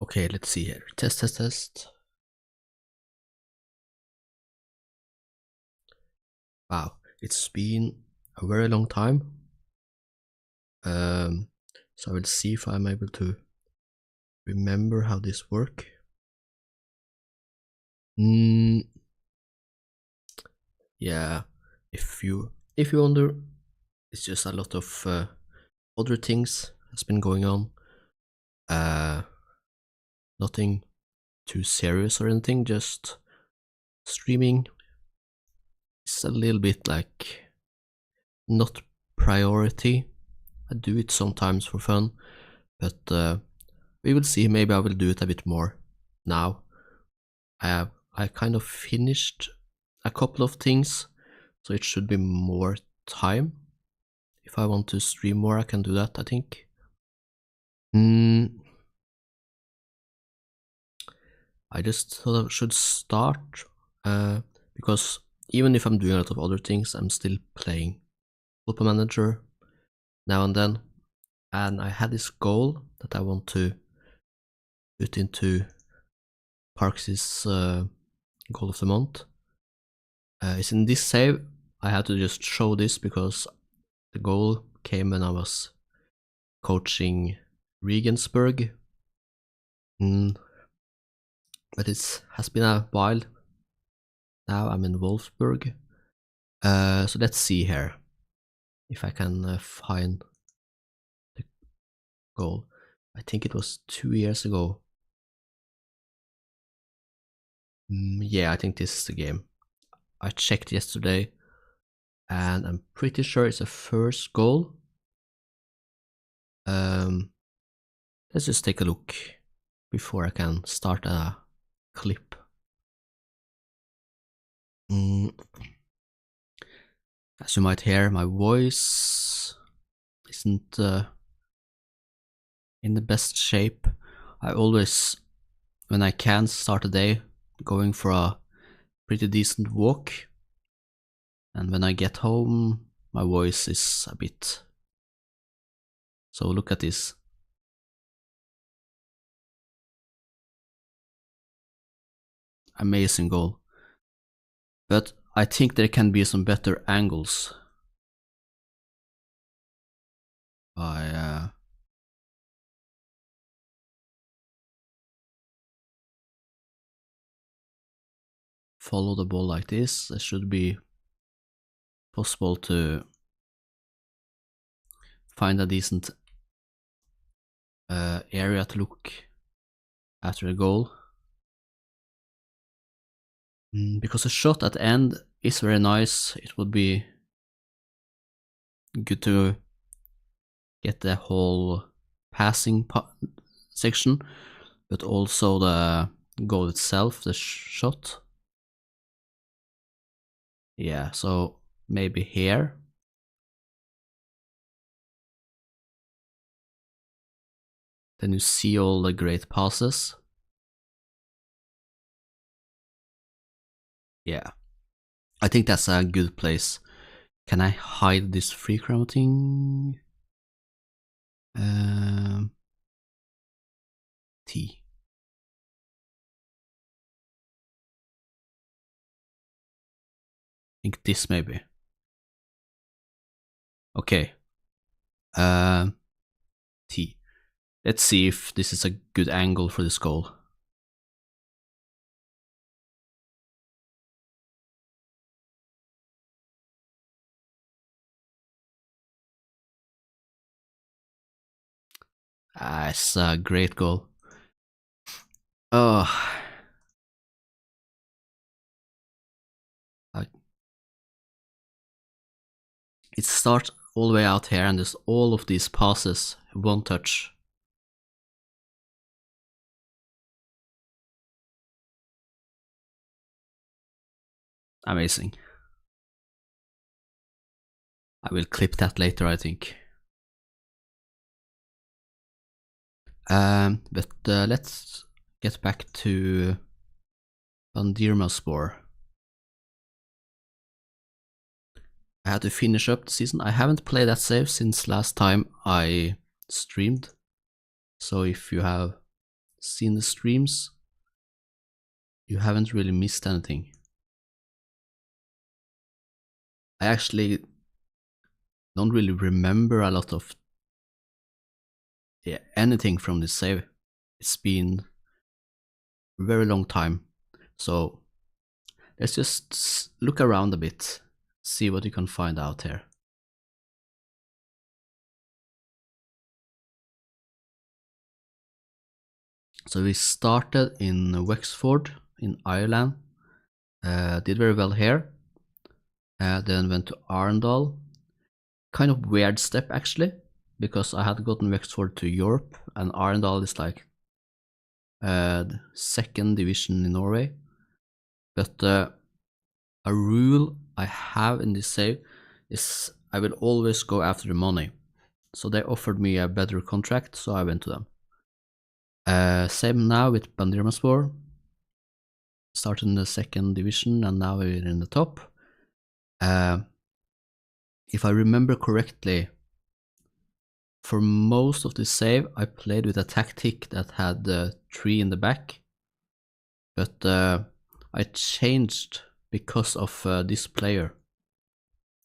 Okay, let's see here. Test. Wow, it's been a very long time. So I will see if I'm able to remember how this works. Yeah, if you wonder, it's just a lot of other things has been going on. Nothing too serious or anything, just streaming. It's a little bit like not priority. I do it sometimes for fun, but we will see. Maybe I will do it a bit more now. I kind of finished a couple of things, so it should be more time. If I want to stream more, I can do that, I think. I just thought I should start, because even if I'm doing a lot of other things, I'm still playing Football Manager now and then. And I had this goal that I want to put into Parks' goal of the month. It's in this save. I had to just show this because the goal came when I was coaching Regensburg. But it has been a while. Now I'm in Wolfsburg. So let's see here if I can find the goal. I think it was 2 years ago. Yeah, I think this is the game. I checked yesterday and I'm pretty sure it's a first goal. Let's just take a look before I can start a clip. As you might hear, my voice isn't in the best shape. I always, when I can, start a day going for a pretty decent walk, and when I get home my voice is a bit. So look at this. Amazing goal. But I think there can be some better angles. I follow the ball like this. It should be possible to find a decent area to look after the goal. Because the shot at the end is very nice. It would be good to get the whole passing section, but also the goal itself, the shot. Yeah, so maybe here. Then you see all the great passes. Yeah, I think that's a good place. Can I hide this free crowding? T. I think this maybe. Okay. T. Let's see if this is a good angle for this goal. It's a great goal. Oh. It starts all the way out here and there's all of these passes, one touch. Amazing. I will clip that later, I think. But let's get back to Bandirmaspor. I had to finish up the season. I haven't played that save since last time I streamed. So if you have seen the streams, you haven't really missed anything. I actually don't really remember a lot of anything from this save. It's been a very long time. So let's just look around a bit, see what you can find out here. So we started in Wexford in Ireland, did very well here, then went to Arendal. Kind of weird step actually, because I had gotten Wexford to Europe and Arendal is like the second division in Norway. But a rule I have in this save is I will always go after the money. So they offered me a better contract, so I went to them. Same now with Bandirmaspor. Started in the second division and now we're in the top. If I remember correctly, for most of the save I played with a tactic that had 3 in the back. But I changed because of this player.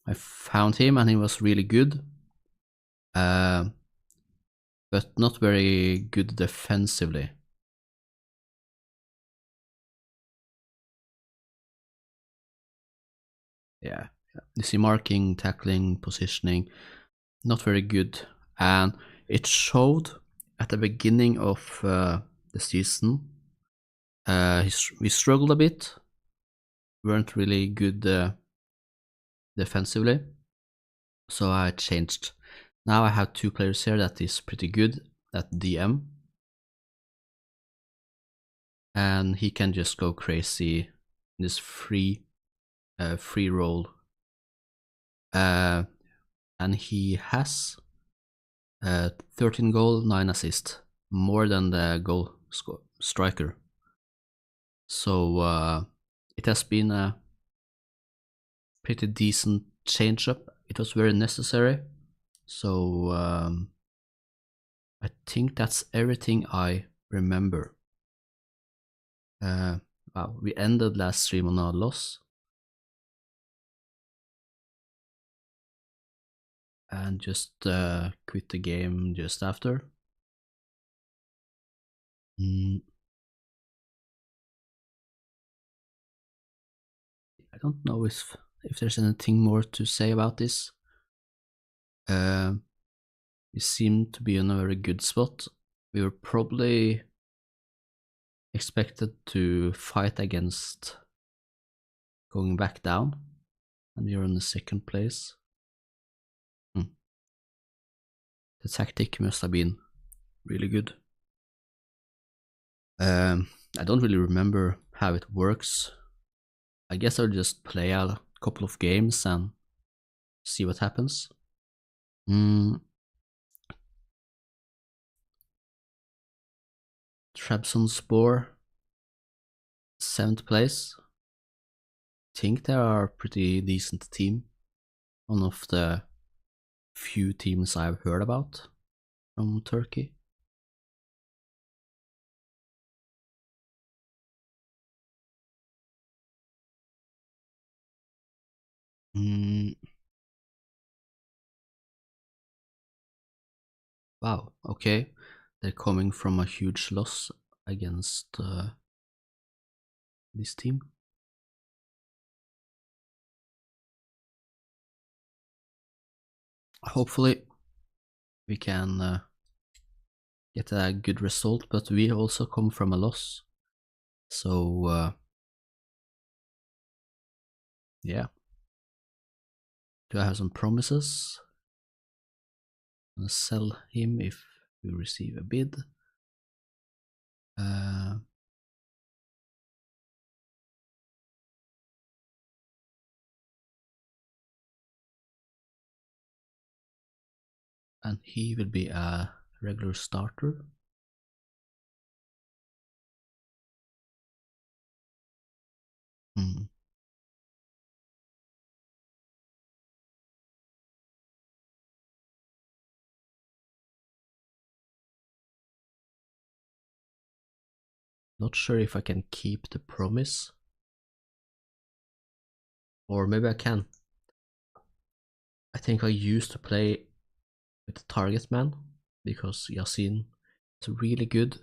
I found him and he was really good. But not very good defensively. Yeah, you see marking, tackling, positioning, not very good. And it showed at the beginning of the season. We struggled a bit, weren't really good defensively, so I changed. Now I have 2 players here that is pretty good at DM, and he can just go crazy in this free roll. And he has 13 goal, 9 assist, more than the goal striker. So it has been a pretty decent change up. It was very necessary. So I think that's everything I remember. Wow, we ended last stream on a loss. And just quit the game just after. I don't know if there's anything more to say about this. We seem to be in a very good spot. We were probably expected to fight against going back down, and we are in the second place. The tactic must have been really good. I don't really remember how it works. I guess I'll just play a couple of games and see what happens. Bandirmaspor, 7th place. Think they are a pretty decent team. One of the few teams I've heard about from Turkey. Wow, okay. They're coming from a huge loss against this team. Hopefully we can get a good result, but we also come from a loss. So yeah. Do I have some promises? I'm gonna sell him if we receive a bid. And he will be a regular starter. Not sure if I can keep the promise. Or maybe I can. I think I used to play with the target man because Yasin is really good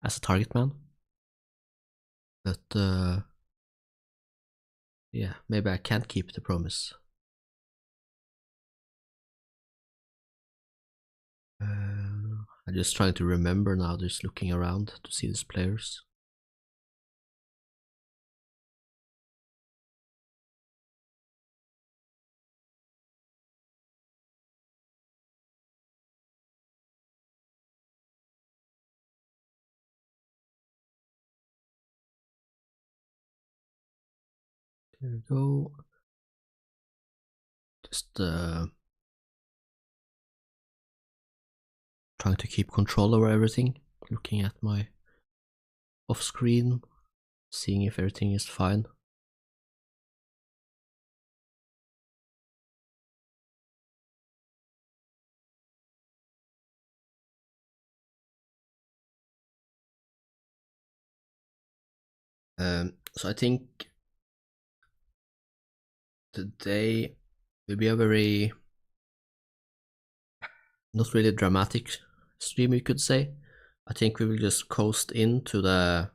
as a target man. But yeah, maybe I can't keep the promise. I'm just trying to remember now, just looking around to see these players. There we go. Just trying to keep control over everything. Looking at my off screen, seeing if everything is fine. So I think today will be a very not really dramatic stream, you could say. I think we will just coast into the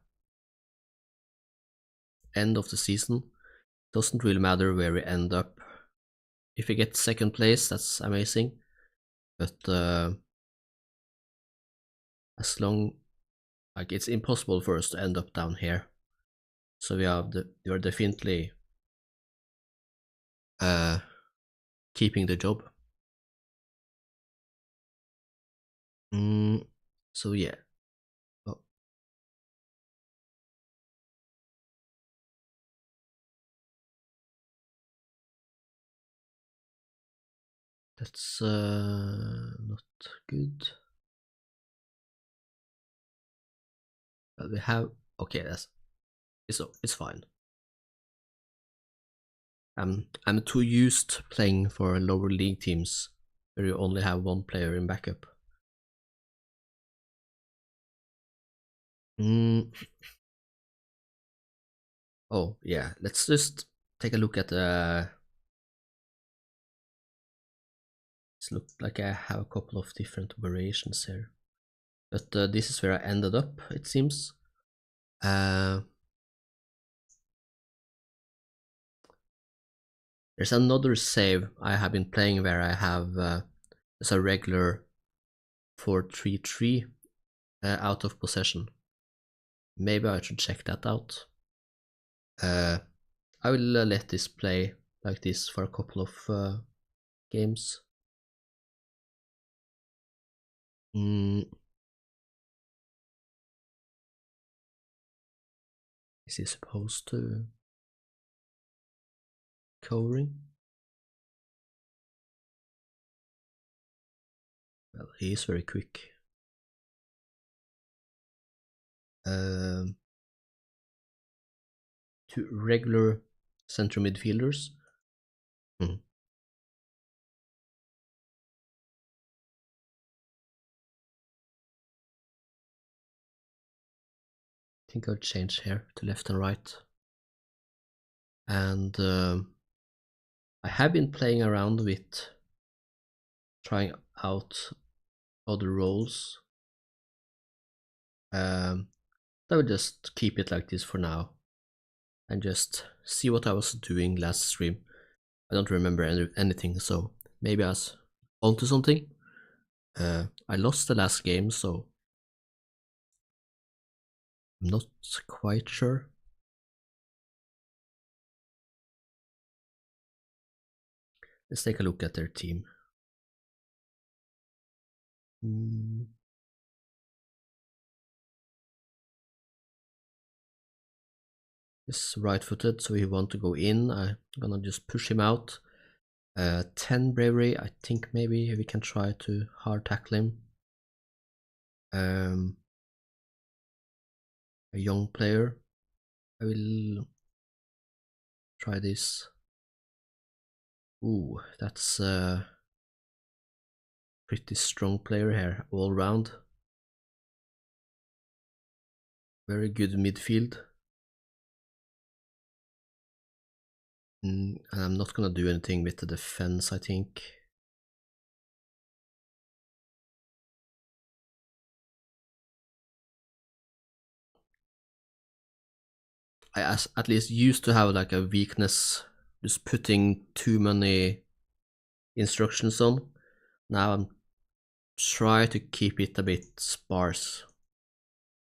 end of the season. Doesn't really matter where we end up. If we get second place, that's amazing. But as long, like, it's impossible for us to end up down here. So we are definitely keeping the job. So yeah. Oh. That's not good. But we have, okay, it's fine. I'm too used to playing for lower league teams where you only have one player in backup. Oh yeah, let's just take a look at the. It looks like I have a couple of different variations here, but this is where I ended up, it seems. There's another save I have been playing where I have as a regular 4-3-3 out of possession. Maybe I should check that out. I will let this play like this for a couple of games. Is he supposed to covering? Well, he is very quick. Two regular central midfielders. I think I'll change here to left and right. And I have been playing around with trying out other roles. I will just keep it like this for now and just see what I was doing last stream. I don't remember anything, so maybe I was onto something. I lost the last game, so I'm not quite sure. Let's take a look at their team. He's right-footed, so he want to go in. I'm gonna just push him out. 10 bravery. I think maybe we can try to hard tackle him. A young player. I will try this. Ooh, that's a pretty strong player here all round. Very good midfield. And I'm not gonna do anything with the defense, I think. At least used to have like a weakness, just putting too many instructions on. Now I'm try to keep it a bit sparse.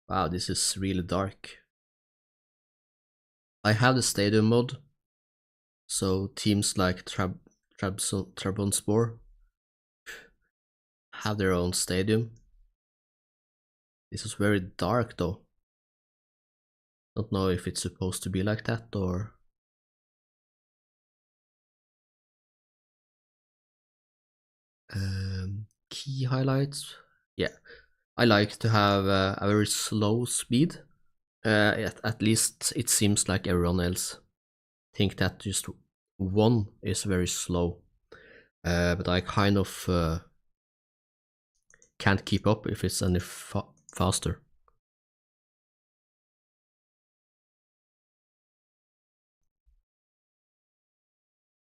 Wow, this is really dark. I have the stadium mode, so teams like Trabzonspor have their own stadium. This is very dark though. Don't know if it's supposed to be like that or... Key highlights. Yeah, I like to have a very slow speed. At least it seems like everyone else think that just one is very slow. But I kind of can't keep up if it's any faster.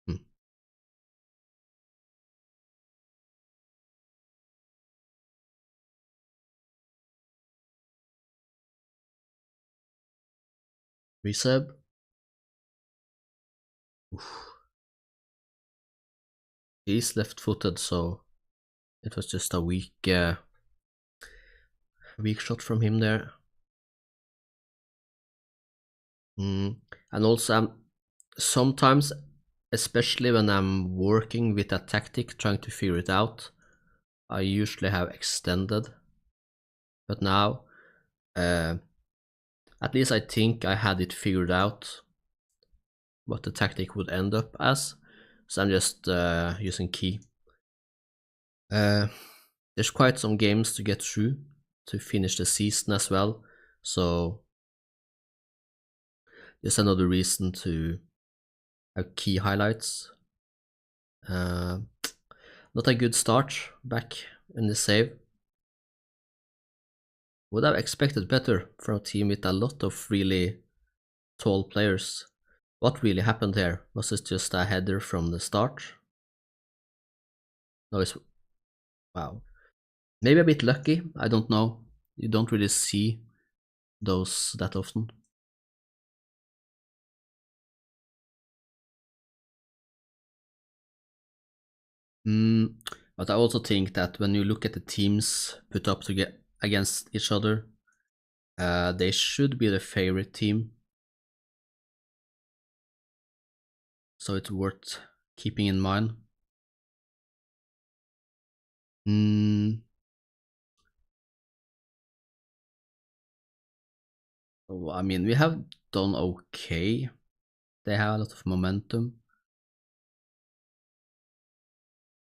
Hmm. Resub. Oof. He's left-footed, so it was just a weak shot from him there. And also, sometimes, especially when I'm working with a tactic, trying to figure it out, I usually have extended. But now, at least I think I had it figured out what the tactic would end up as. So I'm just using key. There's quite some games to get through to finish the season as well. So there's another reason to have key highlights. Not a good start back in the save. Would have expected better from a team with a lot of really tall players. What really happened here? Was it just a header from the start? No, it's... wow. Maybe a bit lucky, I don't know. You don't really see those that often. But I also think that when you look at the teams put up to get against each other, they should be the favorite team. So it's worth keeping in mind. I mean, we have done okay. They have a lot of momentum.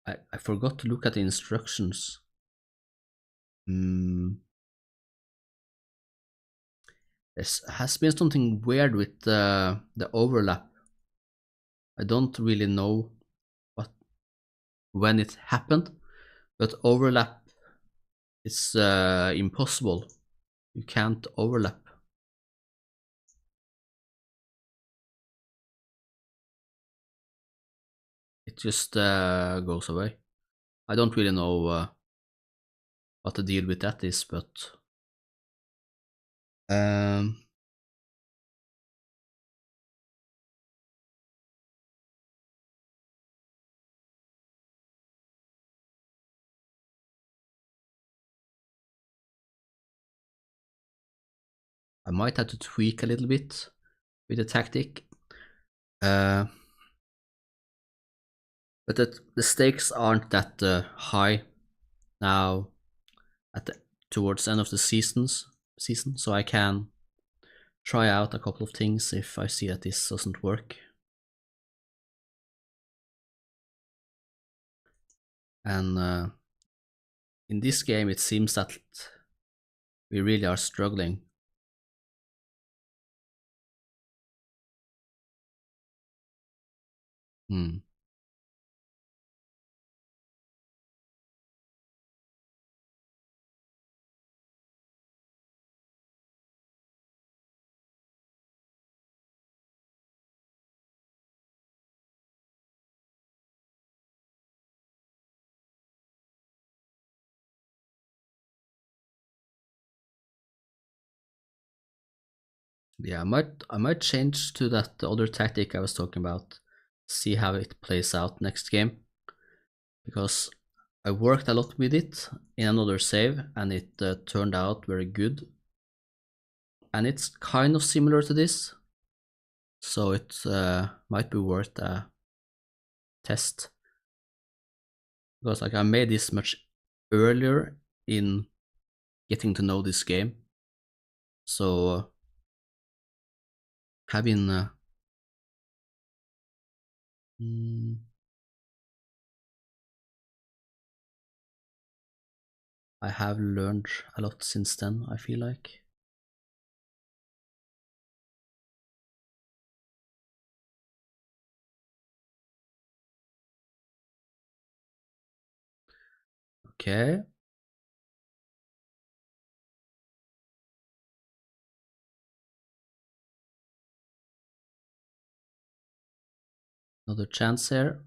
I forgot to look at the instructions. There has been something weird with the overlap. I don't really know when it happened, but overlap is impossible. You can't overlap. It just goes away. I don't really know what the deal with that is, but um, I might have to tweak a little bit with the tactic. But the stakes aren't that high now at towards the end of the season, so I can try out a couple of things if I see that this doesn't work. And in this game, it seems that we really are struggling. Hmm. Yeah, I might change to that other tactic I was talking about. See how it plays out next game, because I worked a lot with it in another save and it turned out very good. And it's kind of similar to this, so it might be worth a test. Because like I made this much earlier in getting to know this game, so having mm, I have learned a lot since then, I feel like. Okay. Another chance here.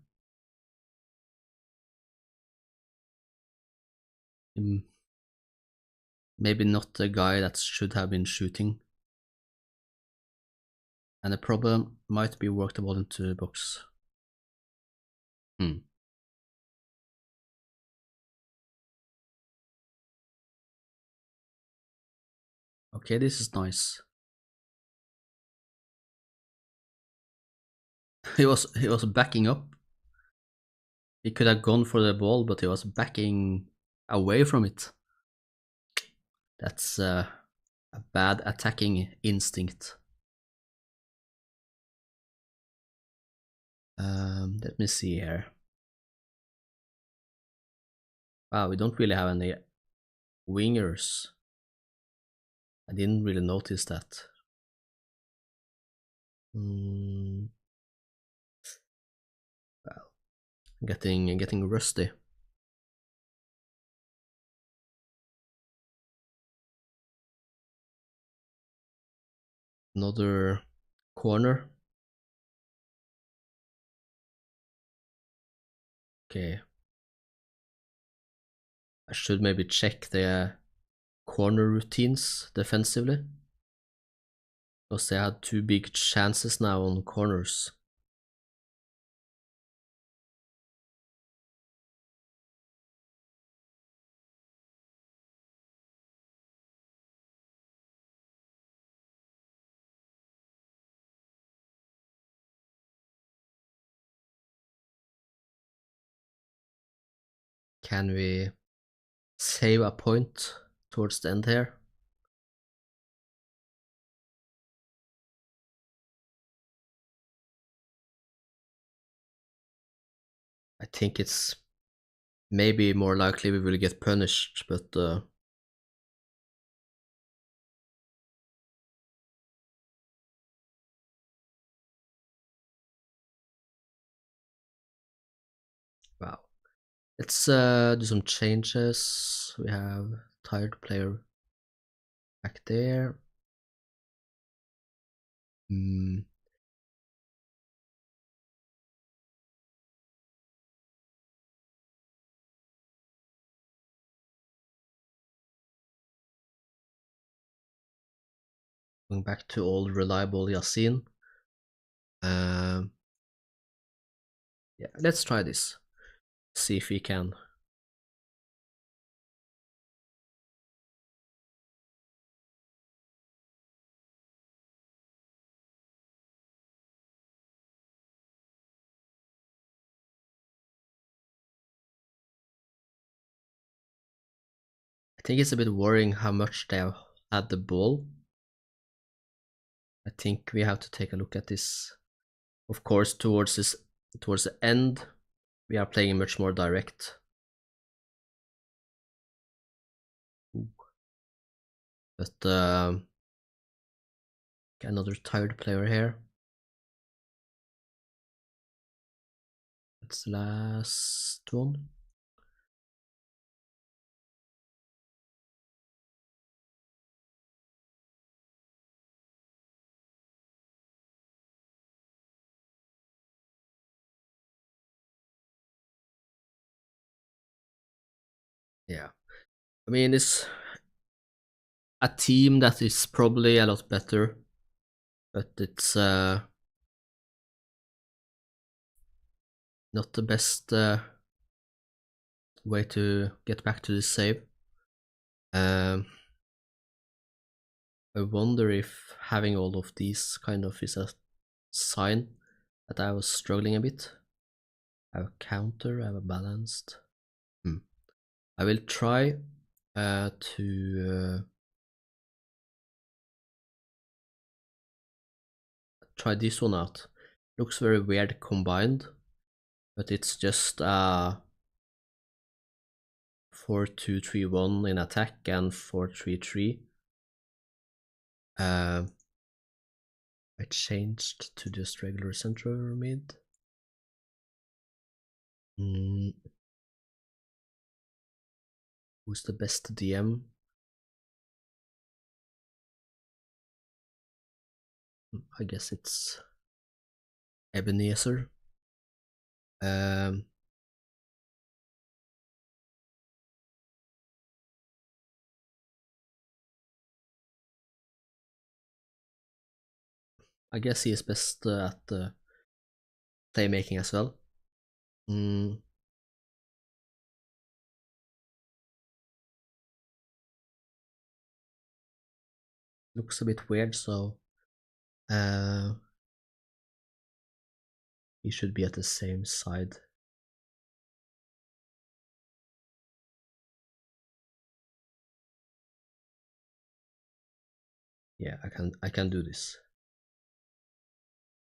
Maybe not the guy that should have been shooting. And the problem might be workable into the box. Hmm. Okay, this is nice. He was backing up. He could have gone for the ball, but he was backing away from it. That's a bad attacking instinct. Let me see here. Wow, we don't really have any wingers. I didn't really notice that. Well, getting rusty. Another corner. Okay. I should maybe check the corner routines defensively, because they had two big chances now on corners. Can we save a point towards the end here? I think it's maybe more likely we will get punished, but wow. Let's do some changes. We have tired player back there. Hmm. Going back to old reliable Yasin. Um, yeah, let's try this. See if we can. I think it's a bit worrying how much they have had the ball. I think we have to take a look at this. Of course, towards the end, we are playing much more direct. But another tired player here. That's the last one. Yeah. I mean, it's a team that is probably a lot better but it's not the best way to get back to this save. I wonder if having all of these kind of is a sign that I was struggling a bit. I have a counter, I have a balanced. I will try to try this one out. Looks very weird combined, but it's just 4-2-3-1 in attack and 4-3-3. I changed to just regular center mid. Who's the best DM? I guess it's Ebenezer. I guess he is best at playmaking as well. Looks a bit weird, so he should be at the same side. Yeah, I can do this.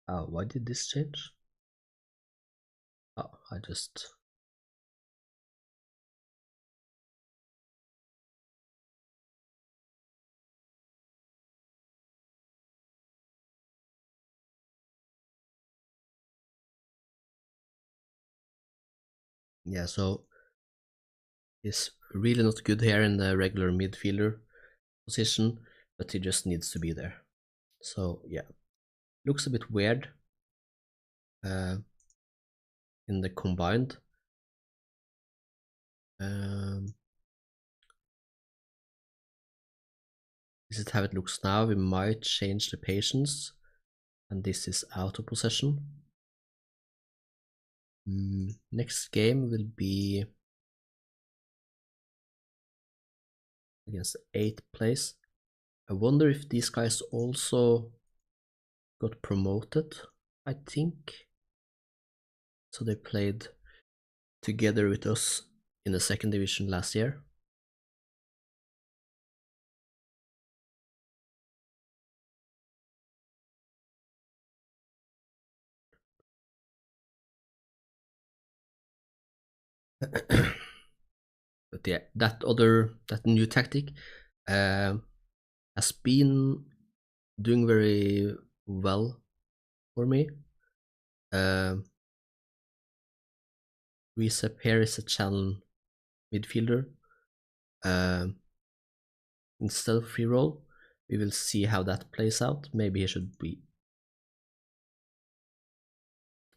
Oh, why did this change? Oh, I just... Yeah, so he's really not good here in the regular midfielder position, but he just needs to be there. So yeah, looks a bit weird in the combined. This is how it looks now. We might change the patience, and this is out of possession. Next game will be against 8th place. I wonder if these guys also got promoted, I think. So they played together with us in the 2nd division last year. But yeah, that new tactic has been doing very well for me. Recep here is a channel midfielder. Instead of free roll, we will see how that plays out. Maybe he should be...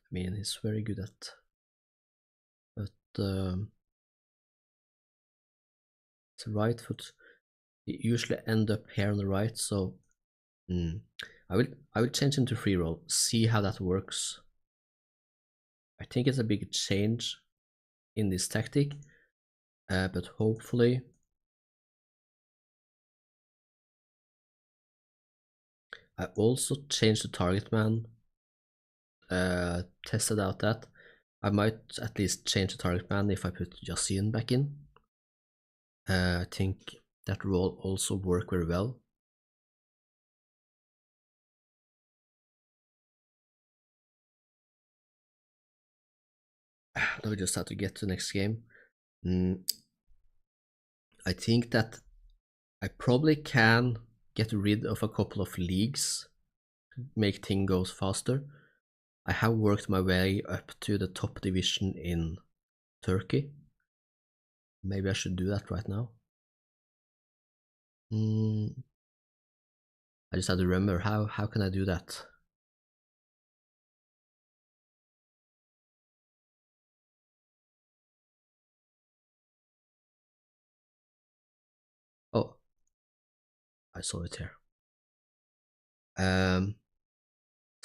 I mean, he's very good at... But it's right foot. He usually end up here on the right, so I will change him to free roll. See how that works. I think it's a big change in this tactic, but hopefully I also changed the target man. Tested out that. I might at least change the target man if I put Yasin back in. I think that role also work very well. Now we just have to get to the next game. I think that I probably can get rid of a couple of leagues to make things go faster. I have worked my way up to the top division in Turkey. Maybe I should do that right now. I just have to remember how can I do that? Oh, I saw it here.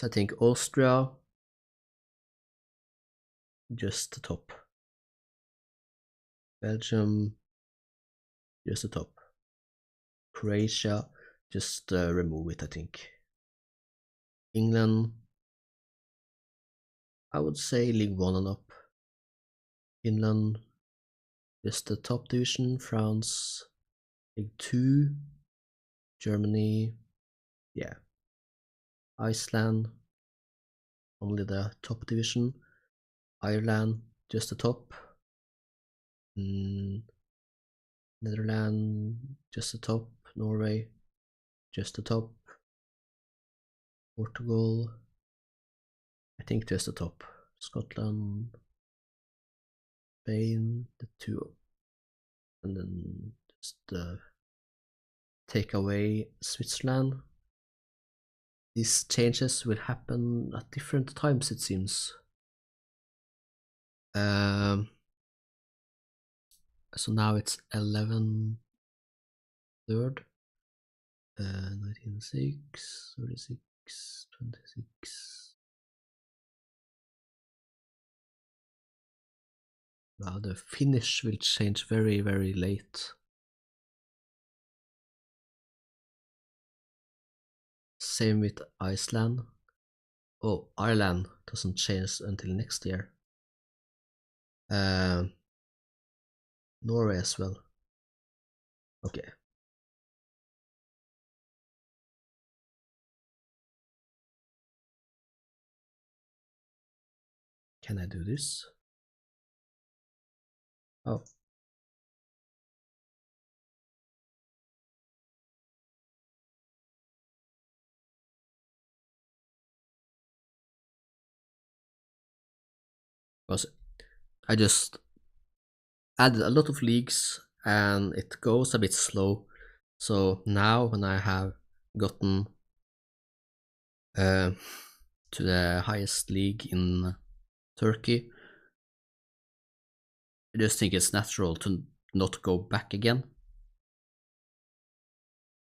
I think Austria, just the top. Belgium, just the top. Croatia, just remove it, I think. England, I would say League 1 and up. Finland, just the top division. France, League 2. Germany, yeah. Iceland, only the top division. Ireland, just the top. Netherlands, just the top. Norway, just the top. Portugal, I think just the top. Scotland, Spain, the two, and then just take away Switzerland. These changes will happen at different times, it seems. So now it's 11 third, 1906, 36, 26. Wow, the finish will change very, very late. Same with Iceland. Oh, Ireland doesn't change until next year. Norway as well. Okay. Can I do this? Oh. Because I just added a lot of leagues and it goes a bit slow. So now when I have gotten to the highest league in Turkey, I just think it's natural to not go back again.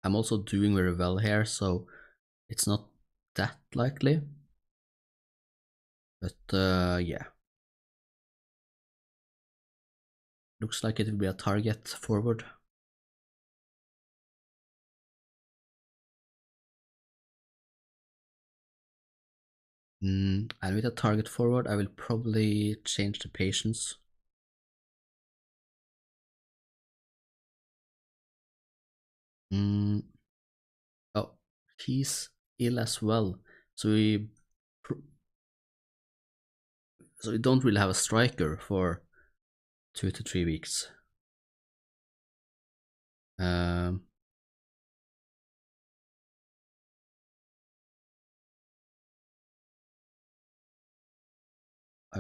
I'm also doing very well here, so it's not that likely. But yeah. Looks like it will be a target forward. And with a target forward, I will probably change the patience. Oh, he's ill as well, so we don't really have a striker for 2 to 3 weeks. I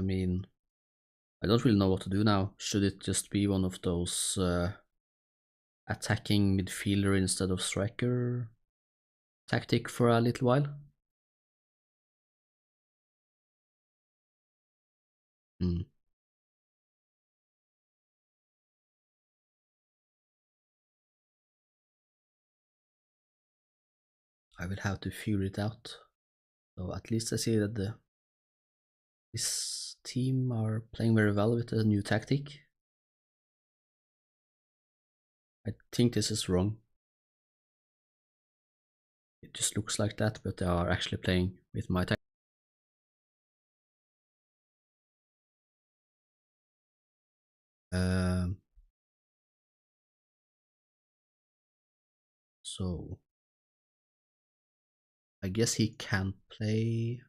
mean, I don't really know what to do now. Should it just be one of those attacking midfielder instead of striker tactic for a little while? I will have to figure it out. So at least I see that this team are playing very well with the new tactic. I think this is wrong. It just looks like that, but they are actually playing with my tactic. So I guess he can play.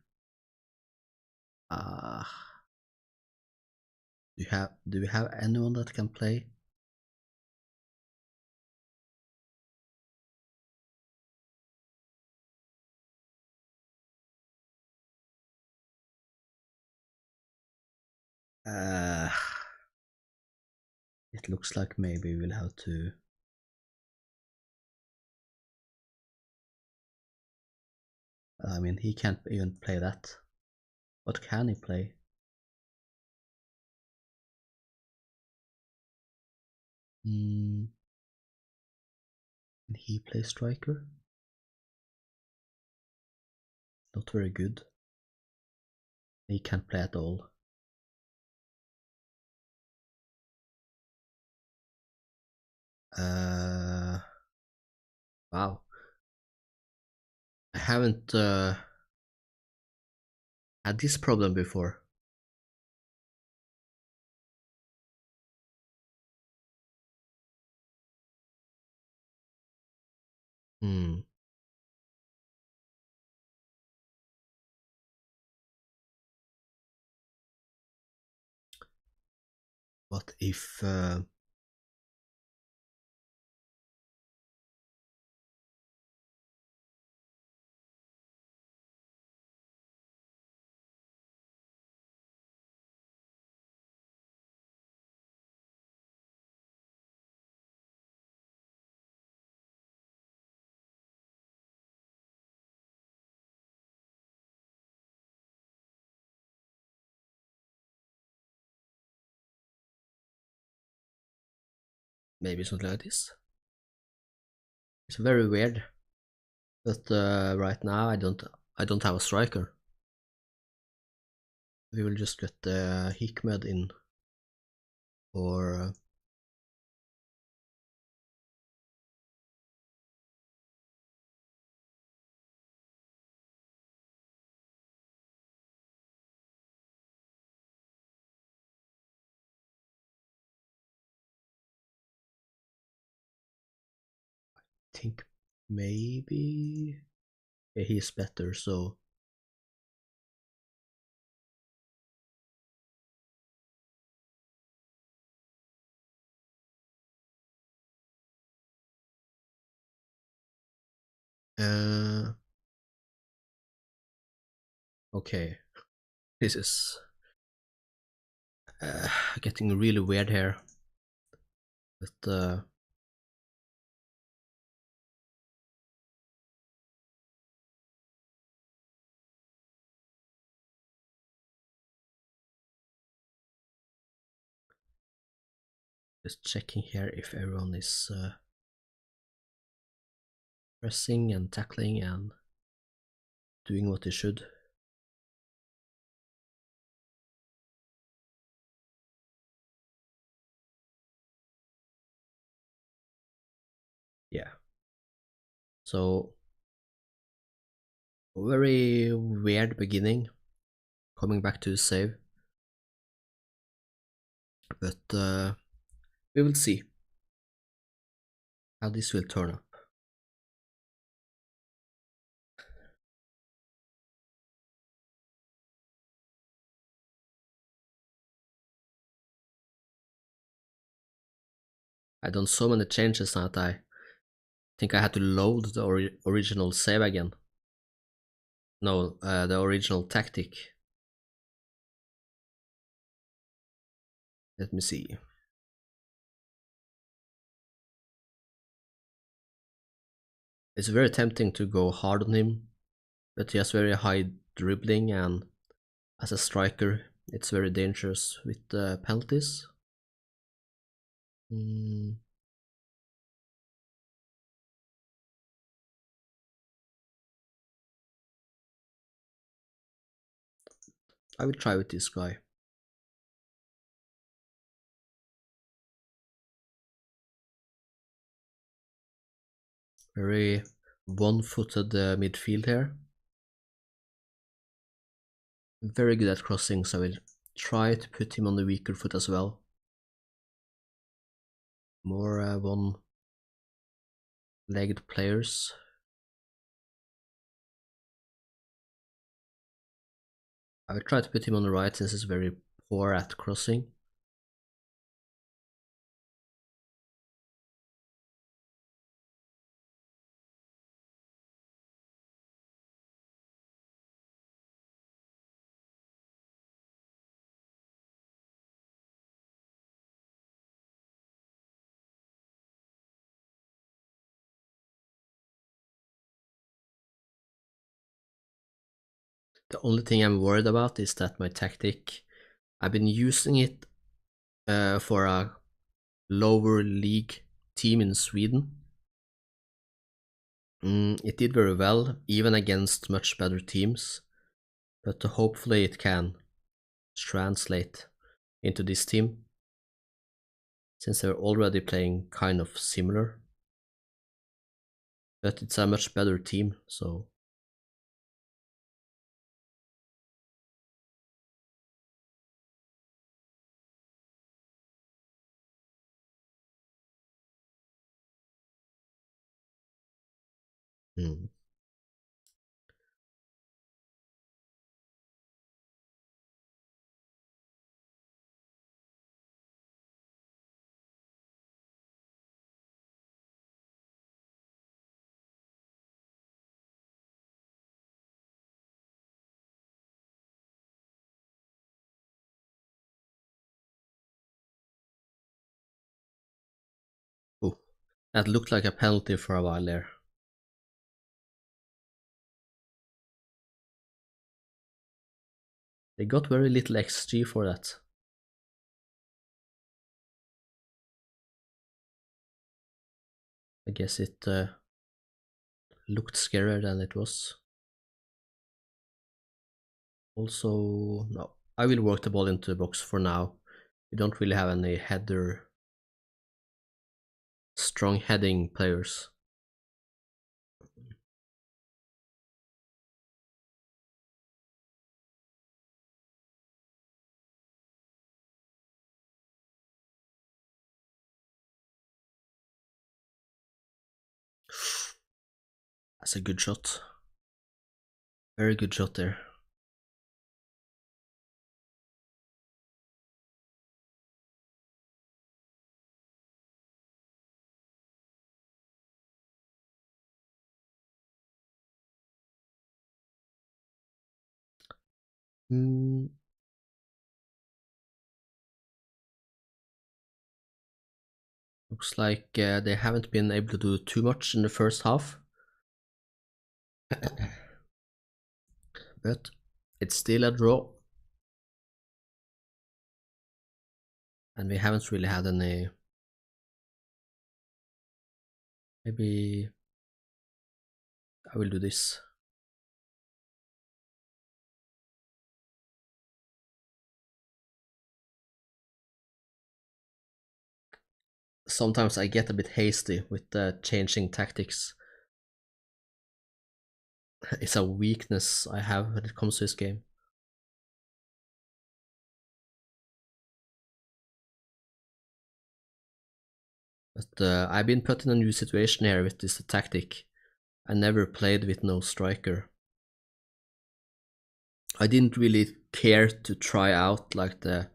Do we have anyone that can play? It looks like maybe we'll have to. I mean, he can't even play that. What can he play? Can he play striker? Not very good. He can't play at all. Wow. I haven't had this problem before. Hmm. What if maybe something like this? It's very weird. But right now I don't have a striker. We will just get Hikmed in for I think maybe he's better, so okay. This is getting really weird here. But just checking here if everyone is pressing and tackling and doing what they should. Yeah. So very weird beginning. Coming back to the save. But we will see how this will turn up. I done so many changes that I think I had to load the original save again. No, the original tactic. Let me see. It's very tempting to go hard on him, but he has very high dribbling, and as a striker, it's very dangerous with penalties. Mm. I will try with this guy. Very one-footed midfield here. Very good at crossing, so I will try to put him on the weaker foot as well. More one-legged players. I will try to put him on the right since he's very poor at crossing. The only thing I'm worried about is that my tactic, I've been using it for a lower league team in Sweden. It did very well, even against much better teams, but hopefully it can translate into this team, since they're already playing kind of similar. But it's a much better team, so... Mm. Oh, that looked like a penalty for a while there. They got very little XG for that. I guess it looked scarier than it was. Also, no, I will work the ball into the box for now. We don't really have any strong heading players. That's a good shot. Very good shot there. Mm, looks like they haven't been able to do too much in the first half. But it's still a draw. And we haven't really had any... Maybe I will do this. Sometimes I get a bit hasty with changing tactics. It's a weakness I have when it comes to this game. But I've been put in a new situation here with this tactic. I never played with no striker. I didn't really care to try out like the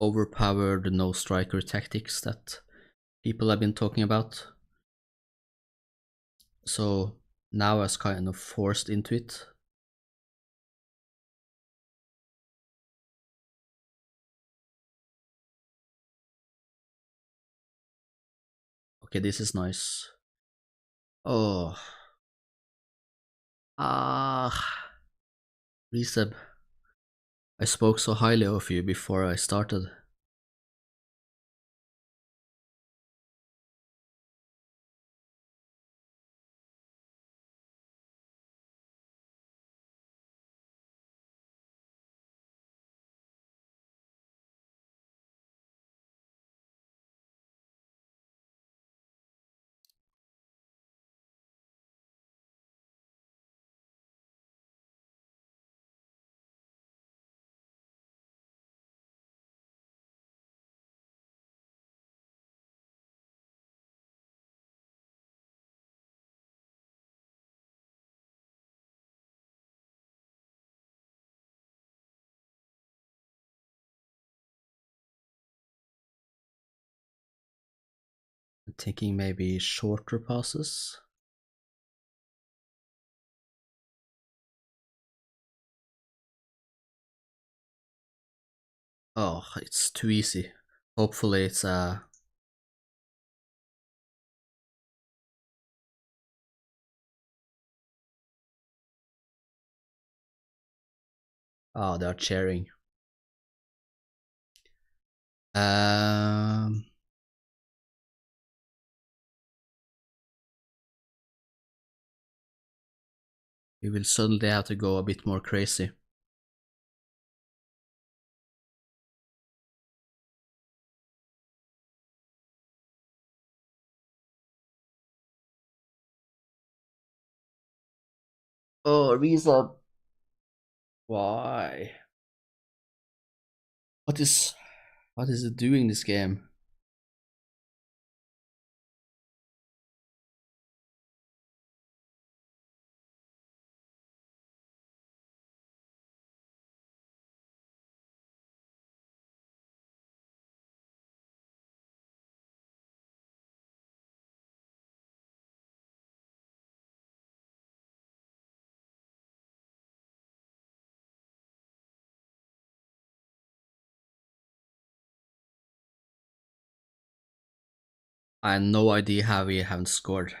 overpowered no striker tactics that people have been talking about. So now I was kind of forced into it. Okay, this is nice. Oh. Ah. Reseb. I spoke so highly of you before I started. I'm thinking maybe shorter passes. Oh, it's too easy. Hopefully it's a... Oh, they are cheering. Um, we will suddenly have to go a bit more crazy. Oh, Risa. Why? What is it doing this game? I have no idea how we haven't scored.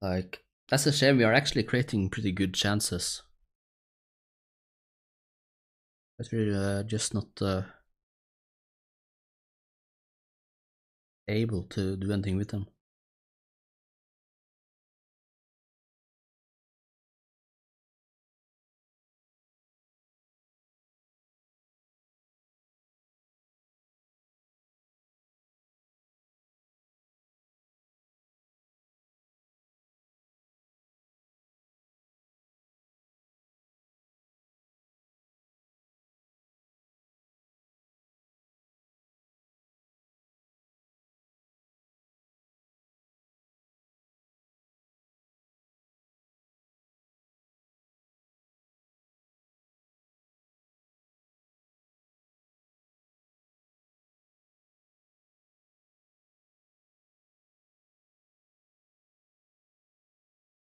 Like, that's a shame. We are actually creating pretty good chances, but we're just not able to do anything with them.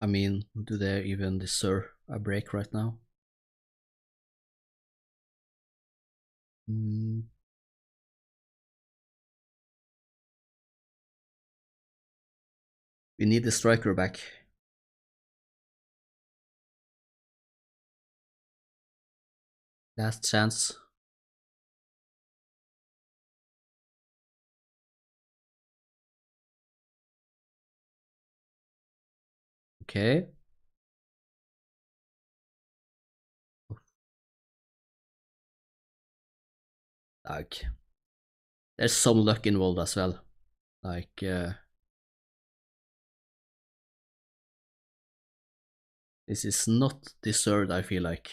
I mean, do they even deserve a break right now? Mm, we need the striker back. Last chance. Okay. Like, there's some luck involved as well. Like, this is not deserved, I feel like.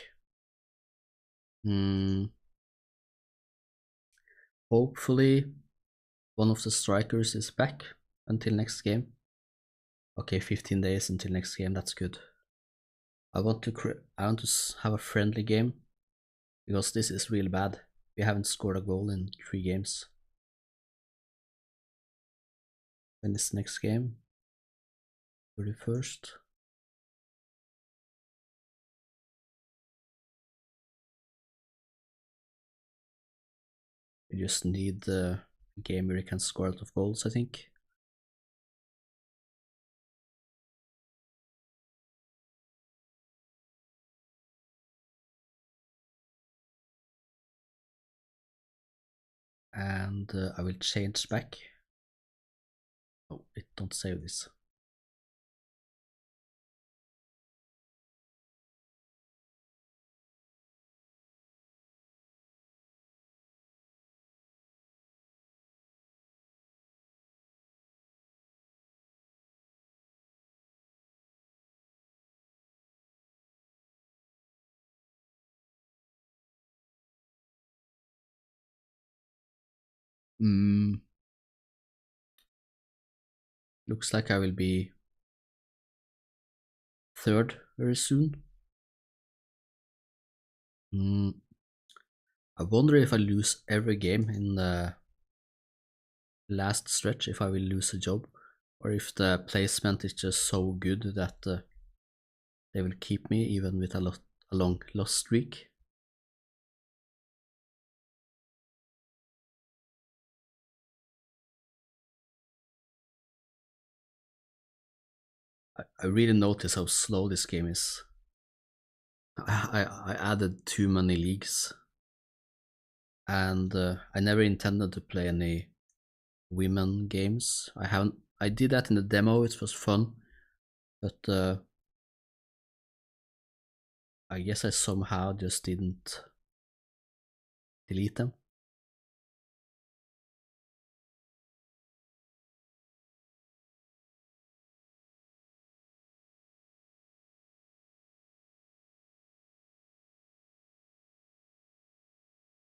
Hmm. Hopefully, one of the strikers is back until next game. Okay, 15 days until next game. That's good. I want to have a friendly game because this is real bad. We haven't scored a goal in 3 games. When is next game? 31st. We just need the game where we can score a lot of goals, I think. And I will change back. Oh, it don't save this. Hmm. Looks like I will be third very soon. Hmm. I wonder if I lose every game in the last stretch, if I will lose a job, or if the placement is just so good that they will keep me even with a long lost streak. I really notice how slow this game is. I added too many leagues, and I never intended to play any women games. I haven't. I did that in the demo. It was fun, but I guess I somehow just didn't delete them.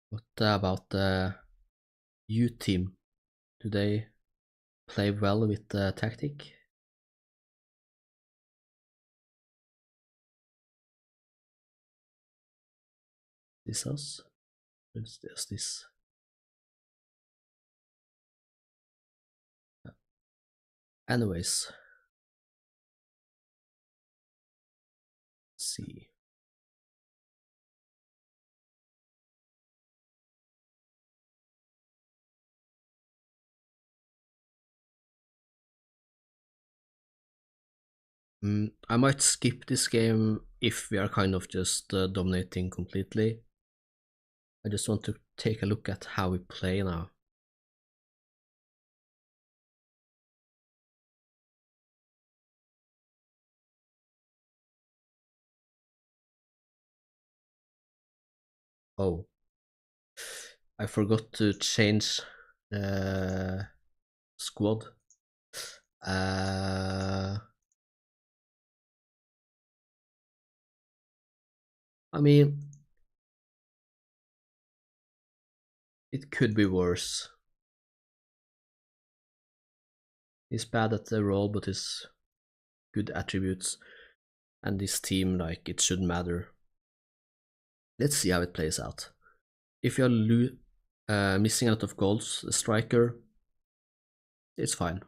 What about the U team? Do they play well with the tactic? This us? It's just this. Anyways, let's see. I might skip this game if we are kind of just dominating completely. I just want to take a look at how we play now. Oh, I forgot to change the squad. I mean, it could be worse. He's bad at the role, but his good attributes and this team, like, it shouldn't matter. Let's see how it plays out. If you're missing a lot of goals, the striker, it's fine.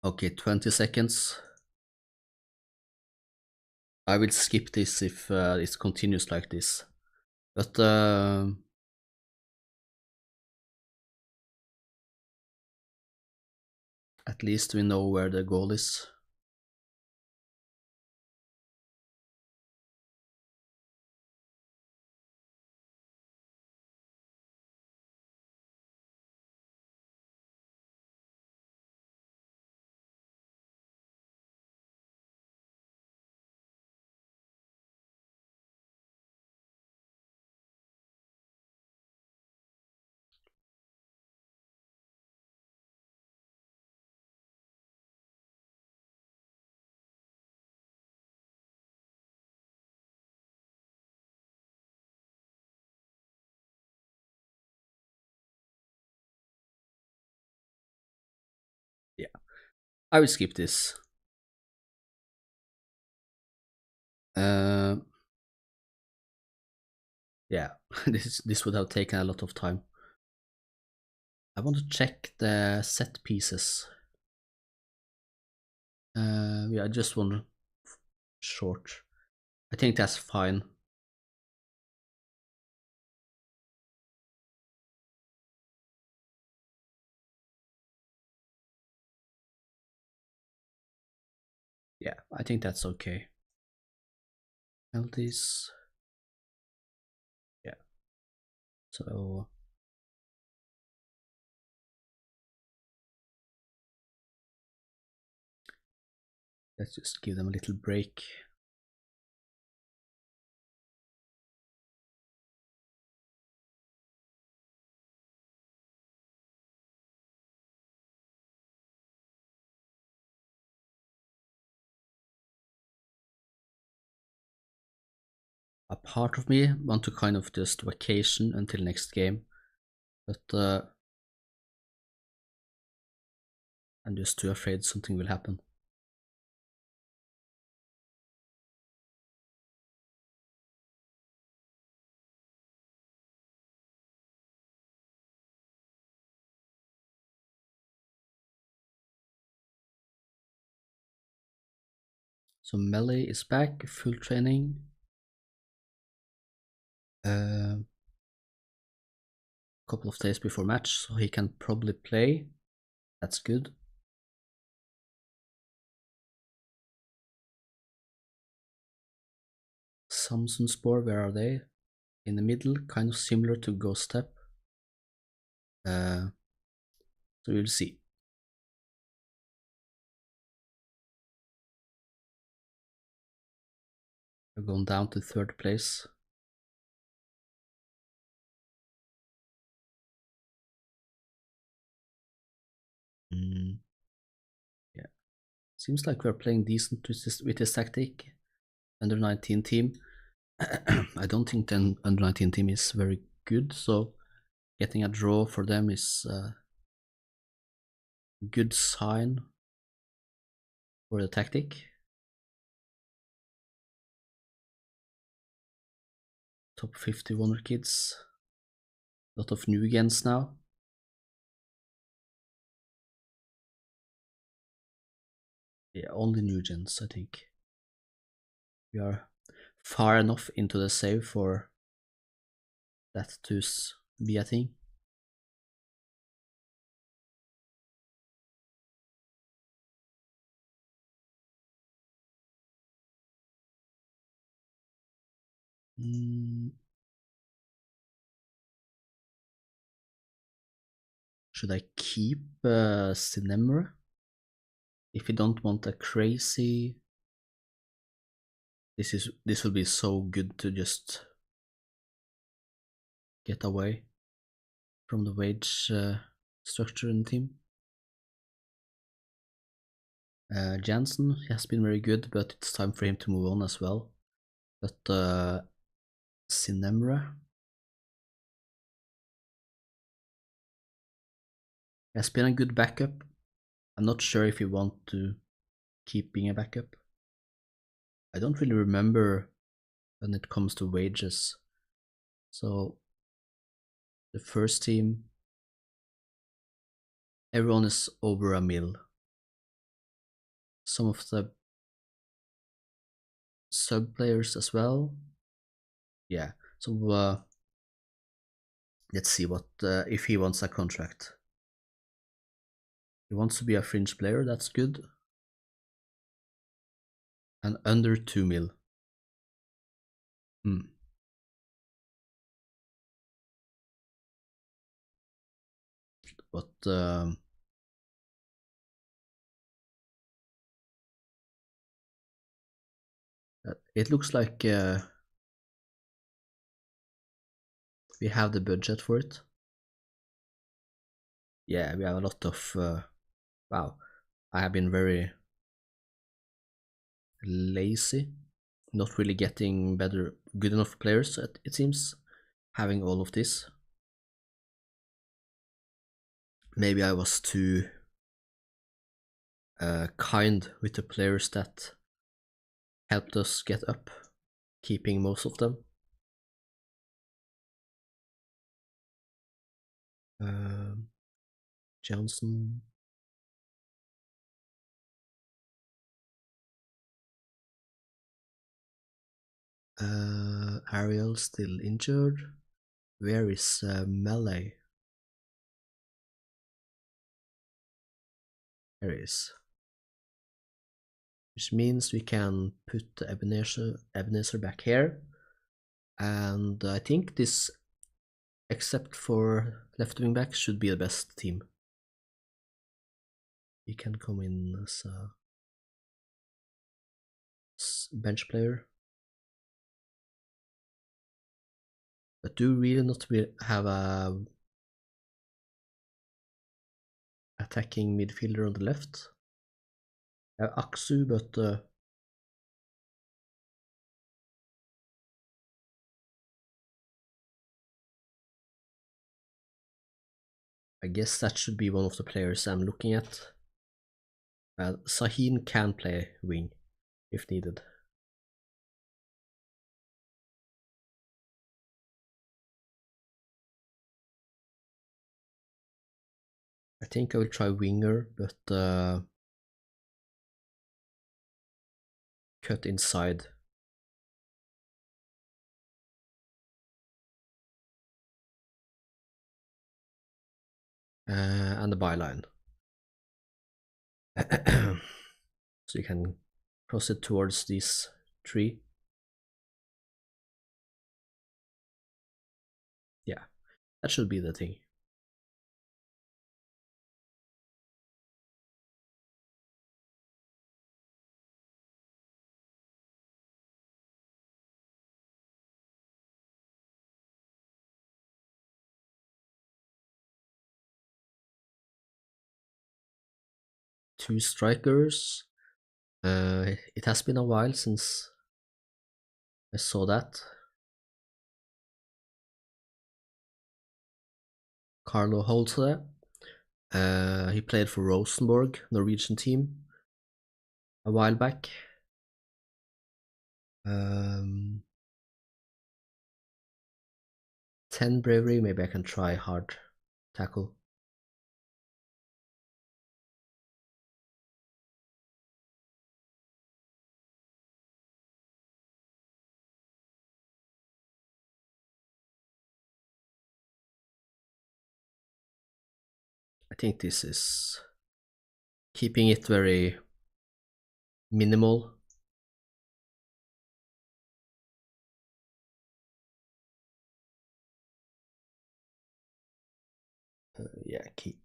Okay, 20 seconds. I will skip this if it continues like this. But at least we know where the goal is. Yeah, I will skip this. Uh, yeah, this would have taken a lot of time. I want to check the set pieces. Yeah, just one short. I think that's fine. Yeah, I think that's okay. Penalties. Yeah. So let's just give them a little break. A part of me want to kind of just vacation until next game, but I'm just too afraid something will happen. So melee is back, full training. Couple of days before match, so he can probably play. That's good. Samsonspor, where are they? In the middle, kind of similar to Ghost Step. So we'll see. We're going down to 3rd place. Yeah, seems like we're playing decent with this tactic. Under 19 team. I don't think the under 19 team is very good, so getting a draw for them is a good sign for the tactic. Top 50 Wonder Kids. A lot of new gens now. Yeah, only new gens, I think. We are far enough into the save for that to be a thing. Should I keep Cinemra? If you don't want a crazy... This will be so good to just get away from the wage structure in the team. Jansen has been very good, but it's time for him to move on as well. But Cinemra has been a good backup. I'm not sure if you want to keep being a backup. I don't really remember when it comes to wages. So the first team, everyone is over a mil. Some of the sub players as well. Yeah, so let's see what if he wants a contract. He wants to be a fringe player, that's good. And under 2 mil. But it looks like we have the budget for it. Yeah, we have a lot of wow, I have been very lazy, not really getting good enough players, it seems, having all of this. Maybe I was too kind with the players that helped us get up, keeping most of them. Johnson. Ariel still injured. Where is Melee? There he is. Which means we can put Ebenezer back here. And I think this, except for left wing back, should be the best team. He can come in as a bench player. But do really not have a attacking midfielder on the left? I have Aksu, but I guess that should be one of the players I'm looking at. Sahin can play wing if needed. I think I will try winger, but cut inside. And the byline. So you can cross it towards these 3. Yeah, that should be the thing. 2 strikers. It has been a while since I saw that. Carlo Holse. He played for Rosenborg, Norwegian team, a while back. 10 bravery, maybe I can try hard tackle. I think this is keeping it very minimal. Yeah, keep.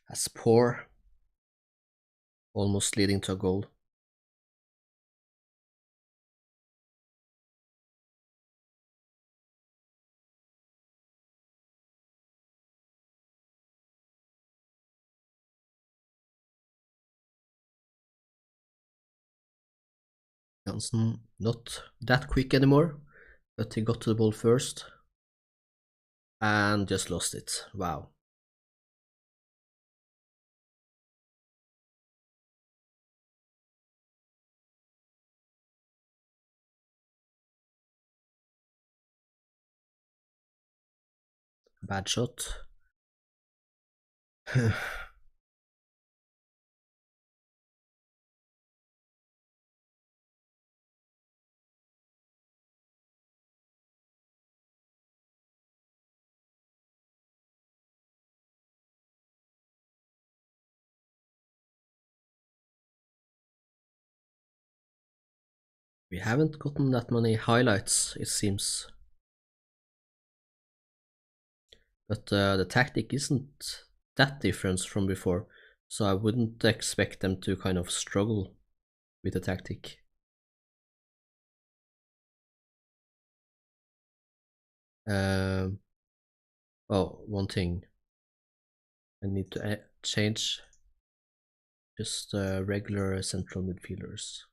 That's poor. Almost leading to a goal. Johnson not that quick anymore, but he got to the ball first and just lost it. Wow. Bad shot. We haven't gotten that many highlights, it seems. But the tactic isn't that different from before, so I wouldn't expect them to kind of struggle with the tactic. Oh, one thing I need to change, just regular central midfielders.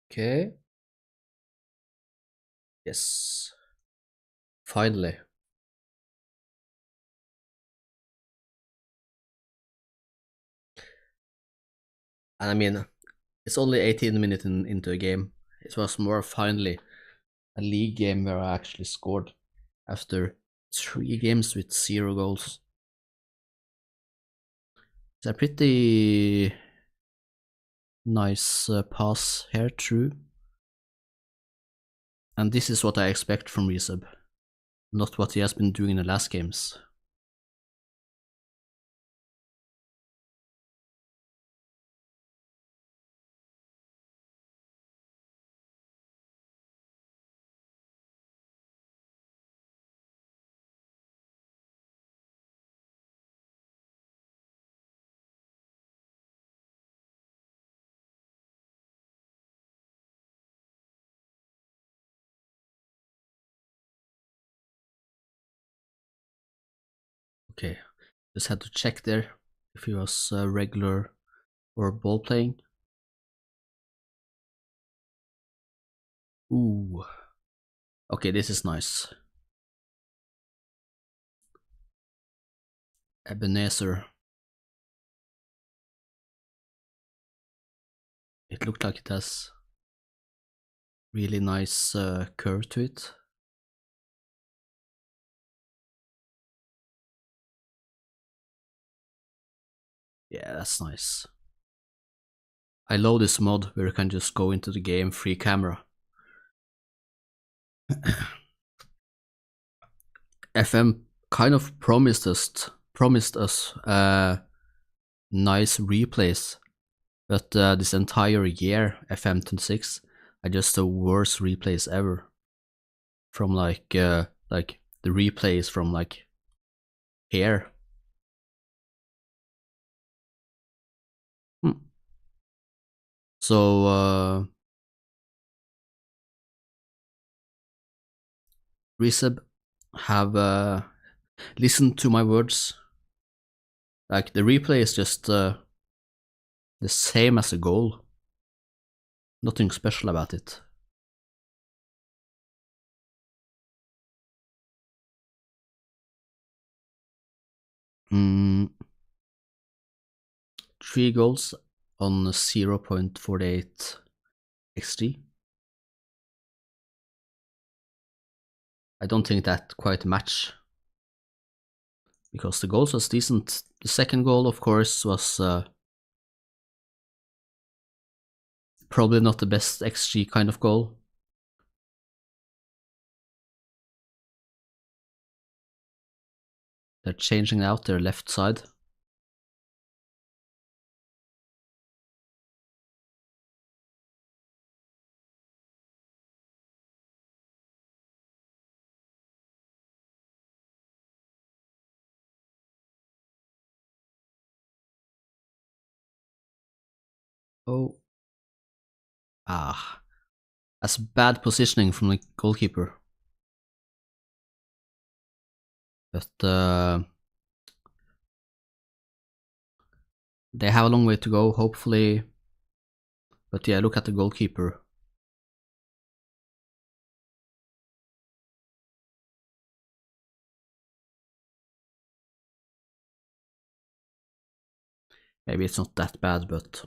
Okay. Yes. Finally. And I mean, it's only 18 minutes into a game. It was more finally a league game where I actually scored after 3 games with 0 goals. It's a pretty nice pass here through. And this is what I expect from Resub, not what he has been doing in the last games. Okay, just had to check there if he was regular or ball playing. Ooh. Okay, this is nice. Ebenezer. It looked like it has really nice curve to it. Yeah, that's nice. I love this mod where you can just go into the game free camera. FM kind of promised us nice replays, but this entire year FM26 are just the worst replays ever. From like the replays from like here. So Resub have listened to my words. Like the replay is just the same as the goal. Nothing special about it. Mm, 3 goals on 0.48 XG. I don't think that quite match, because the goals was decent. The second goal, of course, was probably not the best XG kind of goal. They're changing out their left side. Oh. Ah. That's bad positioning from the goalkeeper. But they have a long way to go, hopefully. But yeah, look at the goalkeeper. Maybe it's not that bad, but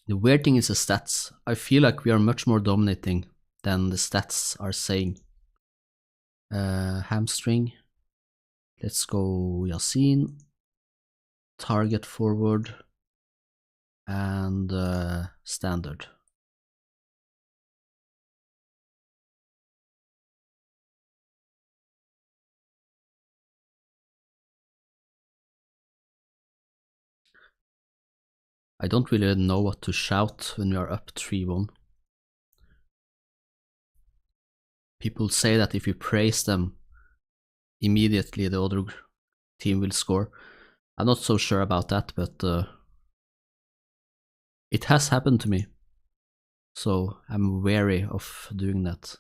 the weird thing is the stats. I feel like we are much more dominating than the stats are saying. Hamstring. Let's go Yasin. Target forward. And standard. I don't really know what to shout when we are up 3-1. People say that if you praise them, immediately the other team will score. I'm not so sure about that, but it has happened to me. So I'm wary of doing that.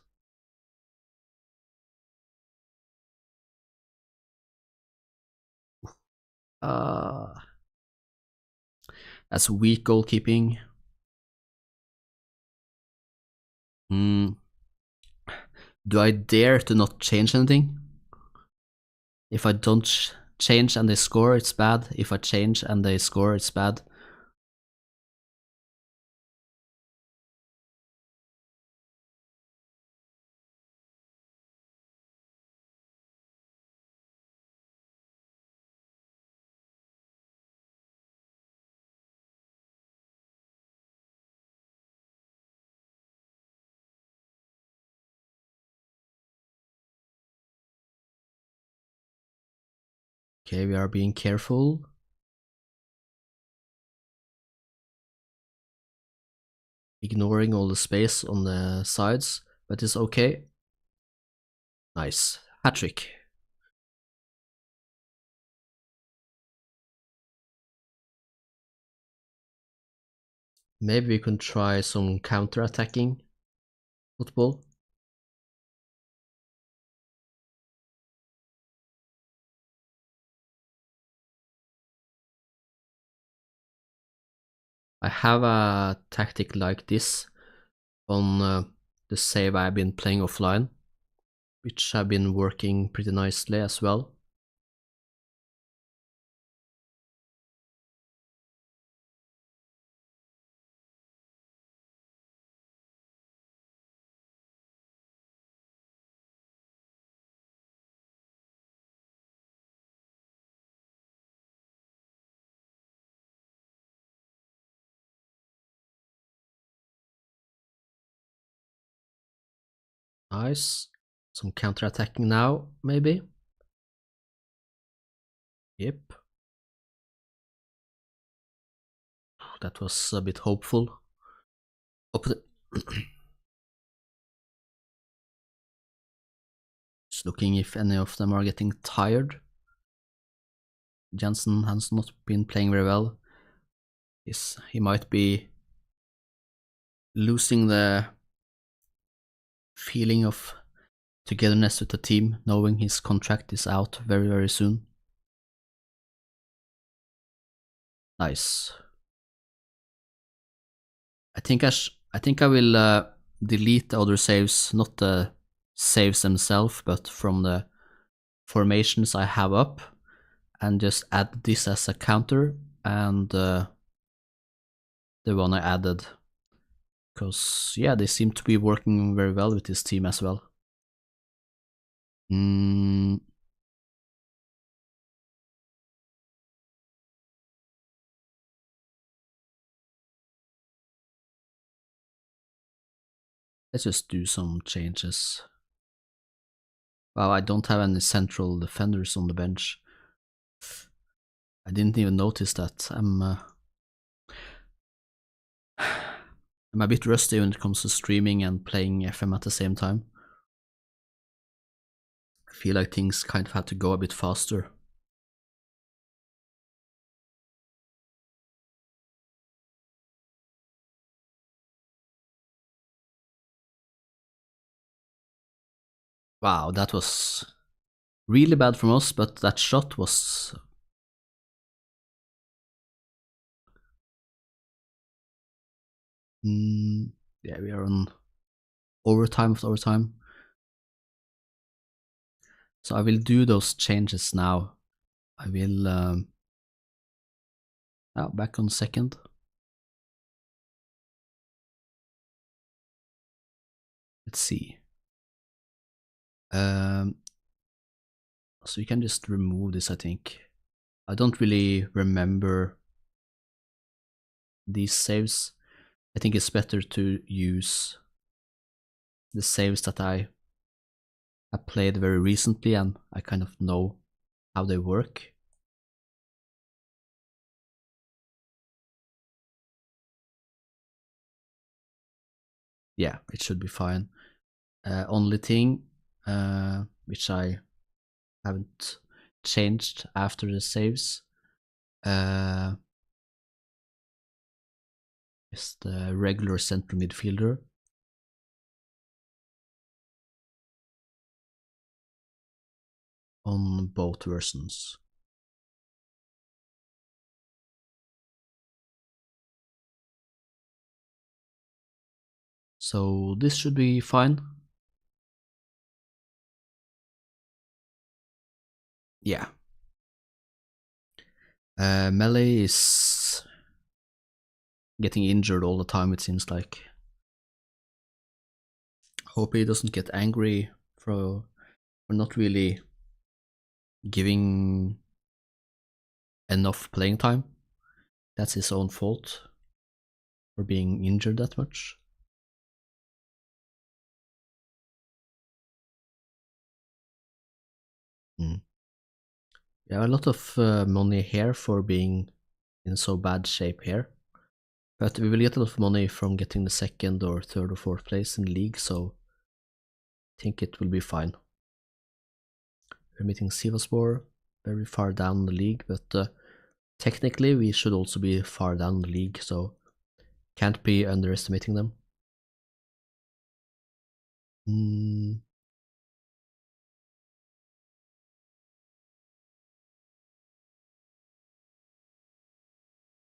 That's weak goalkeeping. Do I dare to not change anything? If I don't change and they score, it's bad. If I change and they score, it's bad. Okay, we are being careful. Ignoring all the space on the sides, but it's okay. Nice. Hat-trick. Maybe we can try some counter-attacking football. I have a tactic like this on the save I've been playing offline, which have been working pretty nicely as well. Nice. Some counter-attacking now, maybe? Yep. That was a bit hopeful. Just looking if any of them are getting tired. Jensen has not been playing very well. He might be losing the feeling of togetherness with the team, knowing his contract is out very, very soon. Nice. I think I will delete the other saves, not the saves themselves, but from the formations I have up, and just add this as a counter and the one I added. Because, yeah, they seem to be working very well with this team as well. Let's just do some changes. Wow, I don't have any central defenders on the bench. I didn't even notice that. I'm a bit rusty when it comes to streaming and playing FM at the same time. I feel like things kind of had to go a bit faster. Wow, that was really bad from us, but that shot was... yeah, we are on overtime after overtime. So I will do those changes now. I will... back on second. Let's see. So you can just remove this, I think. I don't really remember these saves. I think it's better to use the saves that I played very recently and I kind of know how they work. Yeah, it should be fine. Only thing which I haven't changed after the saves is the regular central midfielder. On both versions. So this should be fine. Yeah. Melee is getting injured all the time, it seems like. Hope he doesn't get angry for not really giving enough playing time. That's his own fault for being injured that much. Yeah, a lot of money here for being in so bad shape here. But we will get a lot of money from getting the second or third or fourth place in the league, so I think it will be fine. We're meeting Sivaspor, very far down in the league, but technically we should also be far down in the league, so can't be underestimating them.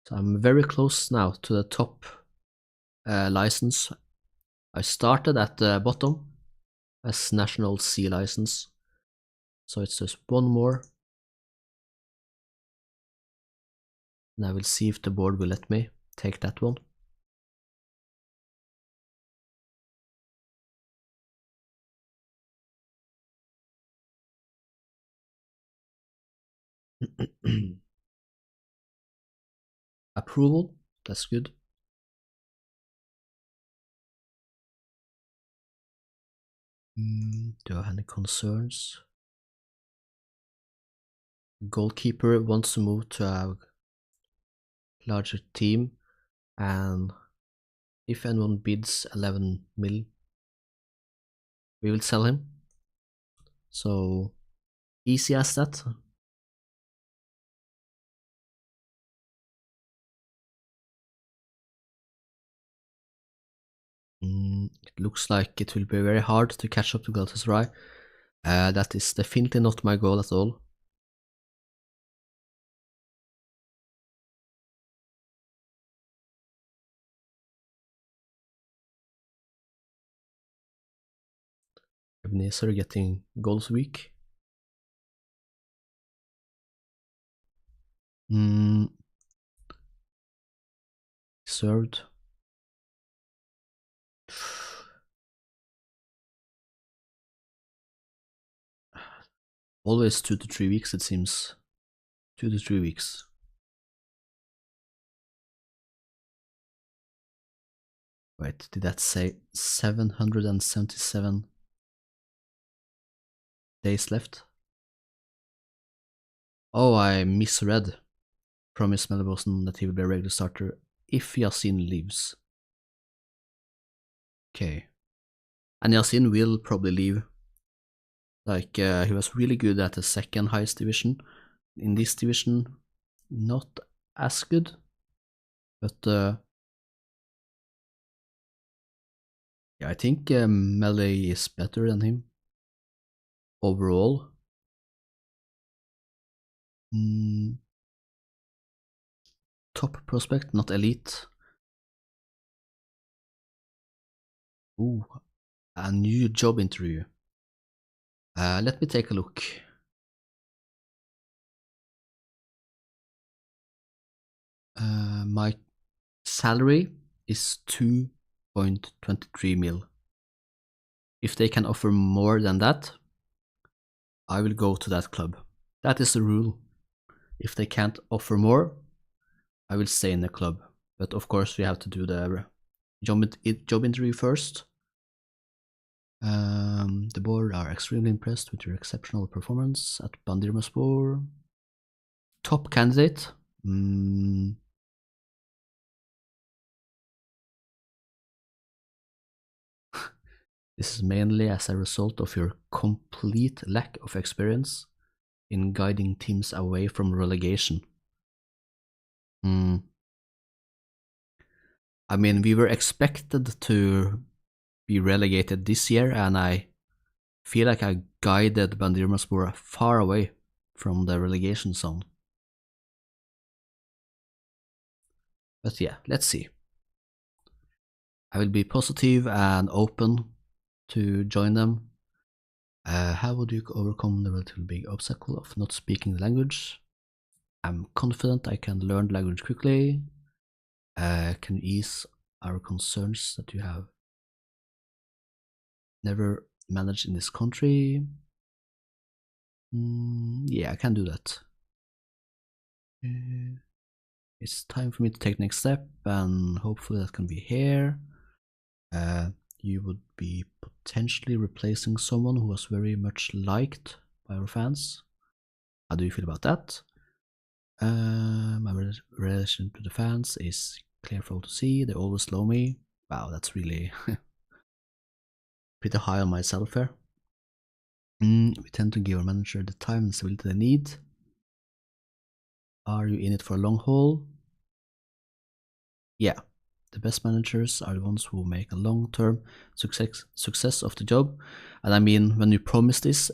So I'm very close now to the top license. I started at the bottom as National C license, so it's just one more. And I will see if the board will let me take that one. Approval, that's good. Do I have any concerns? Goalkeeper wants to move to a larger team, and if anyone bids 11 mil, we will sell him. So easy as that. It looks like it will be very hard to catch up to Galatasaray. That is definitely not my goal at all. Ebenezer getting goals week. Served. Always 2 to 3 weeks, it seems. 2 to 3 weeks. Wait, did that say 777 days left? Oh, I misread. Promise Melbourne that he will be a regular starter if Yasin leaves. Okay. And Yasin will probably leave. Like, he was really good at the second highest division. In this division, not as good. But yeah, I think Melee is better than him overall. Top prospect, not elite. Ooh, a new job interview. Let me take a look. My salary is 2.23 mil. If they can offer more than that, I will go to that club. That is the rule. If they can't offer more, I will stay in the club. But of course, we have to do the job interview first. The board are extremely impressed with your exceptional performance at Bandirmaspor. Top candidate. This is mainly as a result of your complete lack of experience in guiding teams away from relegation. I mean, we were expected to be relegated this year, and I feel like I guided Bandirmaspor far away from the relegation zone. But yeah, let's see. I will be positive and open to join them. How would you overcome the relatively big obstacle of not speaking the language? I'm confident I can learn the language quickly. Can you ease our concerns that you have never managed in this country? Yeah, I can do that. It's time for me to take the next step, and hopefully that can be here. You would be potentially replacing someone who was very much liked by our fans. How do you feel about that? My relation to the fans is clear for all to see. They always love me. Wow, that's really pretty high on myself here. We tend to give our manager the time and stability they need. Are you in it for a long haul? Yeah, the best managers are the ones who make a long-term success of the job. And I mean, when you promise this,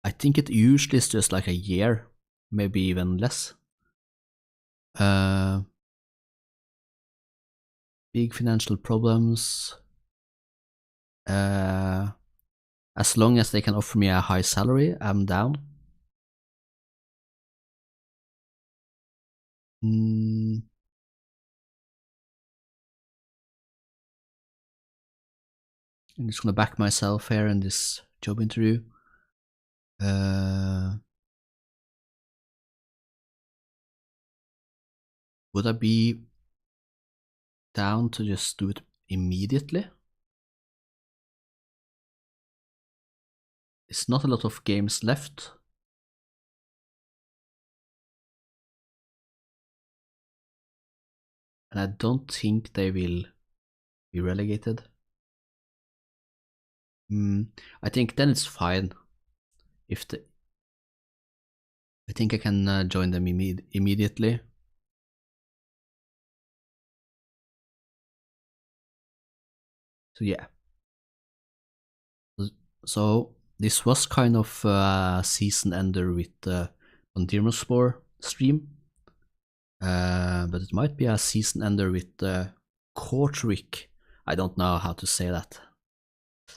I think it usually is just like a year, maybe even less. Big financial problems. As long as they can offer me a high salary, I'm down. I'm just gonna back myself here in this job interview. Would I be down to just do it immediately? It's not a lot of games left. And I don't think they will be relegated. I think then it's fine. If the, I think I can join them immediately. So yeah. So this was kind of a season ender with the Bandirmaspor stream. But it might be a season ender with the Kortrijk. I don't know how to say that.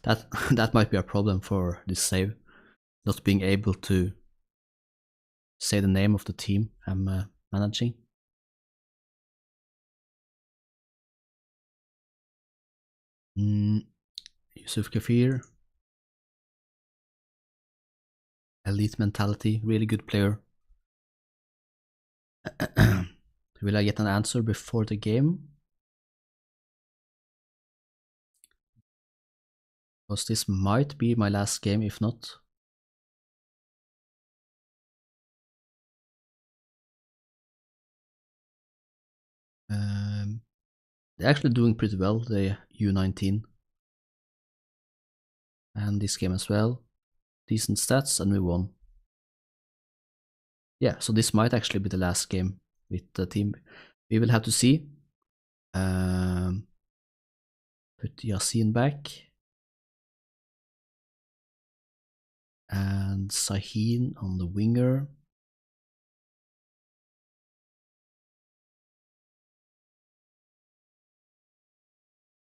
That might be a problem for this save, not being able to say the name of the team I'm managing. Yusuf Kafir. Elite mentality, really good player. Will I get an answer before the game? Because this might be my last game, if not. They're actually doing pretty well, the U19. And this game as well. Decent stats, and we won. Yeah, so this might actually be the last game with the team. We will have to see. Put Yasin back. And Sahin on the winger.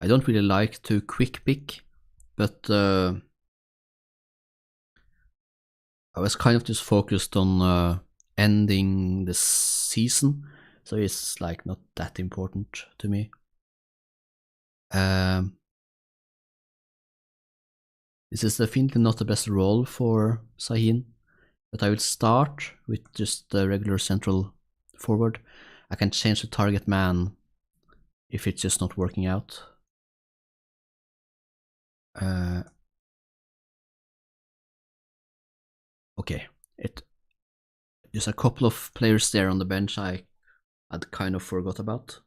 I don't really like to quick pick, but I was kind of just focused on ending the season, so it's like not that important to me. This is definitely not the best role for Sahin, but I will start with just the regular central forward. I can change the target man if it's just not working out. Okay, there's a couple of players there on the bench I'd kind of forgot about.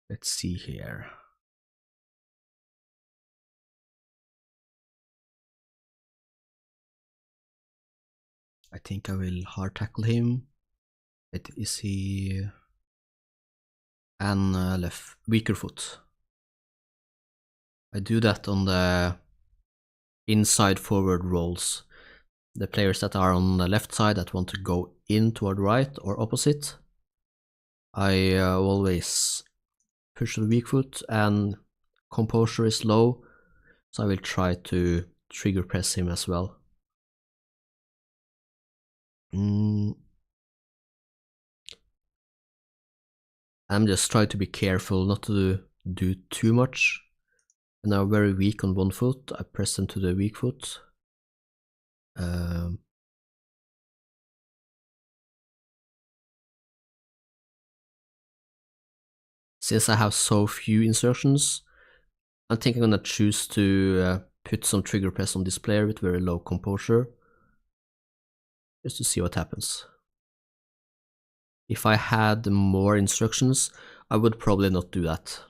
Let's see here. I think I will hard tackle him. Is he and left weaker foot? I do that on the inside forward roles. The players that are on the left side that want to go in toward right or opposite. I always push the weak foot, and composure is low, so I will try to trigger press him as well. I'm just trying to be careful not to do too much. When they're very weak on one foot, I press them to the weak foot. Since I have so few instructions, I think I'm gonna choose to put some trigger press on this player with very low composure, just to see what happens. If I had more instructions, I would probably not do that.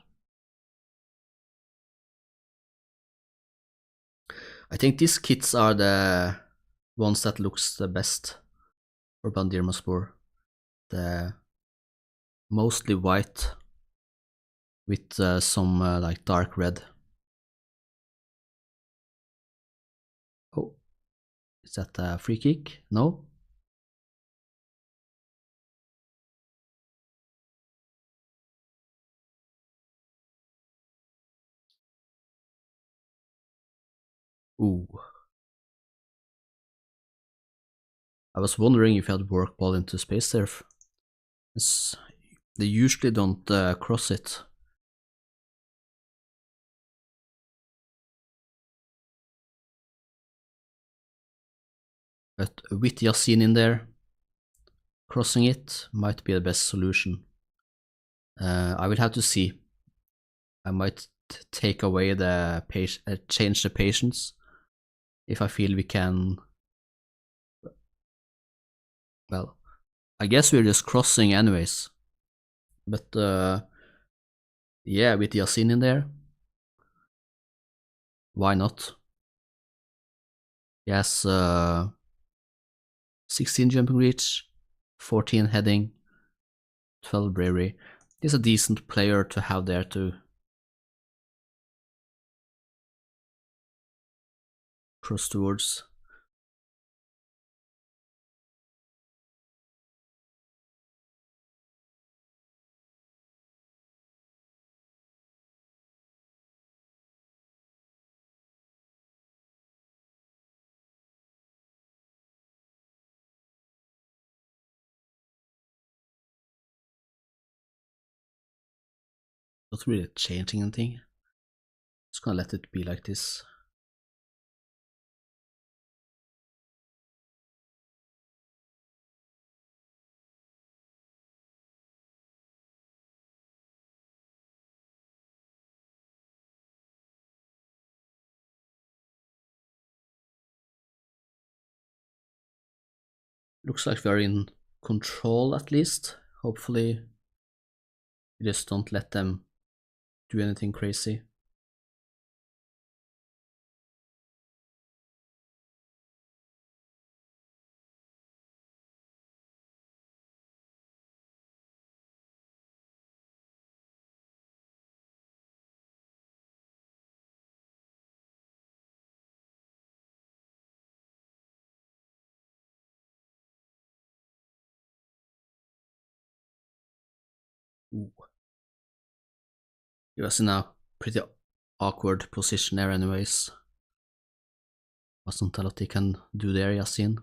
I think these kits are the ones that looks the best for Bandirmaspor. The mostly white with some like dark red. Oh, is that a free kick? No? Ooh. I was wondering if you had work ball into space there. They usually don't cross it. But with Yasin in there, crossing it might be the best solution. I will have to see. I might take away the change the patience if I feel we can. Well, I guess we're just crossing anyways. But yeah, with Yasin in there, why not? He has 16 jumping reach, 14 heading, 12 bravery. He's a decent player to have there to cross towards. Not really changing anything. Just gonna let it be like this. Looks like we're in control at least. Hopefully, we just don't let them do anything crazy. Ooh. He was in a pretty awkward position there anyways. Wasn't a lot he can do there, Yasin.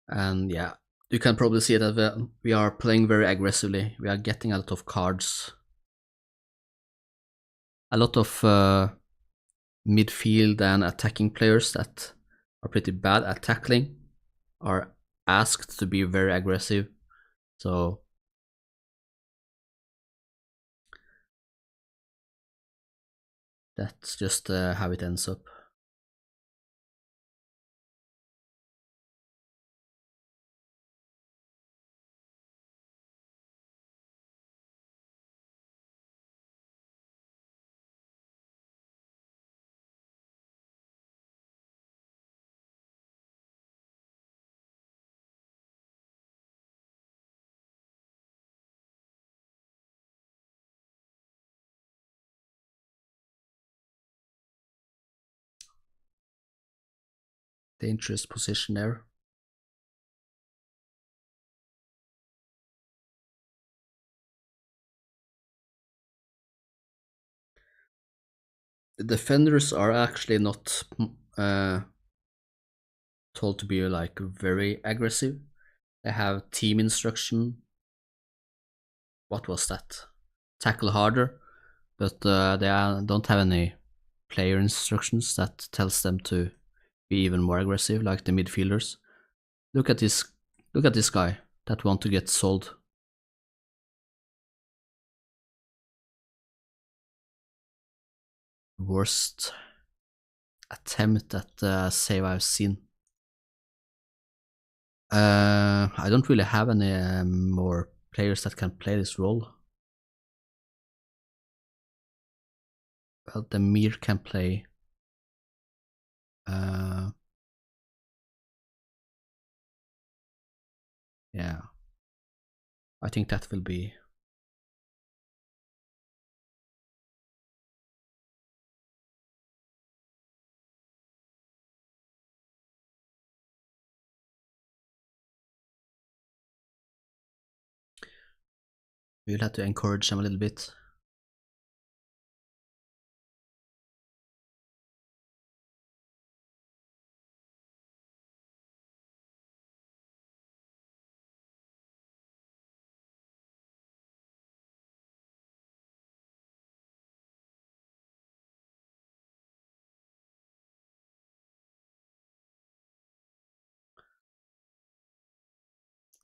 And yeah, you can probably see that we are playing very aggressively. We are getting a lot of cards. A lot of midfield and attacking players that are pretty bad at tackling are asked to be very aggressive. So that's just how it ends up. Dangerous position there. The defenders are actually not told to be like very aggressive. They have team instruction. What was that? Tackle harder, but they don't have any player instructions that tells them to be even more aggressive, like the midfielders. Look at this! Look at this guy that want to get sold. Worst attempt at save I've seen. I don't really have any more players that can play this role. Well, the Mir can play. Yeah, I think that will be. We'll have to encourage them a little bit.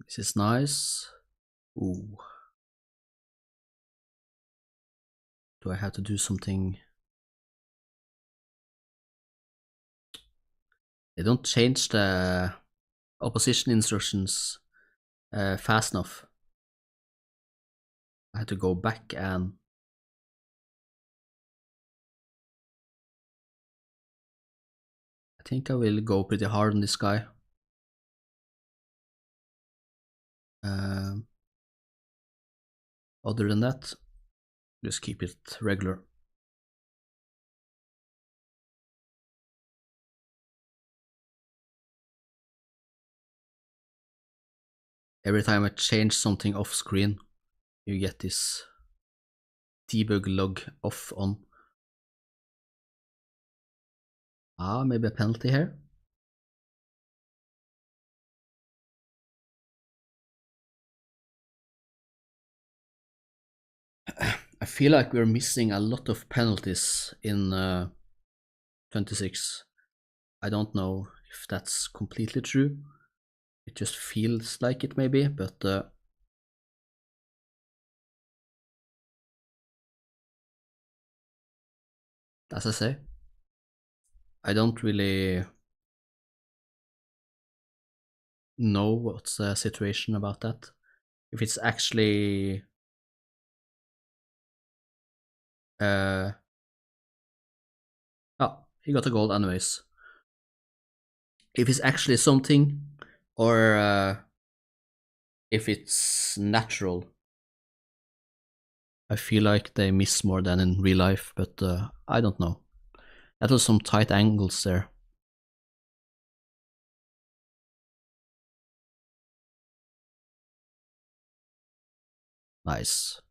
This is nice. Ooh. Do I have to do something? They don't change the opposition instructions fast enough. I had to go back and I think I will go pretty hard on this guy. Other than that, just keep it regular. Every time I change something off screen, you get this debug log off on. Maybe a penalty here. I feel like we're missing a lot of penalties in 26. I don't know if that's completely true. It just feels like it maybe, but as I say, I don't really know what's the situation about that. If it's actually he got a goal anyways. If it's actually something, or if it's natural. I feel like they miss more than in real life, but I don't know. That was some tight angles there. Nice.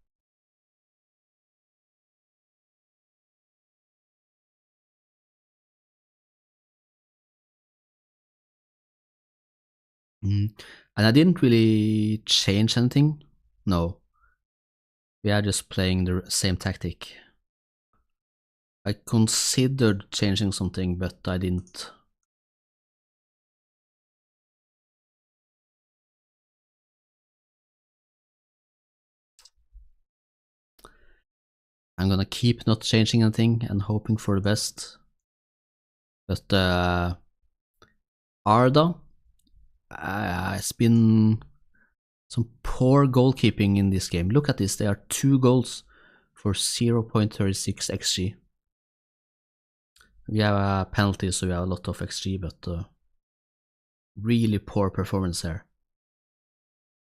And I didn't really change anything. No. We are just playing the same tactic. I considered changing something, but I didn't. I'm gonna keep not changing anything and hoping for the best. But Arda, it's been some poor goalkeeping in this game. Look at this, there are 2 goals for 0.36 xg. We have a penalty, so we have a lot of xg, but really poor performance there.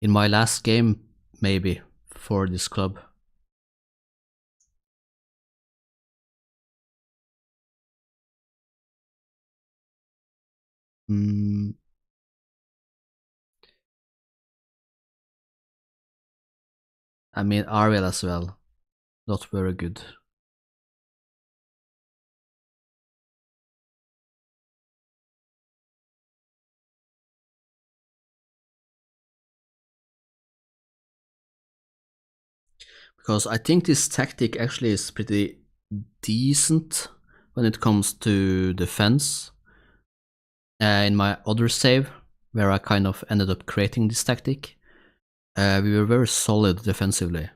In my last game, maybe, for this club. I mean, Ariel as well. Not very good. Because I think this tactic actually is pretty decent when it comes to defense. In my other save, where I kind of ended up creating this tactic, we were very solid defensively.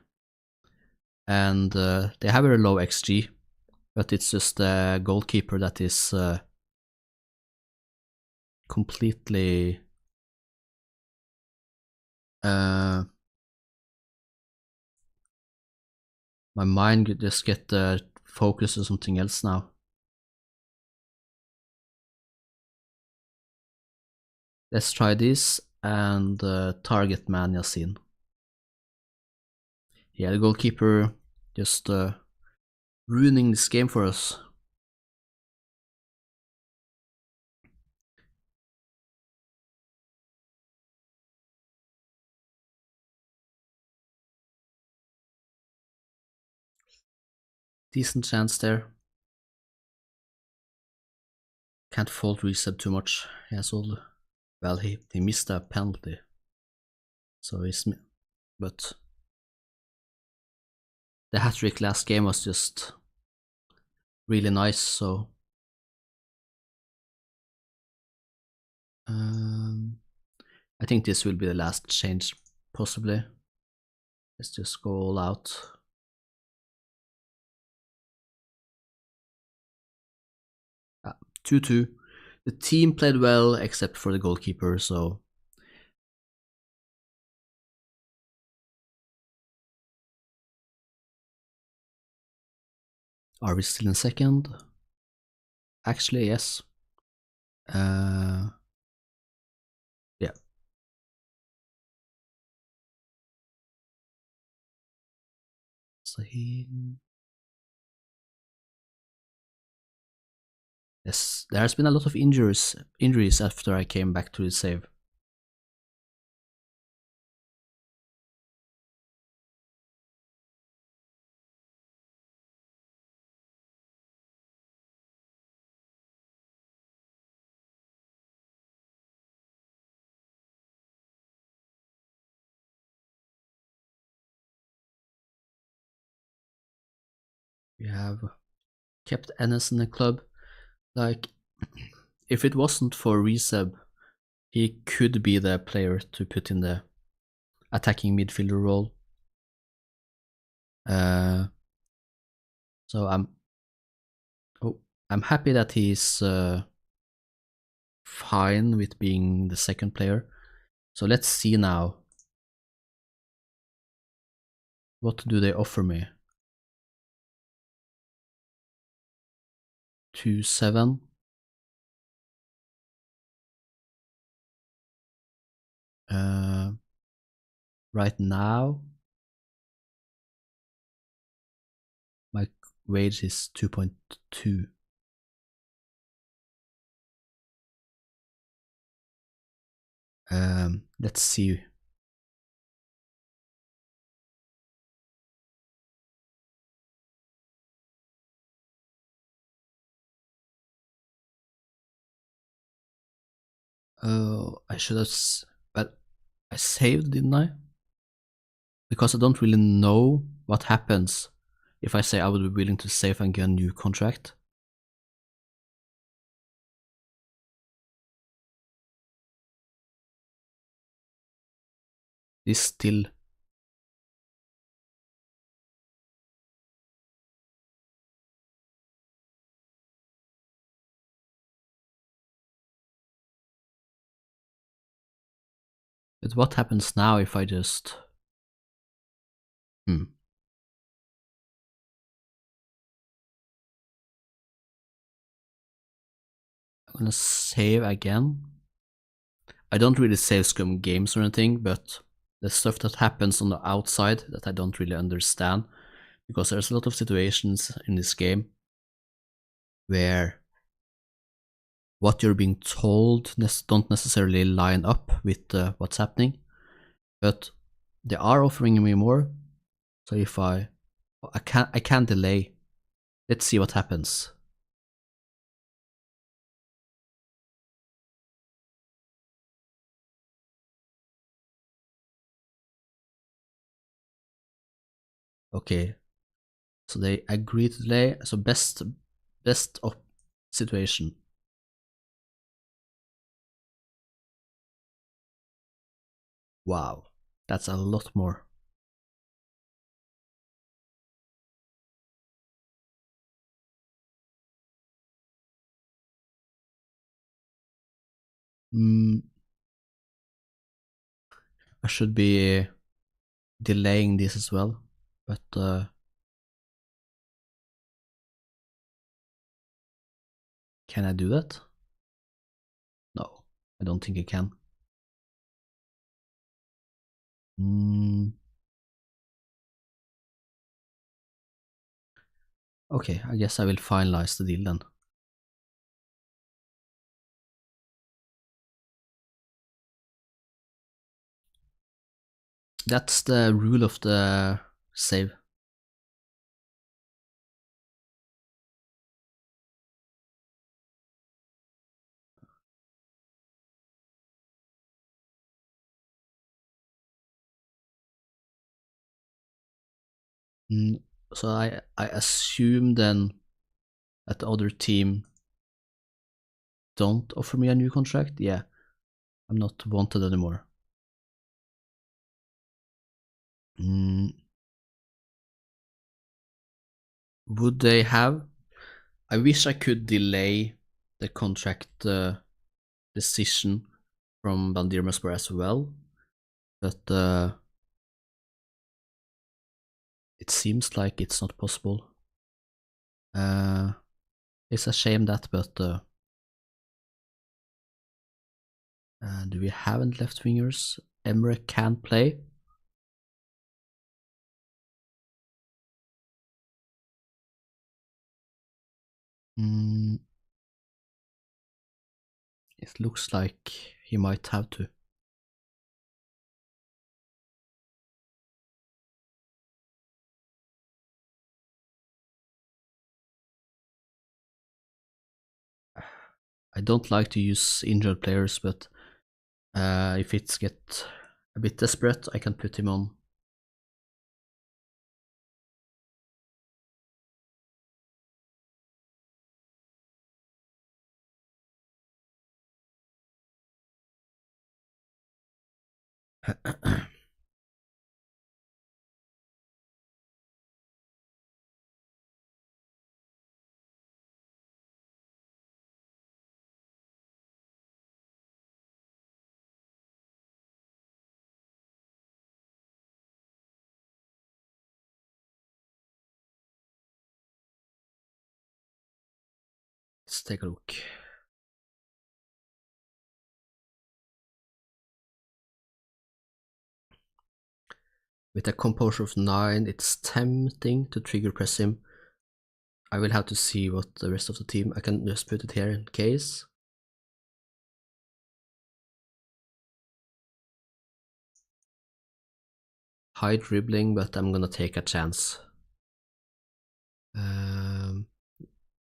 And they have very low XG, but it's just a goalkeeper that is completely my mind just get focused on something else now. Let's try this and target man Yasin. Yeah, the goalkeeper just ruining this game for us. Decent chance there. Can't fault reset too much. He has all. Well, he missed a penalty. So he's. But the hat trick last game was just really nice. So. I think this will be the last change, possibly. Let's just go all out. 2-2. The team played well except for the goalkeeper, so are we still in second? Actually, yes. Yeah. So yes, there has been a lot of injuries after I came back to the save. We have kept Ennis in the club. Like, if it wasn't for Reseb, he could be the player to put in the attacking midfielder role. So I'm happy that he's fine with being the second player. So let's see now. What do they offer me? 2-7. Right now, my wage is 2.2. Let's see. I should have, but I saved, didn't I? Because I don't really know what happens if I say I would be willing to save and get a new contract. This still. But what happens now if I just... I'm gonna save again. I don't really save scum games or anything, but the stuff that happens on the outside that I don't really understand, because there's a lot of situations in this game where what you're being told don't necessarily line up with what's happening, but they are offering me more. So if I can't delay. Let's see what happens. Okay, so they agree to delay. So best of situation. Wow, that's a lot more. I should be delaying this as well, but can I do that? No, I don't think I can. Okay, I guess I will finalize the deal then. That's the rule of the save. So I assume then that the other team don't offer me a new contract. Yeah, I'm not wanted anymore. Mm, would they have? I wish I could delay the contract decision from Bandirmaspor as well, but it seems like it's not possible. It's a shame that, but do we haven't left wingers? Emre can play. Mm, it looks like he might have to. I don't like to use injured players, but if it gets a bit desperate, I can put him on. Let's take a look. With a composure of 9, it's tempting to trigger press him. I will have to see what the rest of the team. I can just put it here in case. High dribbling, but I'm gonna take a chance.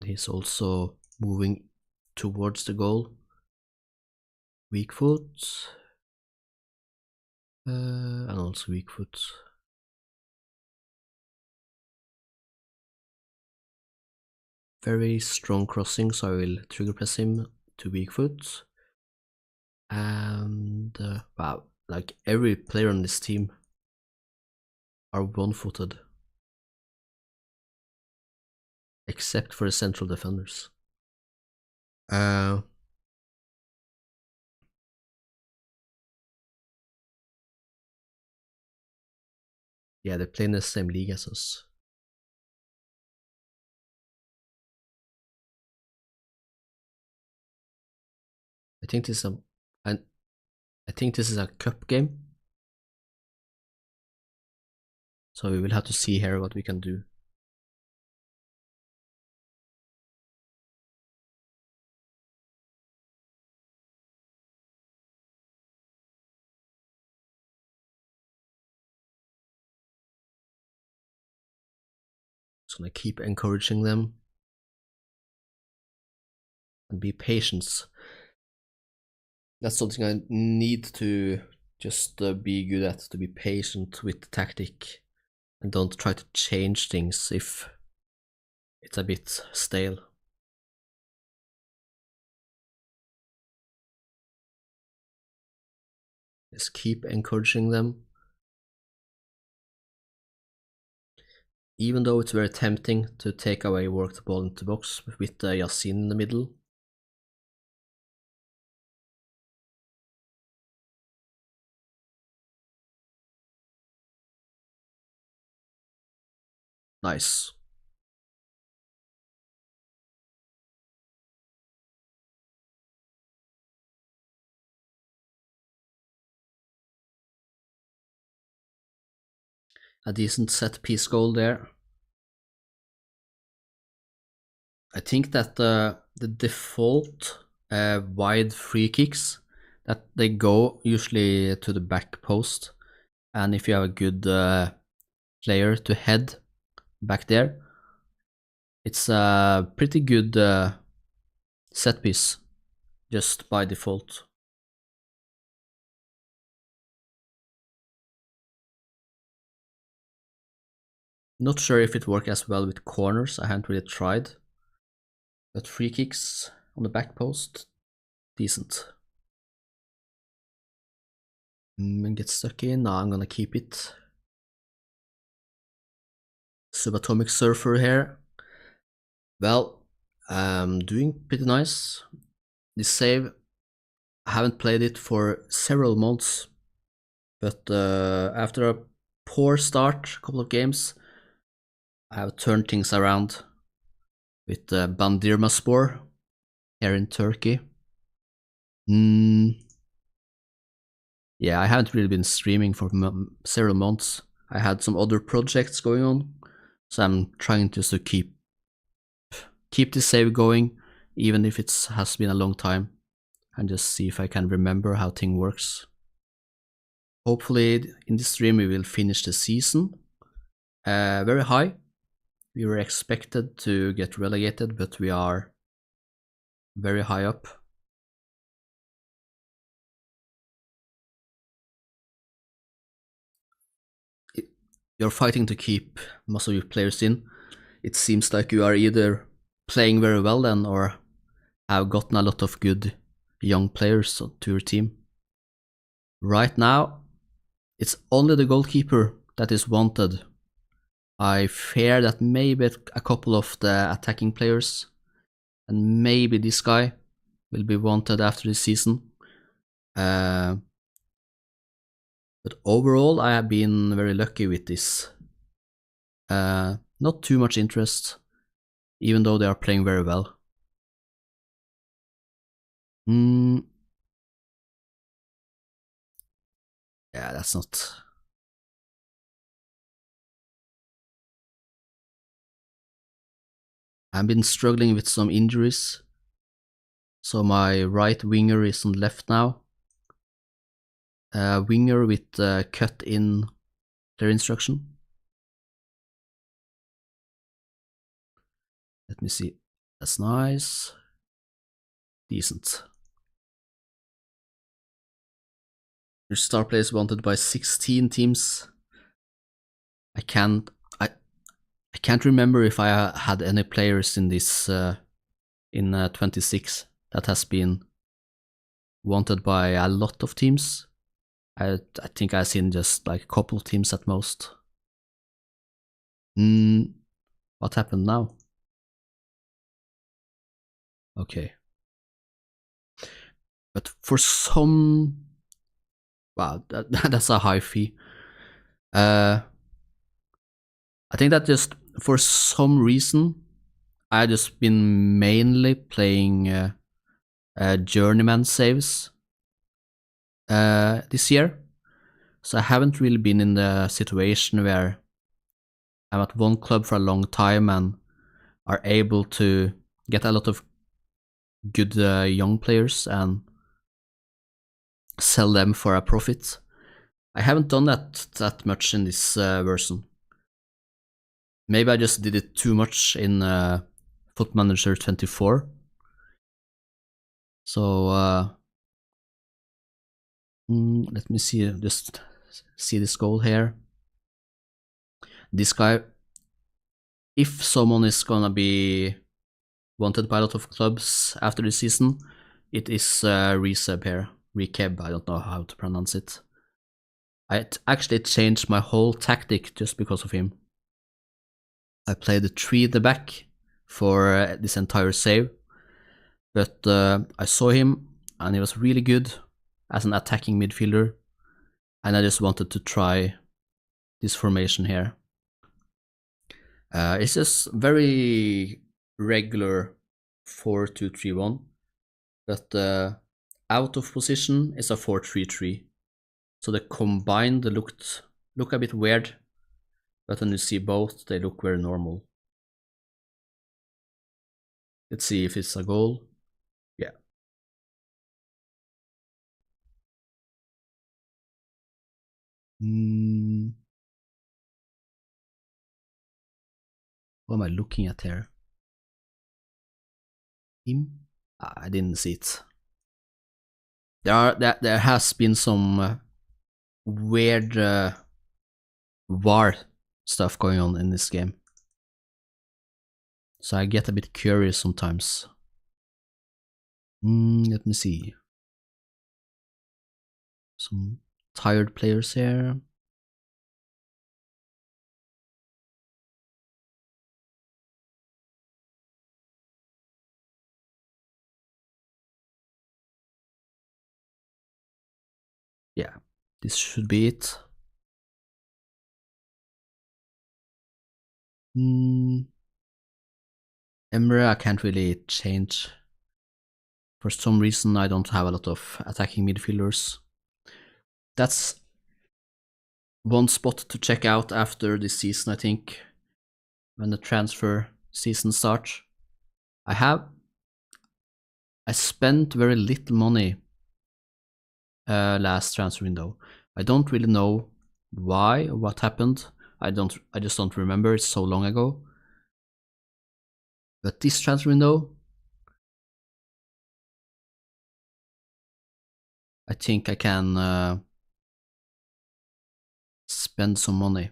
He's also moving towards the goal. Weak foot. And also weak foot. Very strong crossing, so I will trigger press him to weak foot. And wow, like every player on this team are one-footed. Except for the central defenders. Yeah, they play in the same league as us. I think this is a cup game. So we will have to see here what we can do. Just gonna keep encouraging them and be patient. That's something I need to just be good at, to be patient with the tactic and don't try to change things if it's a bit stale. Just keep encouraging them. Even though it's very tempting to take away, work the ball into the box with Yasin in the middle. Nice. A decent set piece goal there. I think that the default wide free kicks, that they go usually to the back post, and if you have a good player to head back there, it's a pretty good set piece just by default. Not sure if it works as well with corners, I haven't really tried. But free kicks on the back post, decent. And get stuck in, no, I'm gonna keep it. Subatomic Surfer here. Well, doing pretty nice. This save, I haven't played it for several months, but after a poor start, a couple of games, I have turned things around with Bandirmaspor here in Turkey. Yeah, I haven't really been streaming for several months. I had some other projects going on, so I'm trying just to keep this save going, even if it has been a long time, and just see if I can remember how thing works. Hopefully in this stream we will finish the season very high. We were expected to get relegated, but we are very high up. You're fighting to keep most of your players in. It seems like you are either playing very well then, or have gotten a lot of good young players to your team. Right now, it's only the goalkeeper that is wanted. I fear that maybe a couple of the attacking players and maybe this guy will be wanted after this season. But overall, I have been very lucky with this. Not too much interest, even though they are playing very well. Yeah, that's not... I've been struggling with some injuries, so my right winger is on left now. Winger with cut in their instruction. Let me see. That's nice. Decent. Your star player is wanted by 16 teams. I can't remember if I had any players in this in 26 that has been wanted by a lot of teams. I think I've seen just like a couple of teams at most. What happened now? Okay. But for some... Wow, that's a high fee. I think that just for some reason I just been mainly playing Journeyman saves this year. So I haven't really been in the situation where I'm at one club for a long time and are able to get a lot of good young players and sell them for a profit. I haven't done that much in this version. Maybe I just did it too much in Football Manager 24. So let me see, just see this goal here. This guy, if someone is gonna be wanted by a lot of clubs after the season, it is Reseb here. Rekeb, I don't know how to pronounce it. I actually changed my whole tactic just because of him. I played the 3 at the back for this entire save, but I saw him and he was really good as an attacking midfielder, and I just wanted to try this formation here. It's just very regular 4-2-3-1, but out of position is a 4-3-3. So the combined look a bit weird, but when you see both, they look very normal. Let's see if it's a goal. Yeah. What am I looking at here? Him? I didn't see it. There has been some weird VAR stuff going on in this game, so I get a bit curious sometimes. Let me see. Some tired players here. This should be it. Emre, I can't really change. For some reason, I don't have a lot of attacking midfielders. That's one spot to check out after this season, I think, when the transfer season starts. I spent very little money last transfer window. I don't really know why or what happened. I just don't remember. It's so long ago. But this transfer window, I think I can spend some money.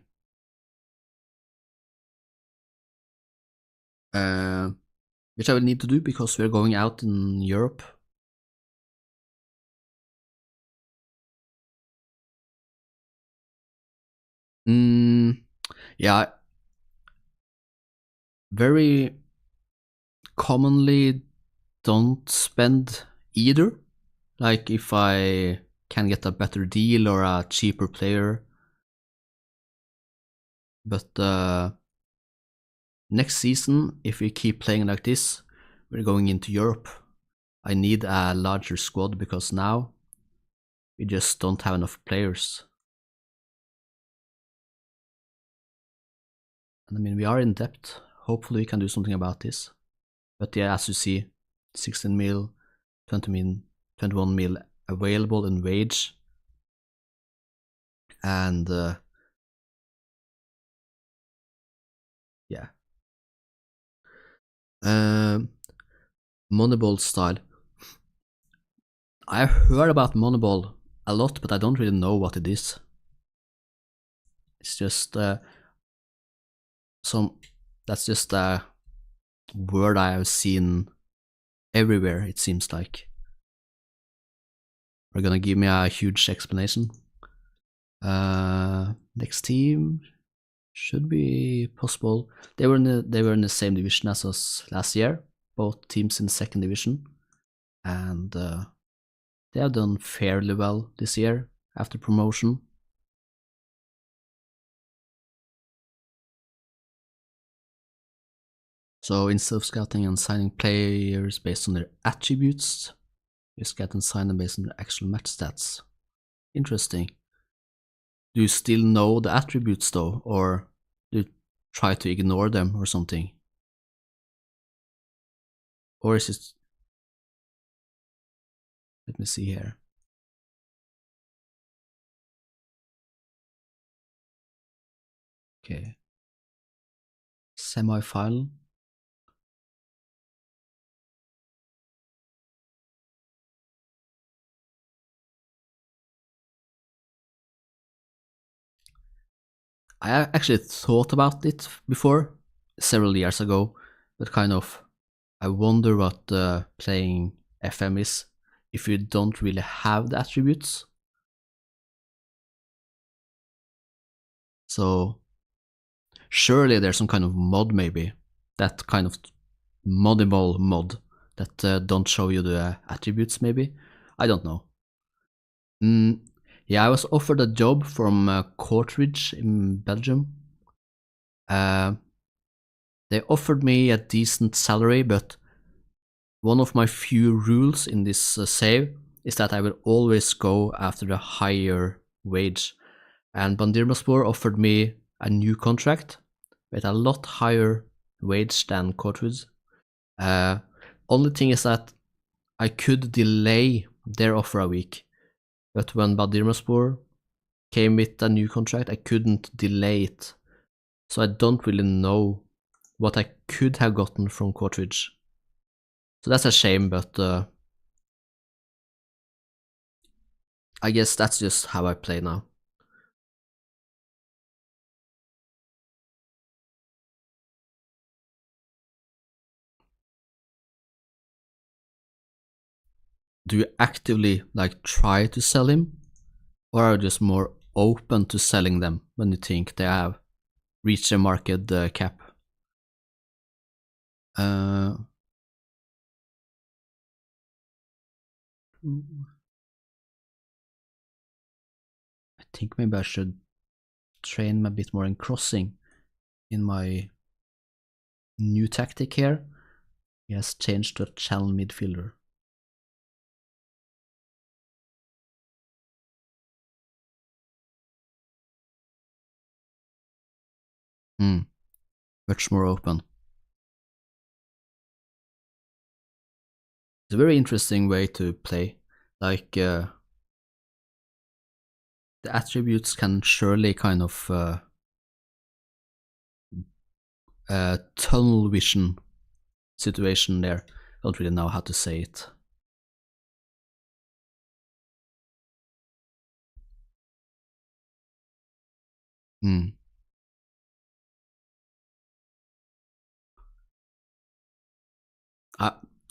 Which I will need to do because we're going out in Europe. Yeah, very commonly don't spend either. Like if I can get a better deal or a cheaper player. But next season, if we keep playing like this, we're going into Europe. I need a larger squad because now we just don't have enough players. And I mean, we are in debt. Hopefully we can do something about this. But yeah, as you see, 16 mil, 20 mil, 21 mil available in wage. And yeah. Moneyball style. I've heard about Moneyball a lot, but I don't really know what it is. It's just that's just a word I have seen everywhere, it seems like. Are gonna give me a huge explanation. Next team should be possible. They were in the same division as us last year, both teams in second division, and they have done fairly well this year after promotion. So instead of scouting and signing players based on their attributes, you scout and sign them based on their actual match stats. Interesting. Do you still know the attributes though, or do you try to ignore them or something? Or is it... Let me see here. Okay. Semi-final. I actually thought about it before, several years ago, but kind of, I wonder what playing FM is if you don't really have the attributes. So surely there's some kind of mod, maybe that kind of moddable mod that don't show you the attributes. Maybe, I don't know. Yeah, I was offered a job from Kortrijk in Belgium. They offered me a decent salary, but one of my few rules in this save is that I will always go after the higher wage. And Bandirmaspor offered me a new contract with a lot higher wage than Kortrijk. Only thing is that I could delay their offer a week, but when Bandirmaspor came with a new contract, I couldn't delay it. So I don't really know what I could have gotten from Kortrijk. So that's a shame, but I guess that's just how I play now. Do you actively like try to sell him, or are you just more open to selling them when you think they have reached their market cap? Uh, think maybe I should train a bit more in crossing in my new tactic here. He has changed to a channel midfielder. Much more open. It's a very interesting way to play. Like, the attributes can surely kind of tunnel vision situation there. Don't really know how to say it.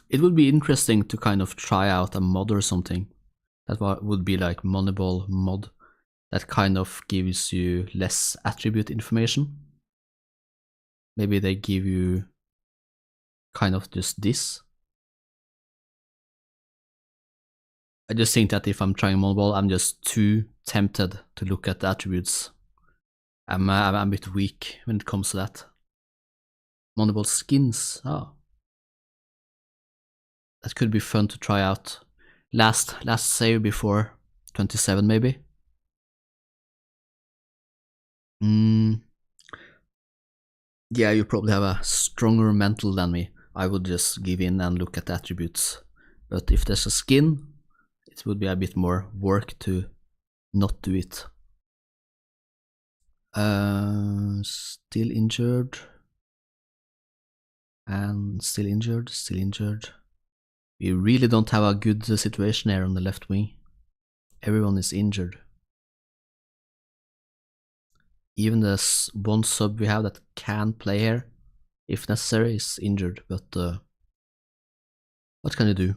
It would be interesting to kind of try out a mod or something. That would be like Moneyball mod. That kind of gives you less attribute information. Maybe they give you kind of just this. I just think that if I'm trying Moneyball, I'm just too tempted to look at the attributes. I'm a bit weak when it comes to that. Moneyball skins. Oh. That could be fun to try out. Last save before 27 maybe. Yeah, you probably have a stronger mental than me. I would just give in and look at the attributes. But if there's a skin, it would be a bit more work to not do it. Still injured. And still injured, still injured. We really don't have a good situation here on the left wing. Everyone is injured. Even the one sub we have that can play here, if necessary, is injured. But what can you do?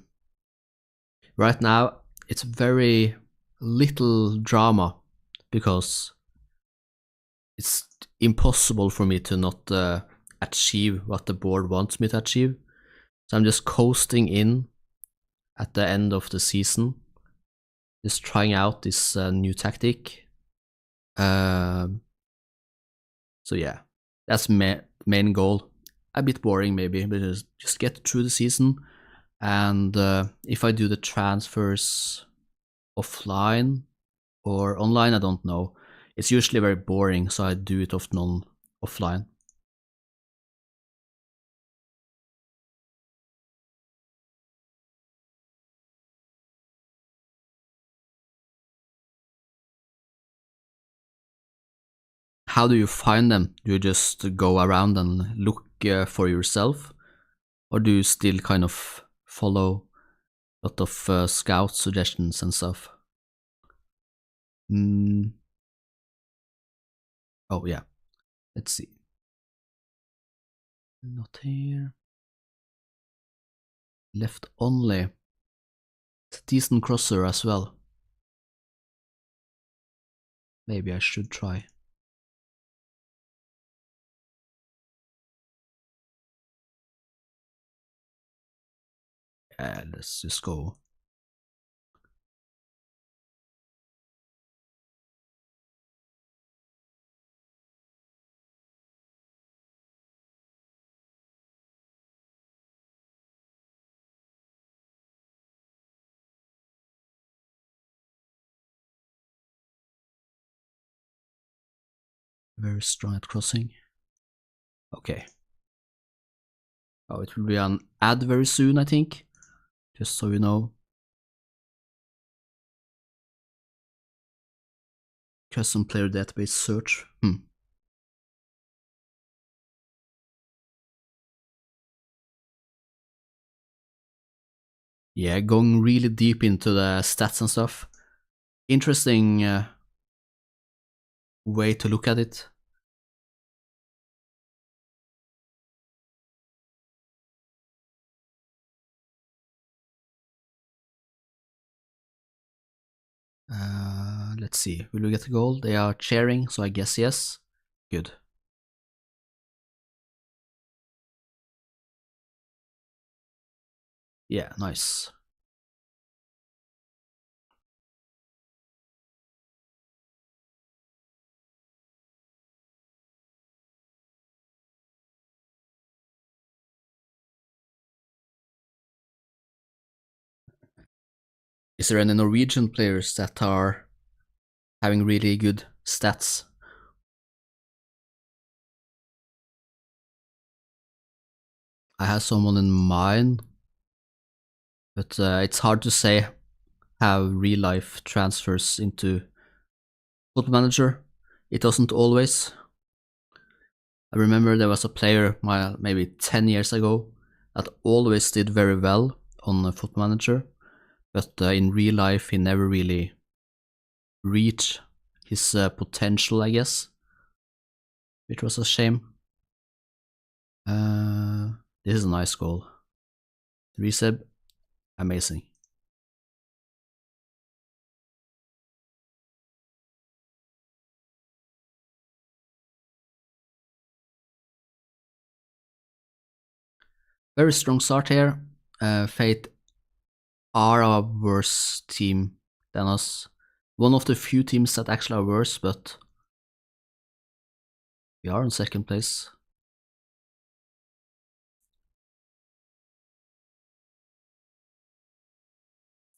Right now, it's very little drama because it's impossible for me to not achieve what the board wants me to achieve. So I'm just coasting in at the end of the season, just trying out this new tactic. So yeah, that's main goal. A bit boring maybe, but just get through the season. And if I do the transfers offline or online, I don't know. It's usually very boring, so I do it often offline. How do you find them? Do you just go around and look for yourself? Or do you still kind of follow a lot of scout suggestions and stuff? Oh yeah, let's see. Not here. Left only. It's a decent crosser as well. Maybe I should try. Let's just go. Very strong at crossing. Okay. Oh, it will be an ad very soon, I think. Just so you know. Custom player database search. Yeah, going really deep into the stats and stuff. Interesting way to look at it. Let's see. Will we get a goal? They are cheering, so I guess yes. Good. Yeah, nice. Is there any Norwegian players that are having really good stats? I have someone in mind, but it's hard to say how real life transfers into Football Manager. It doesn't always. I remember there was a player maybe 10 years ago that always did very well on Football Manager, but in real life he never really reached his potential, I guess, which was a shame. This is a nice goal. Recep, amazing. Very strong start here. Fate are a worse team than us. One of the few teams that actually are worse, but we are in second place.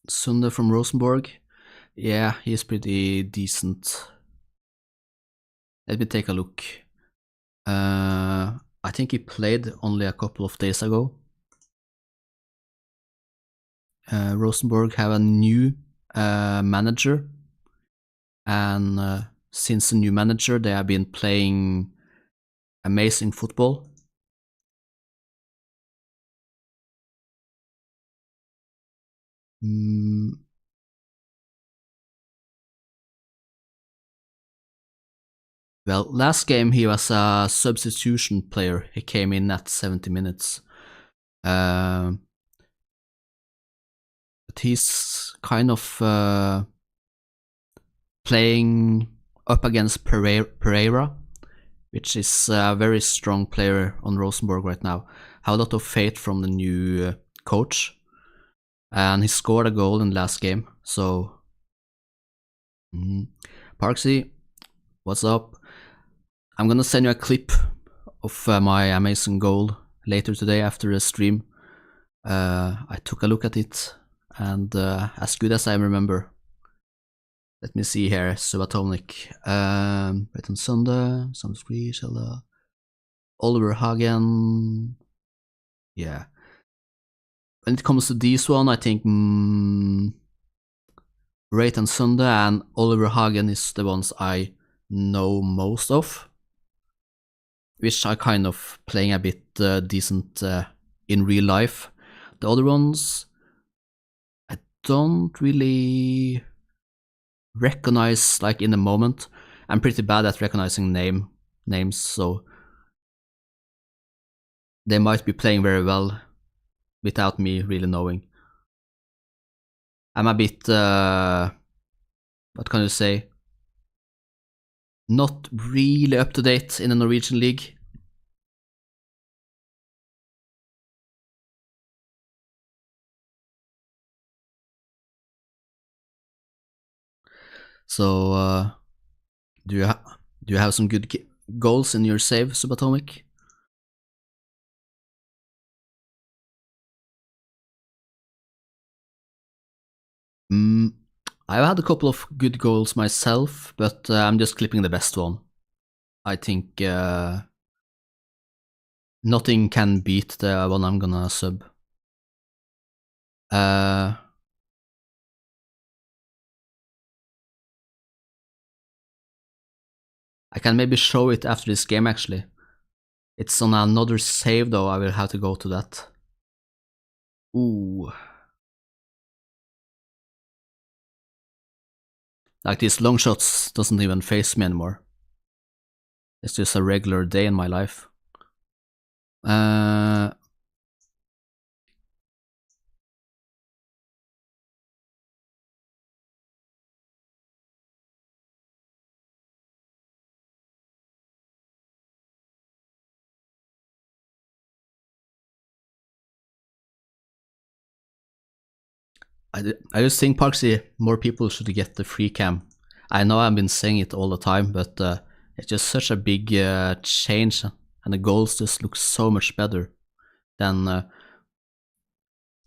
Sunde from Rosenborg. Yeah, he's pretty decent. Let me take a look. I think he played only a couple of days ago. Rosenborg have a new manager, and since the new manager, they have been playing amazing football. Well, last game he was a substitution player. He came in at 70 minutes. But he's kind of playing up against Pereira, which is a very strong player on Rosenborg right now. Have a lot of faith from the new coach. And he scored a goal in the last game. So, Parksy, what's up? I'm gonna send you a clip of my amazing goal later today after the stream. I took a look at it, and as good as I remember. Let me see here, Subatomic. Breton Sunde, some Screechella, Oliver Hagen. Yeah. When it comes to this one, I think Breton Sunde and Oliver Hagen is the ones I know most of, which are kind of playing a bit decent in real life. The other ones, I don't really recognize like in the moment. I'm pretty bad at recognizing names, so they might be playing very well without me really knowing. I'm a bit, what can you say, not really up to date in the Norwegian league. So, do you have some good goals in your save, Subatomic? I've had a couple of good goals myself, but I'm just clipping the best one. I think nothing can beat the one I'm gonna sub. I can maybe show it after this game actually. It's on another save though, I will have to go to that. Ooh. Like these long shots doesn't even faze me anymore. It's just a regular day in my life. I just think Parksy, more people should get the free cam. I know I've been saying it all the time, but it's just such a big change, and the goals just look so much better than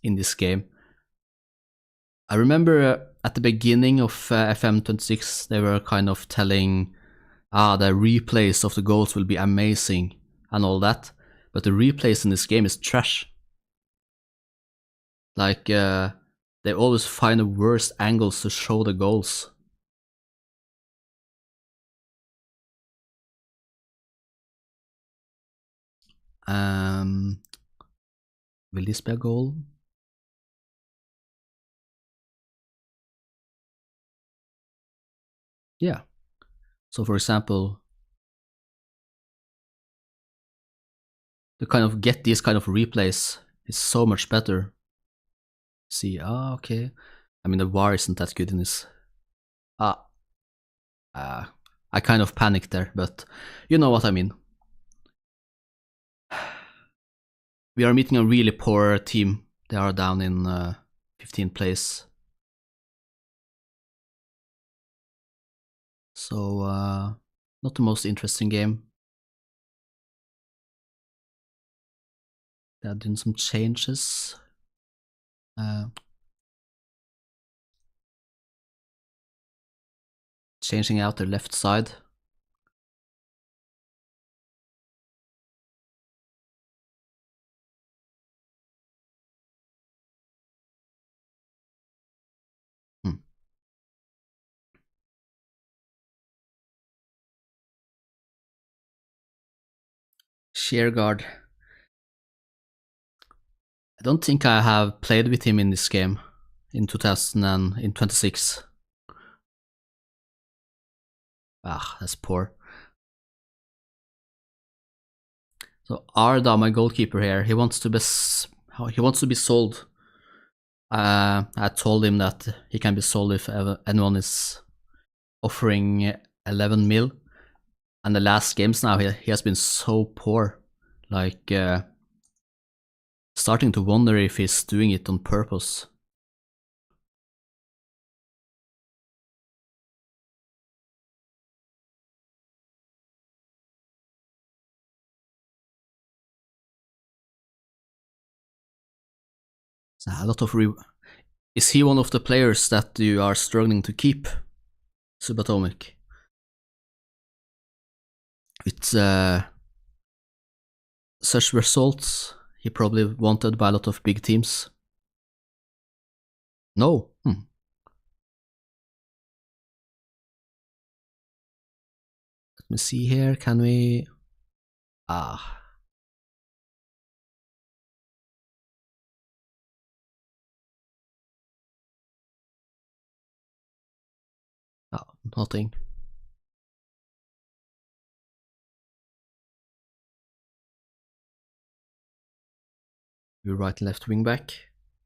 in this game. I remember at the beginning of FM26, they were kind of telling, the replays of the goals will be amazing and all that, but the replays in this game is trash. Like, they always find the worst angles to show the goals. Will this be a goal? Yeah. So for example, to kind of get these kind of replays is so much better. See, okay. I mean, the VAR isn't that good in this. I kind of panicked there, but you know what I mean. We are meeting a really poor team. They are down in 15th place. So, not the most interesting game. They are doing some changes. Changing out their left side. Shearguard. I don't think I have played with him in this game in 2026. That's poor. So Arda, my goalkeeper here, he wants to be sold. I told him that he can be sold if anyone is offering 11 mil. And the last games now, he has been so poor. Like, starting to wonder if he's doing it on purpose. A lot of Is he one of the players that you are struggling to keep, Subatomic? With such results, he probably wanted by a lot of big teams. No. Let me see here. Can we? Nothing. Your right and left wing back.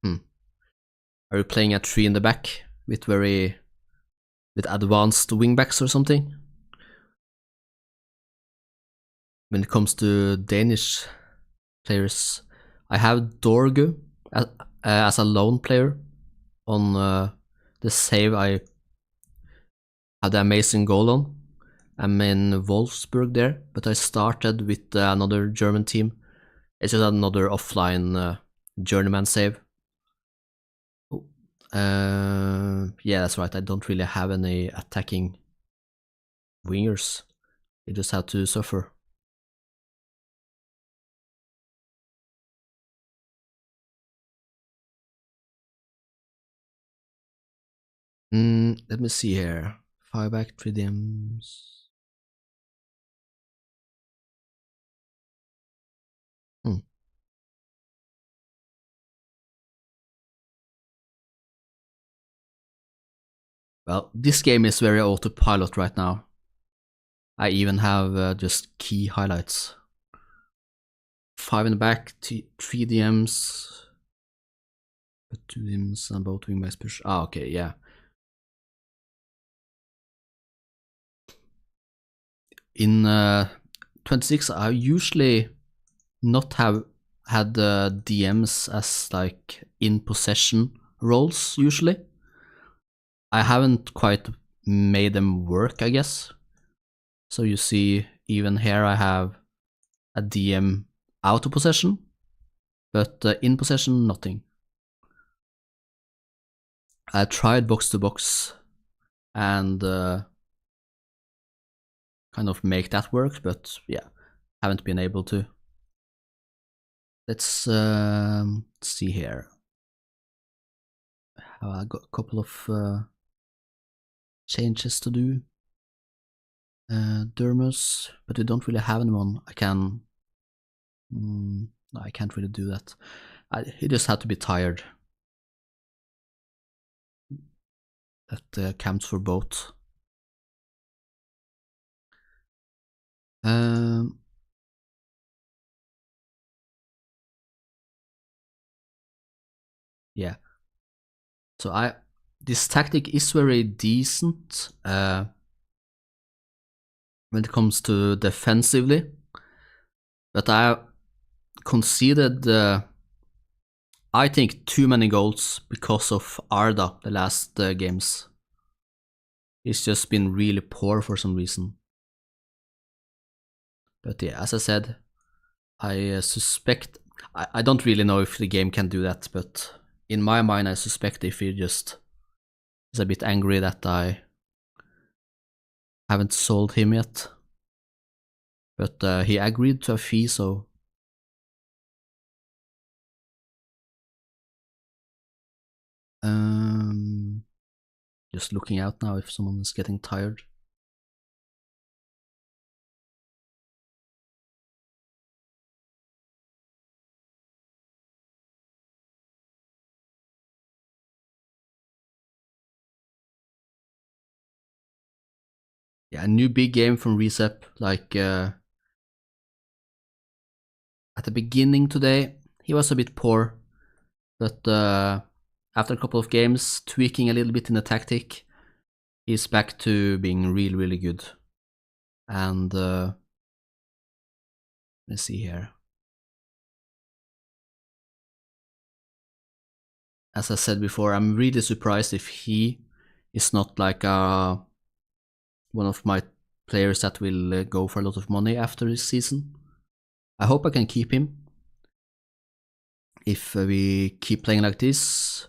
Are you playing a 3 in the back with advanced wing backs or something? When it comes to Danish players, I have Dorgu as a lone player on the save I had the amazing goal on. I'm in Wolfsburg there, but I started with another German team. It's just another offline journeyman save. Yeah, that's right. I don't really have any attacking wingers. You just have to suffer. Let me see here. 5 back, 3 DMs. Well, this game is very autopilot right now. I even have just key highlights. 5 in the back, 3 DMs. 2 DMs and both wingbacks push. Okay, yeah. In 26, I usually not have had DMs as like in possession roles usually. I haven't quite made them work, I guess. So you see, even here I have a DM out of possession, but in possession, nothing. I tried box to box and kind of make that work, but yeah, haven't been able to. Let's see here. I got a couple of changes to do. Dermus, but we don't really have anyone. I can. No, I can't really do that. He just had to be tired. That counts for both. Yeah. So this tactic is very decent when it comes to defensively, but I conceded I think too many goals because of Arda the last games. He's just been really poor for some reason. But yeah, as I said, I suspect I don't really know if the game can do that, but in my mind I suspect if he just is a bit angry that I haven't sold him yet. But he agreed to a fee, so just looking out now if someone is getting tired. Yeah, a new big game from Recep, like at the beginning today, he was a bit poor, but after a couple of games, tweaking a little bit in the tactic, he's back to being really, really good. And let's see here. As I said before, I'm really surprised if he is not like one of my players that will go for a lot of money after this season. I hope I can keep him. If we keep playing like this,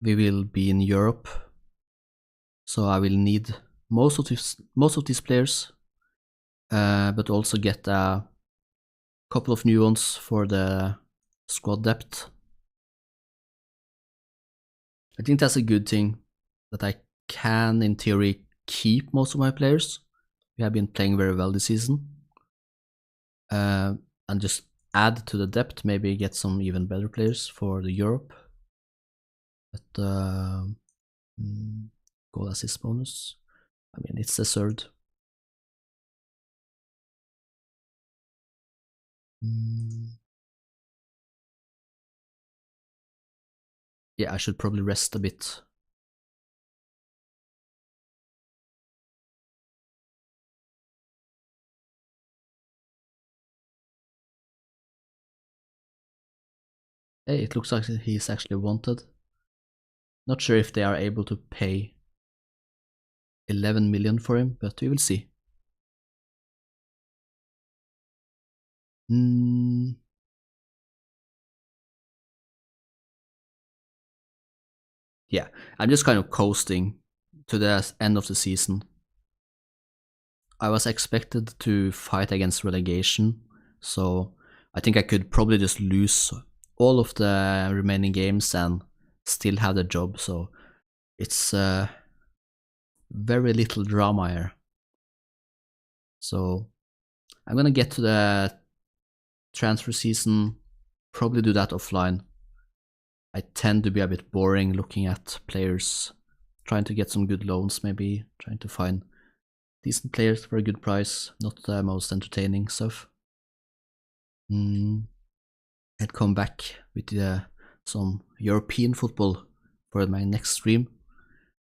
we will be in Europe, so I will need most of these players, but also get a couple of new ones for the squad depth. I think that's a good thing, that I can, in theory, keep most of my players. We have been playing very well this season, and just add to the depth, maybe get some even better players for the Europe. But goal assist bonus, I mean, it's absurd. Yeah, I should probably rest a bit. Hey, it looks like he's actually wanted. Not sure if they are able to pay 11 million for him, but we will see. Yeah, I'm just kind of coasting to the end of the season. I was expected to fight against relegation, so I think I could probably just lose all of the remaining games and still have the job, so it's very little drama here. So I'm gonna get to the transfer season, probably do that offline. I tend to be a bit boring looking at players, trying to get some good loans, maybe trying to find decent players for a good price, not the most entertaining stuff. I'd come back with some European football for my next stream.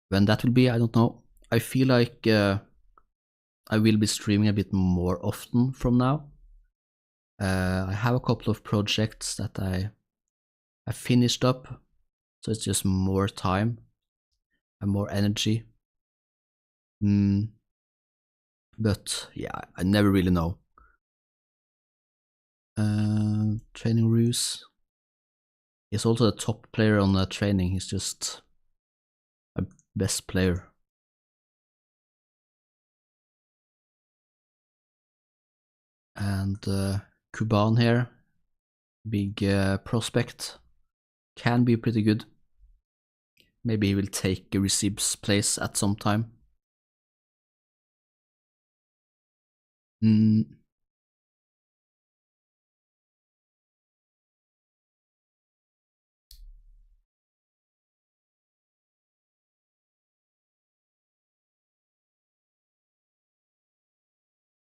When that will be, I don't know. I feel like I will be streaming a bit more often from now. I have a couple of projects that I finished up, so it's just more time and more energy. But yeah, I never really know. Training ruse. He's also a top player on the training. He's just best player. And Kuban here, big prospect, can be pretty good. Maybe he will take Recib's place at some time.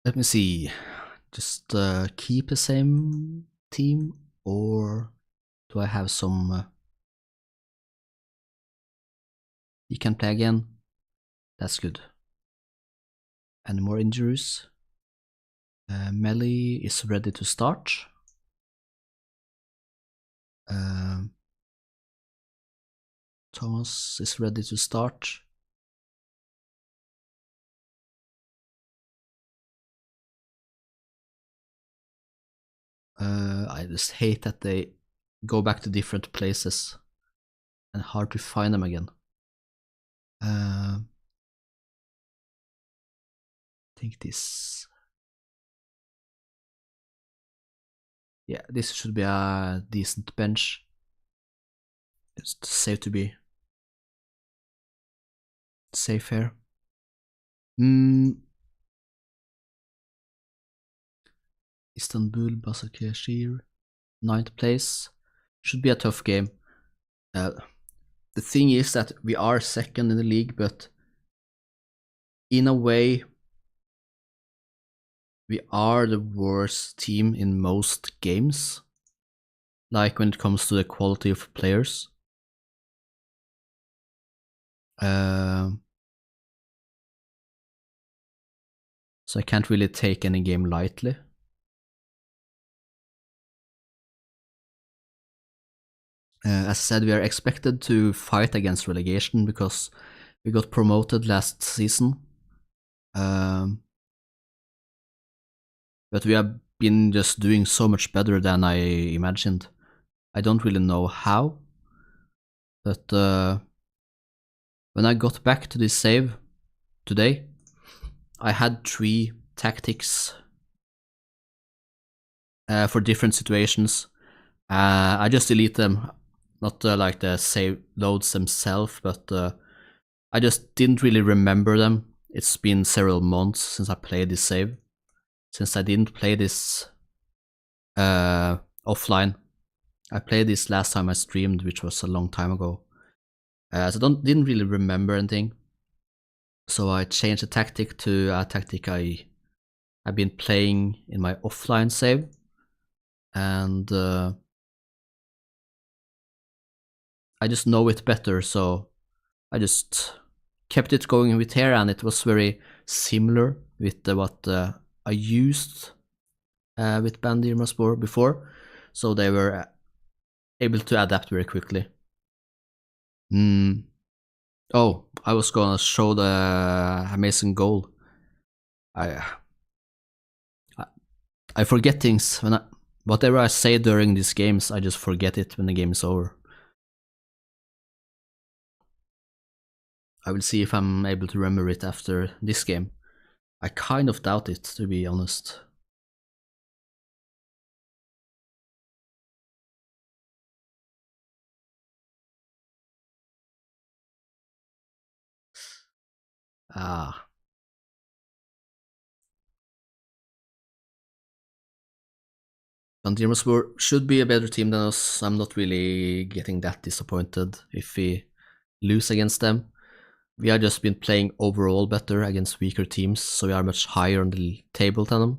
Let me see. Just keep the same team, or do I have some? He can play again. That's good. Any more injuries? Melly is ready to start. Thomas is ready to start. I just hate that they go back to different places and hard to find them again. I think this... Yeah, this should be a decent bench. It's safe to be safe here. Istanbul, Basakeshir, 9th place. Should be a tough game. The thing is that we are second in the league, but in a way, we are the worst team in most games. Like when it comes to the quality of players. So I can't really take any game lightly. As I said, we are expected to fight against relegation because we got promoted last season. But we have been just doing so much better than I imagined. I don't really know how, but when I got back to this save today, I had 3 tactics for different situations. I just delete them, not like the save loads themselves, but I just didn't really remember them. It's been several months since I played this save, since I didn't play this offline. I played this last time I streamed, which was a long time ago. So I didn't really remember anything. So I changed the tactic to a tactic I've been playing in my offline save. And I just know it better, so I just kept it going with here, and it was very similar with what I used with Bandirmaspor before, so they were able to adapt very quickly. Oh, I was gonna show the amazing goal. I forget things when whatever I say during these games, I just forget it when the game is over. I will see if I'm able to remember it after this game. I kind of doubt it, to be honest. Bandirmaspor should be a better team than us. I'm not really getting that disappointed if we lose against them. We have just been playing overall better against weaker teams, so we are much higher on the table than them.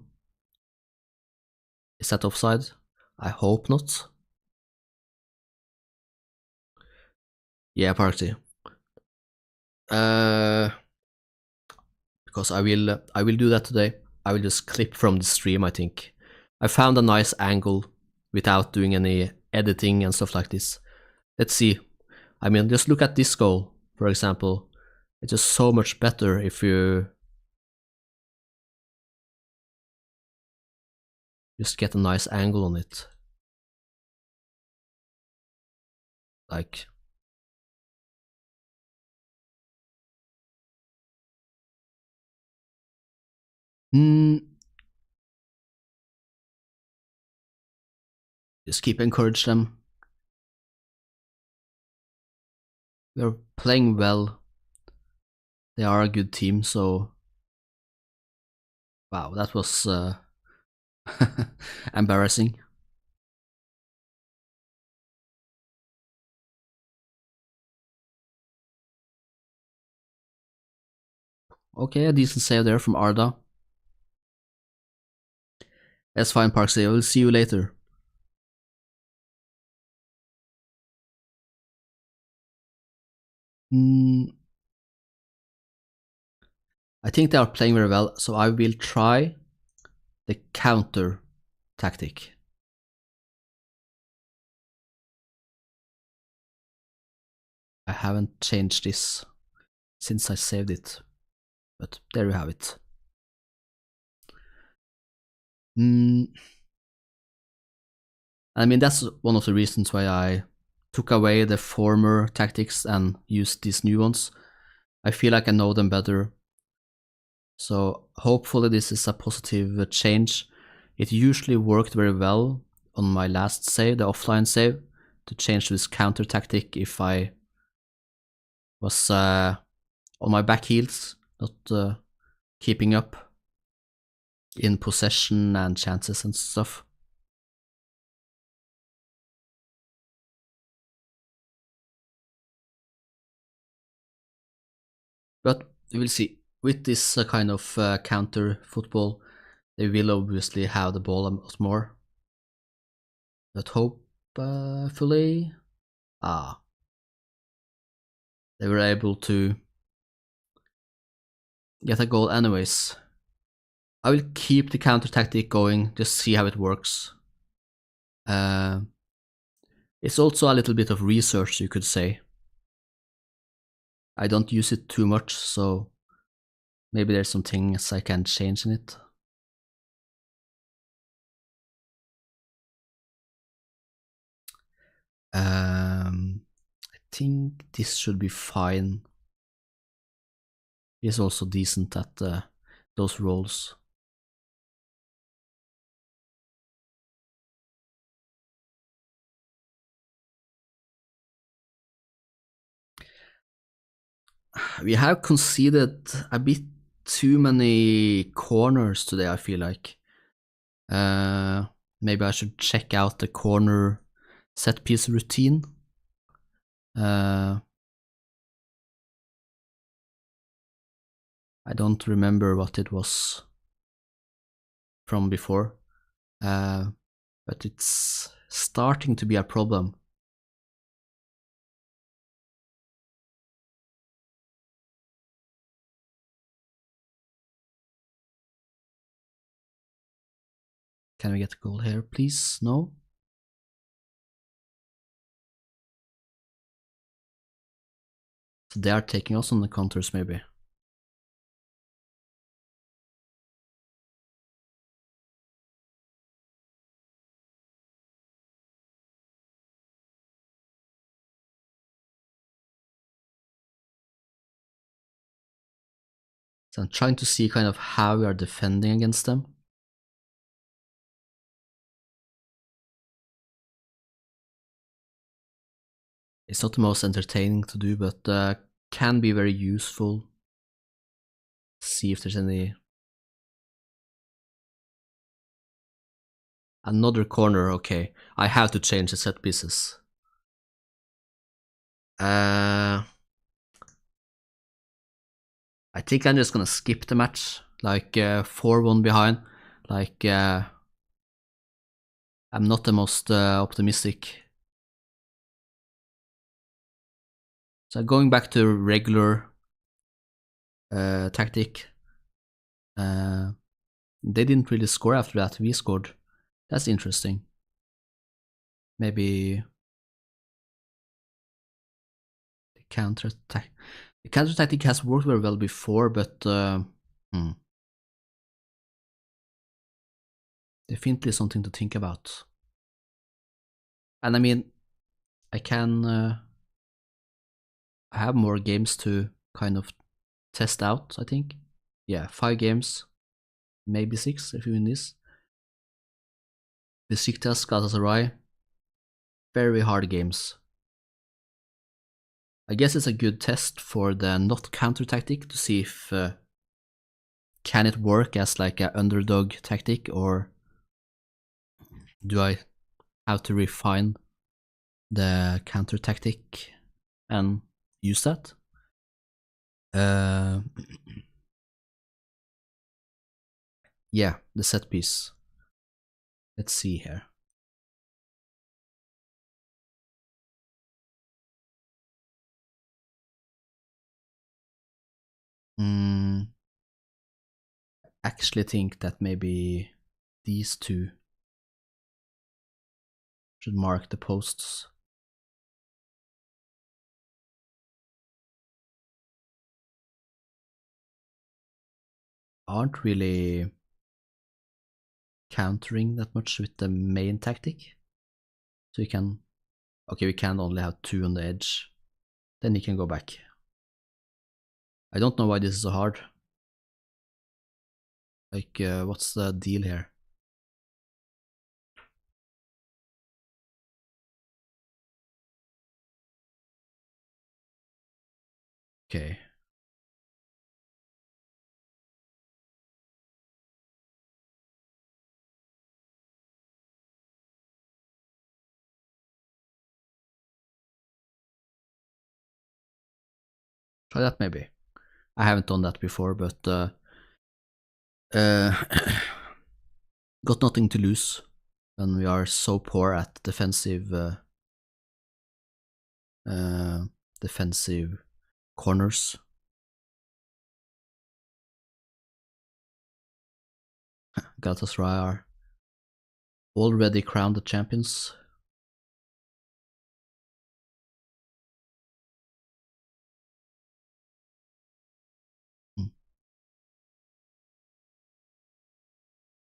Is that offside? I hope not. Yeah, party. Because I will do that today. I will just clip from the stream, I think. I found a nice angle without doing any editing and stuff like this. Let's see. I mean, just look at this goal, for example. It's just so much better if you just get a nice angle on it. Like, Just keep encourage them. They're playing well. They are a good team, so wow, that was embarrassing. Okay, a decent save there from Arda. That's fine, Parksy. I will see you later. I think they are playing very well, so I will try the counter tactic. I haven't changed this since I saved it, but there you have it. I mean, that's one of the reasons why I took away the former tactics and used these new ones. I feel like I know them better. So hopefully this is a positive change. It usually worked very well on my last save, the offline save, to change to this counter tactic if I was on my back heels, not keeping up in possession and chances and stuff. But we will see. With this kind of counter football, they will obviously have the ball a lot more. But hopefully, they were able to get a goal anyways. I will keep the counter tactic going, just see how it works. It's also a little bit of research, you could say. I don't use it too much, so maybe there's some things I can change in it. I think this should be fine. He's also decent at those roles. We have conceded a bit too many corners today, I feel like. Maybe I should check out the corner set piece routine. I don't remember what it was from before, but it's starting to be a problem. Can we get a goal here, please? No? So they are taking us on the counters, maybe. So I'm trying to see kind of how we are defending against them. It's not the most entertaining to do, but can be very useful. See if there's any... Another corner, okay. I have to change the set pieces. I think I'm just gonna skip the match. Like 4-1 behind. Like I'm not the most optimistic. So going back to regular tactic. They didn't really score after that. We scored. That's interesting. Maybe the counter attack. The counter tactic has worked very well before, but definitely something to think about. And I mean, I have more games to kind of test out, I think. Yeah, 5 games. maybe 6 if we win this. Besiktas, Galatasaray. Very hard games. I guess it's a good test for the not counter tactic to see if can it work as like an underdog tactic, or do I have to refine the counter tactic and use that? Yeah, the set piece. Let's see here. Actually think that maybe these two should mark the posts. Aren't really countering that much with the main tactic. So you can, okay, we can only have 2 on the edge. Then you can go back. I don't know why this is so hard. Like, what's the deal here? Okay. Try that maybe. I haven't done that before, but got nothing to lose when we are so poor at defensive defensive corners. Galatasaray are already crowned the champions.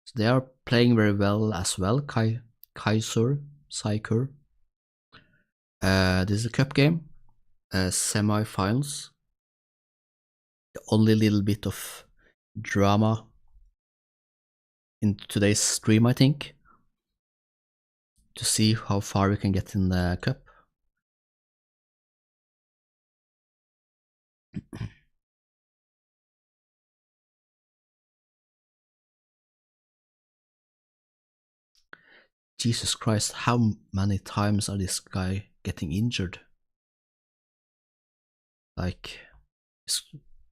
So they are playing very well as well. Kaiser. This is a cup game. Semi-finals. The only little bit of drama in today's stream, I think, to see how far we can get in the cup. Jesus Christ, how many times are this guy getting injured? Like, it's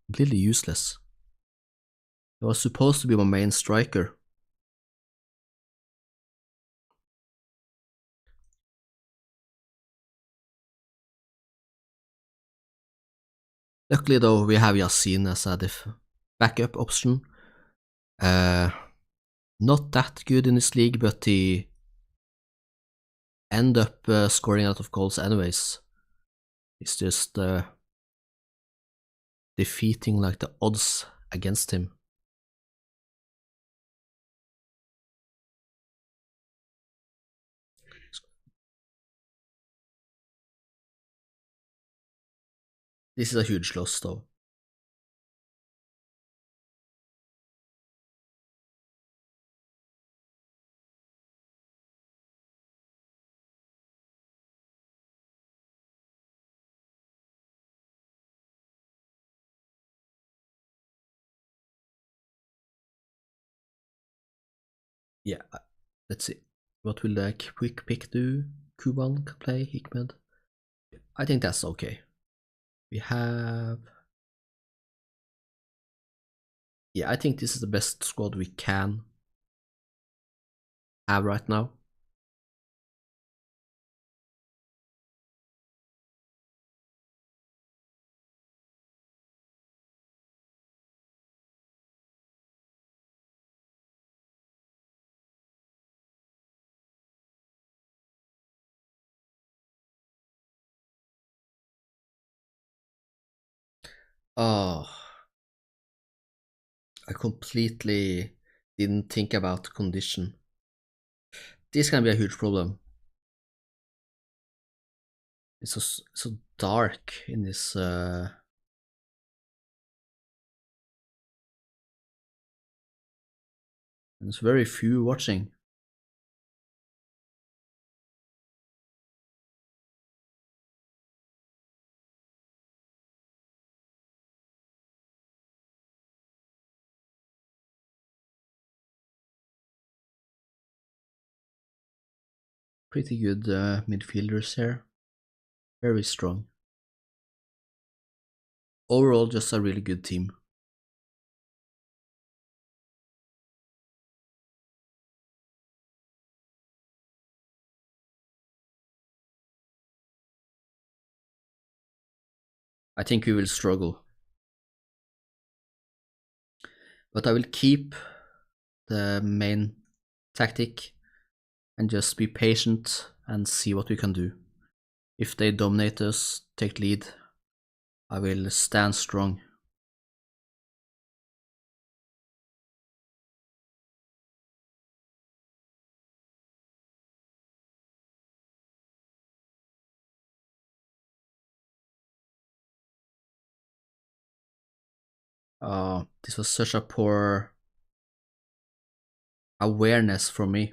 completely useless. He was supposed to be my main striker. Luckily though, we have Yasin as a backup option. Not that good in this league, but he end up scoring a lot of goals anyways. It's just defeating like the odds against him. This is a huge loss though. Yeah, let's see. What will the quick pick do? Kuban can play, Hikmed. I think that's okay. We have... Yeah, I think this is the best squad we can have right now. Oh, I completely didn't think about condition. This can be a huge problem. It's so dark in this And it's very few watching. Pretty good midfielders here. Very strong. Overall, just a really good team. I think we will struggle. But I will keep the main tactic and just be patient and see what we can do. If they dominate us, take lead, I will stand strong. This was such a poor awareness for me.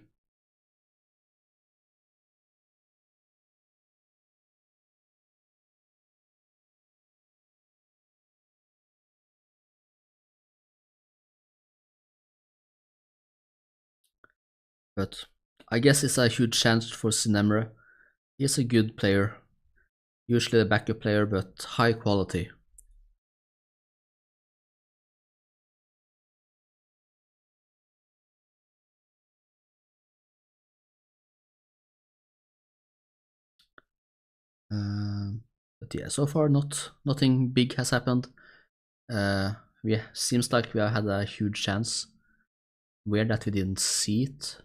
But I guess it's a huge chance for Sinemre. He's a good player, usually a backup player, but high quality. But yeah, so far nothing big has happened. We seems like we have had a huge chance. Weird that we didn't see it.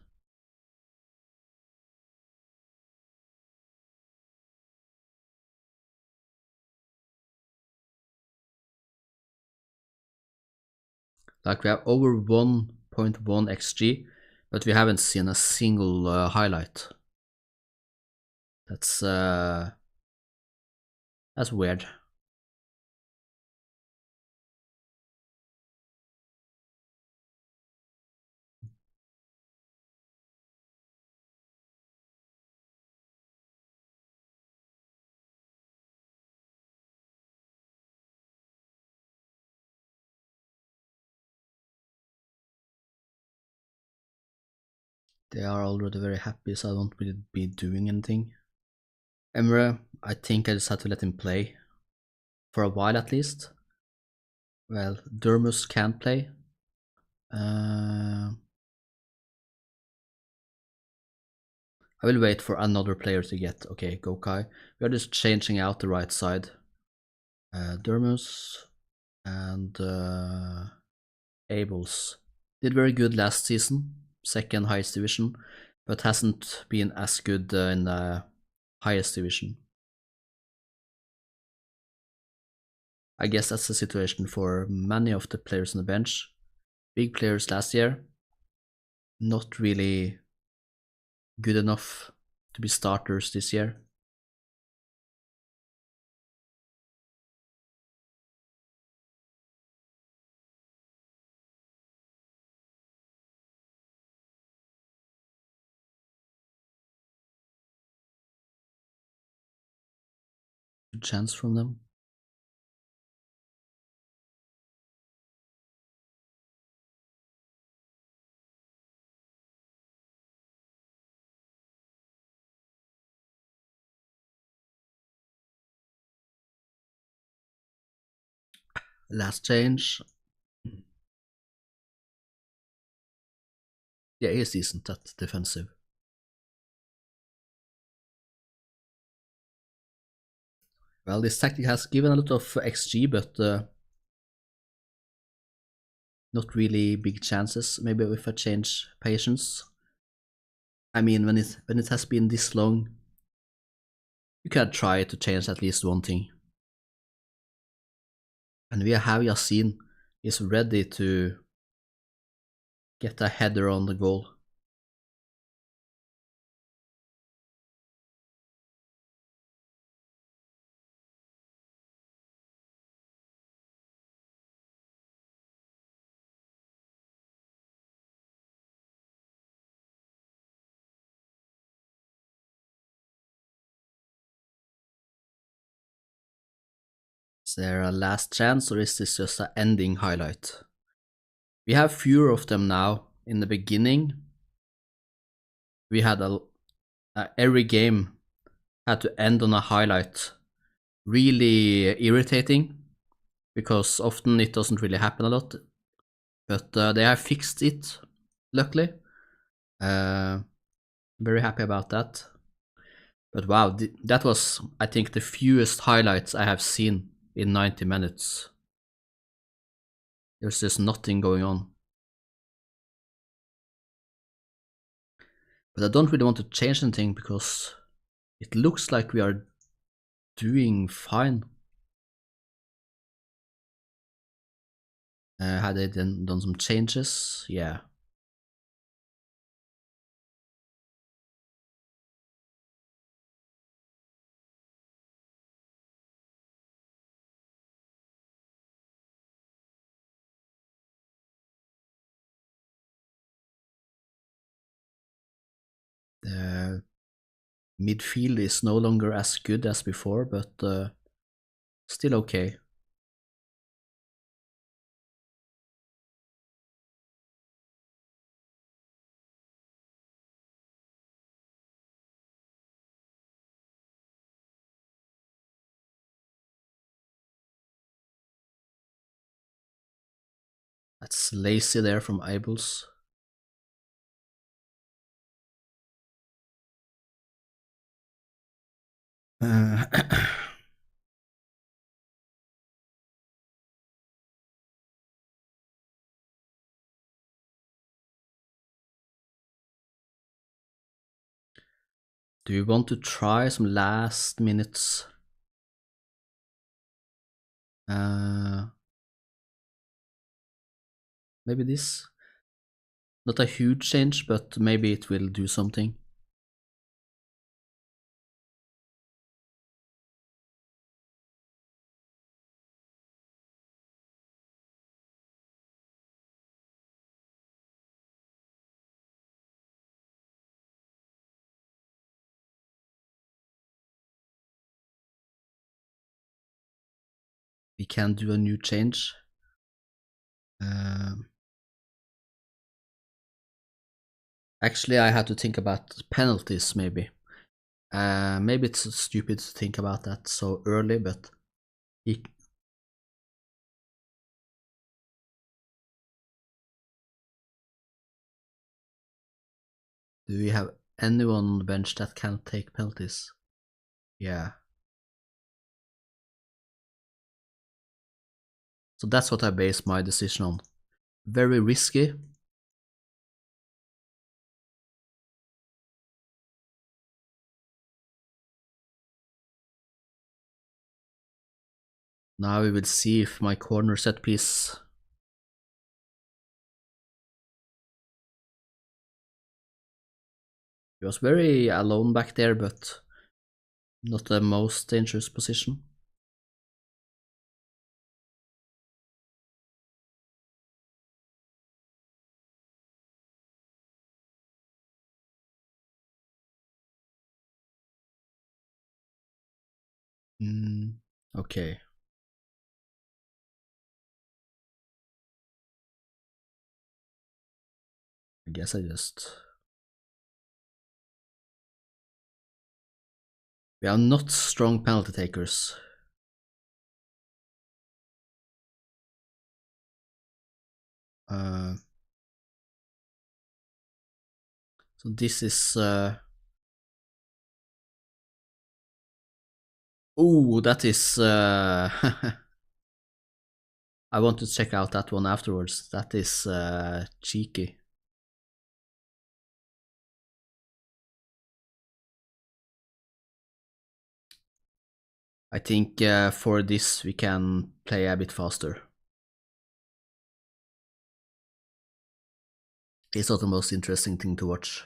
Like we have over 1.1 xg, but we haven't seen a single highlight. That's weird. They are already very happy, so I won't really be doing anything. Emre, I think I just had to let him play. For a while at least. Well, Dermus can't play. I will wait for another player to get. Okay, Gokai. We are just changing out the right side. Dermus and Abels. Did very good last season, second highest division, but hasn't been as good in the highest division. I guess that's the situation for many of the players on the bench. Big players last year, not really good enough to be starters this year. Good chance from them. Last change. Yeah, he's decent at defensive. Well, this tactic has given a lot of XG, but not really big chances. Maybe if I change patience. I mean, when it has been this long, you can try to change at least one thing. And we have Yasin is ready to get a header on the goal. there a last chance, or is this just an ending highlight? We have fewer of them now. In the beginning, we had every game had to end on a highlight. Really irritating, because often it doesn't really happen a lot. But they have fixed it, luckily. Very happy about that. But wow, that was, I think, the fewest highlights I have seen in 90 minutes. There's just nothing going on. But I don't really want to change anything because it looks like we are doing fine. Had they then done some changes? Yeah. The midfield is no longer as good as before, but still okay. That's lazy there from Eibels. Do you want to try some last minutes? Maybe this? Not a huge change, but maybe it will do something. We can do a new change. Actually, I had to think about penalties, maybe. Maybe it's stupid to think about that so early, but do we have anyone on the bench that can take penalties? Yeah. So that's what I base my decision on. Very risky. Now we will see if my corner set piece. He was very alone back there, but not the most dangerous position. Okay. I guess I just... We are not strong penalty takers. So this is... Oh, that is... I want to check out that one afterwards. That is cheeky. I think for this we can play a bit faster. It's not the most interesting thing to watch.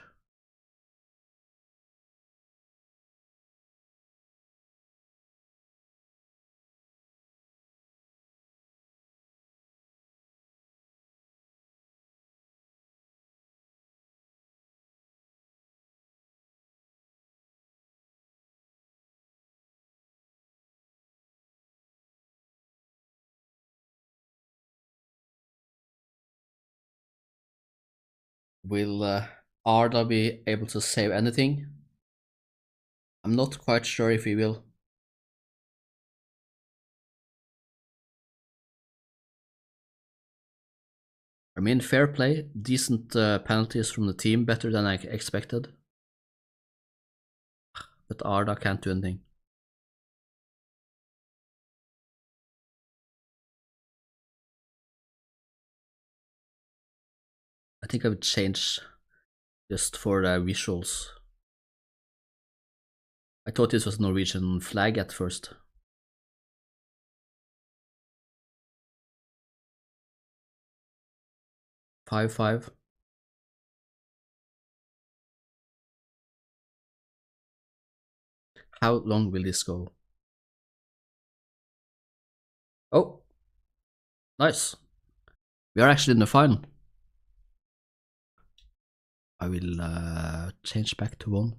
Will Arda be able to save anything? I'm not quite sure if he will. I mean, fair play, decent penalties from the team, better than I expected. But Arda can't do anything. I think I would change just for the visuals. I thought this was a Norwegian flag at first. 5-5. How long will this go? Oh, nice. We are actually in the final. I will change back to 1.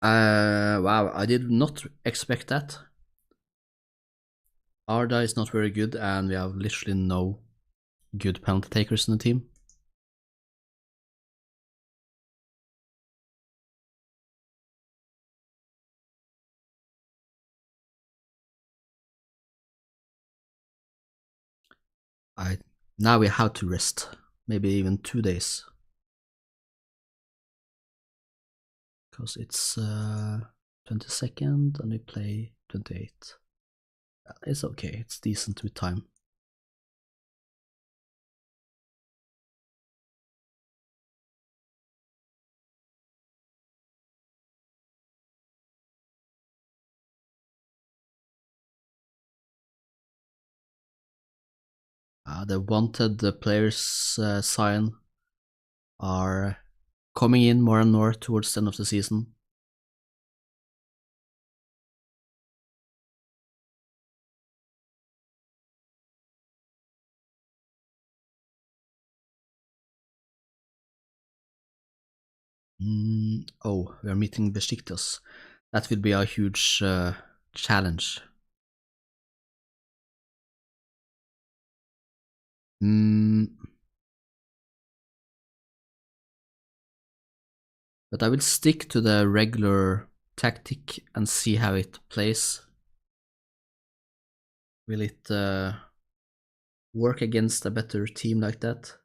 Wow, I did not expect that. Arda is not very good, and we have literally no good penalty takers in the team. Now we have to rest, maybe even 2 days, because it's 22nd and we play 28th. It's okay, it's decent with time. The wanted players sign are coming in more and more towards the end of the season. Oh, we are meeting Besiktas. That will be a huge challenge. But I will stick to the regular tactic and see how it plays. Will it work against a better team like that?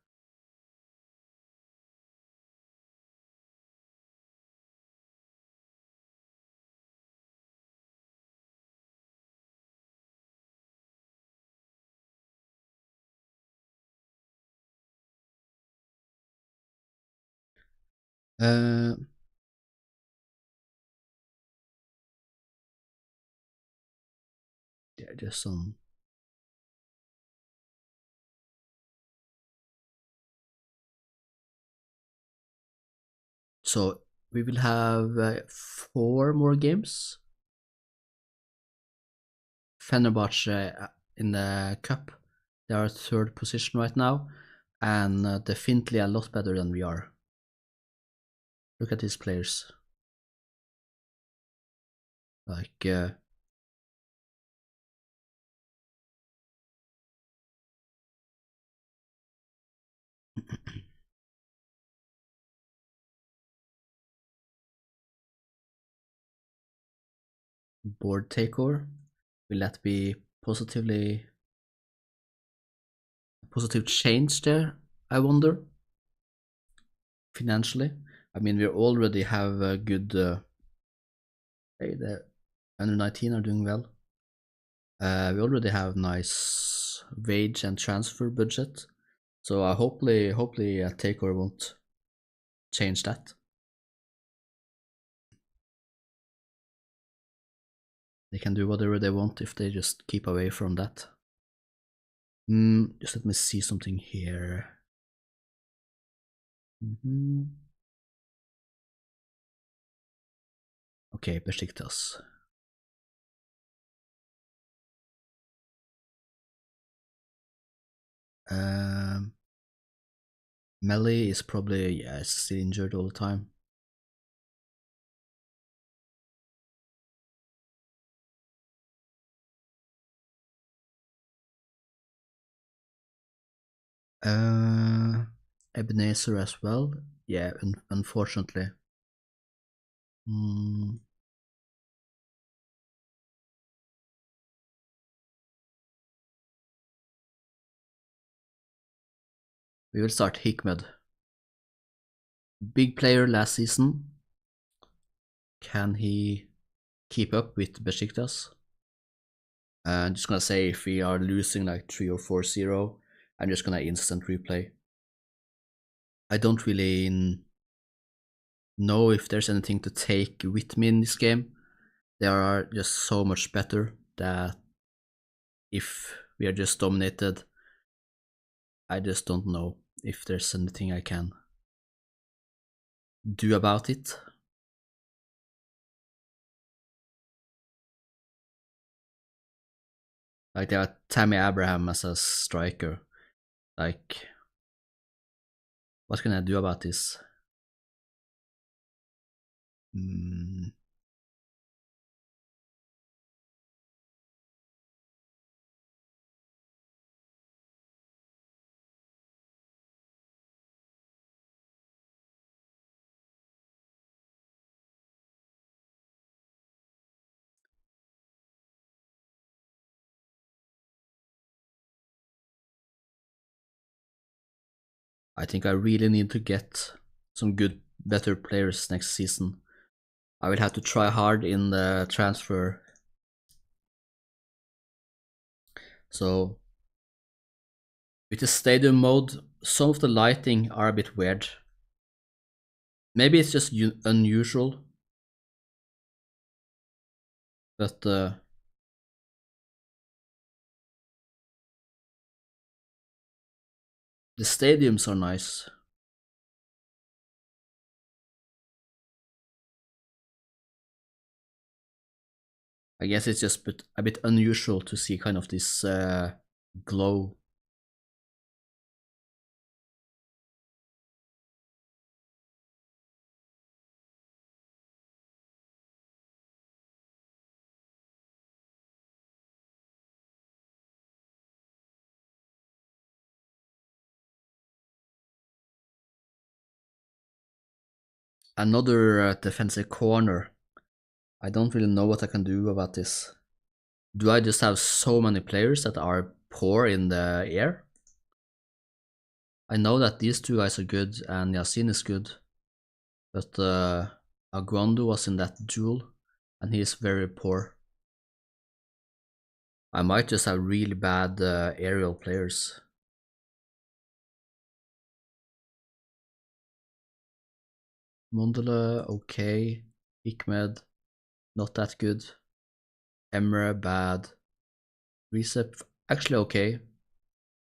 Yeah, just some. So we will have 4 more games. Fenerbahce in the cup, they are 3rd position right now, and definitely a lot better than we are. Look at these players. Like board takeover. Will that be positive change there? I wonder. Financially, I mean, we already have a good. Hey, the under 19 are doing well. We already have nice wage and transfer budget, so hopefully a takeover won't change that. They can do whatever they want if they just keep away from that. Just let me see something here. Okay, Besiktas. Melly is probably, still injured all the time. Uh, Ebenezer as well. Yeah, unfortunately. Mm, we will start Hikmed. Big player last season. Can he keep up with Besiktas? I'm just gonna say if we are losing like 3 or 4-0, I'm just gonna instant replay. I don't really know if there's anything to take with me in this game. They are just so much better that if we are just dominated, I just don't know if there's anything I can do about it. Like they have Tammy Abraham as a striker. Like, what can I do about this? Mm, I think I really need to get some good, better players next season. I will have to try hard in the transfer. So, with the stadium mode, some of the lighting are a bit weird. Maybe it's just unusual, but the stadiums are nice. I guess it's just a bit unusual to see kind of this glow. Another defensive corner. I don't really know what I can do about this. Do I just have so many players that are poor in the air? I know that these two guys are good and Yasin is good, but Aguando was in that duel and he is very poor. I might just have really bad aerial players. Mondele, okay. Hikmed, not that good. Emre, bad. Recep, actually okay.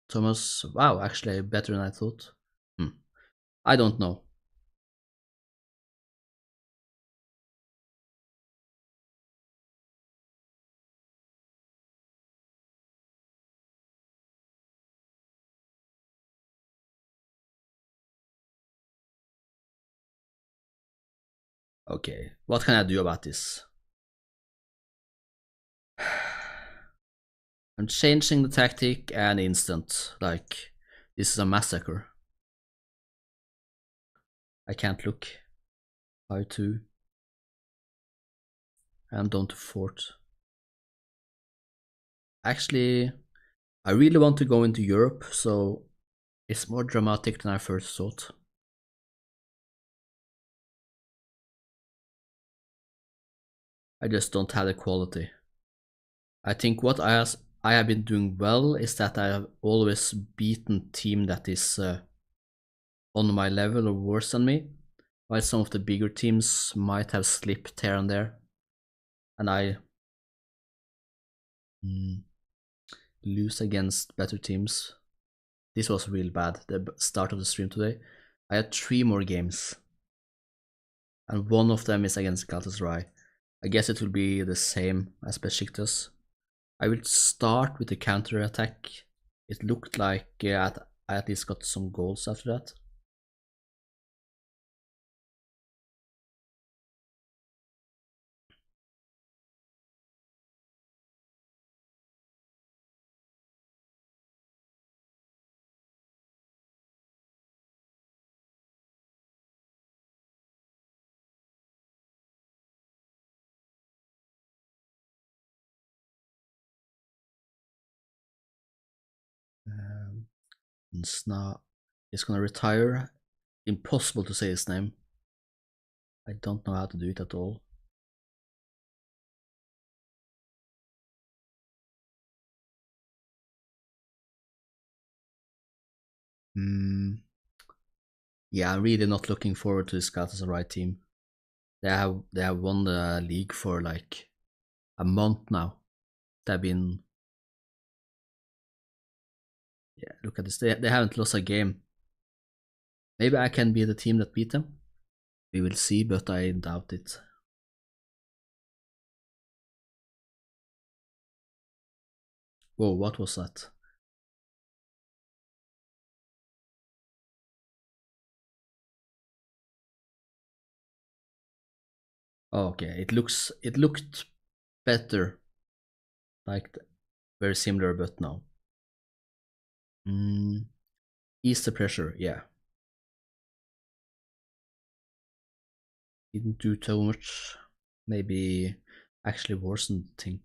Thomas, wow, actually better than I thought. I don't know. Okay, what can I do about this? I'm changing the tactic and instant. Like, this is a massacre. I can't look. 5-2. I'm down to 4th. Actually, I really want to go into Europe, so it's more dramatic than I first thought. I just don't have the quality. I think what I have been doing well is that I have always beaten team that is on my level or worse than me, while some of the bigger teams might have slipped here and there, and I lose against better teams. This was real bad, the start of the stream today. I had 3 more games, and one of them is against Galatasaray. I guess it will be the same as Besiktas. I will start with the counter attack. It looked like I at least got some goals after that. Sna is gonna retire. Impossible to say his name. I don't know how to do it at all. Yeah, I'm really not looking forward to this Galatasaray team. They have won the league for like a month now. They've been, yeah, look at this. They haven't lost a game. Maybe I can be the team that beat them. We will see, but I doubt it. Whoa, what was that? Oh, okay, it looked better, like very similar, but no. Ease the pressure, yeah. Didn't do too much. Maybe actually worsened the thing.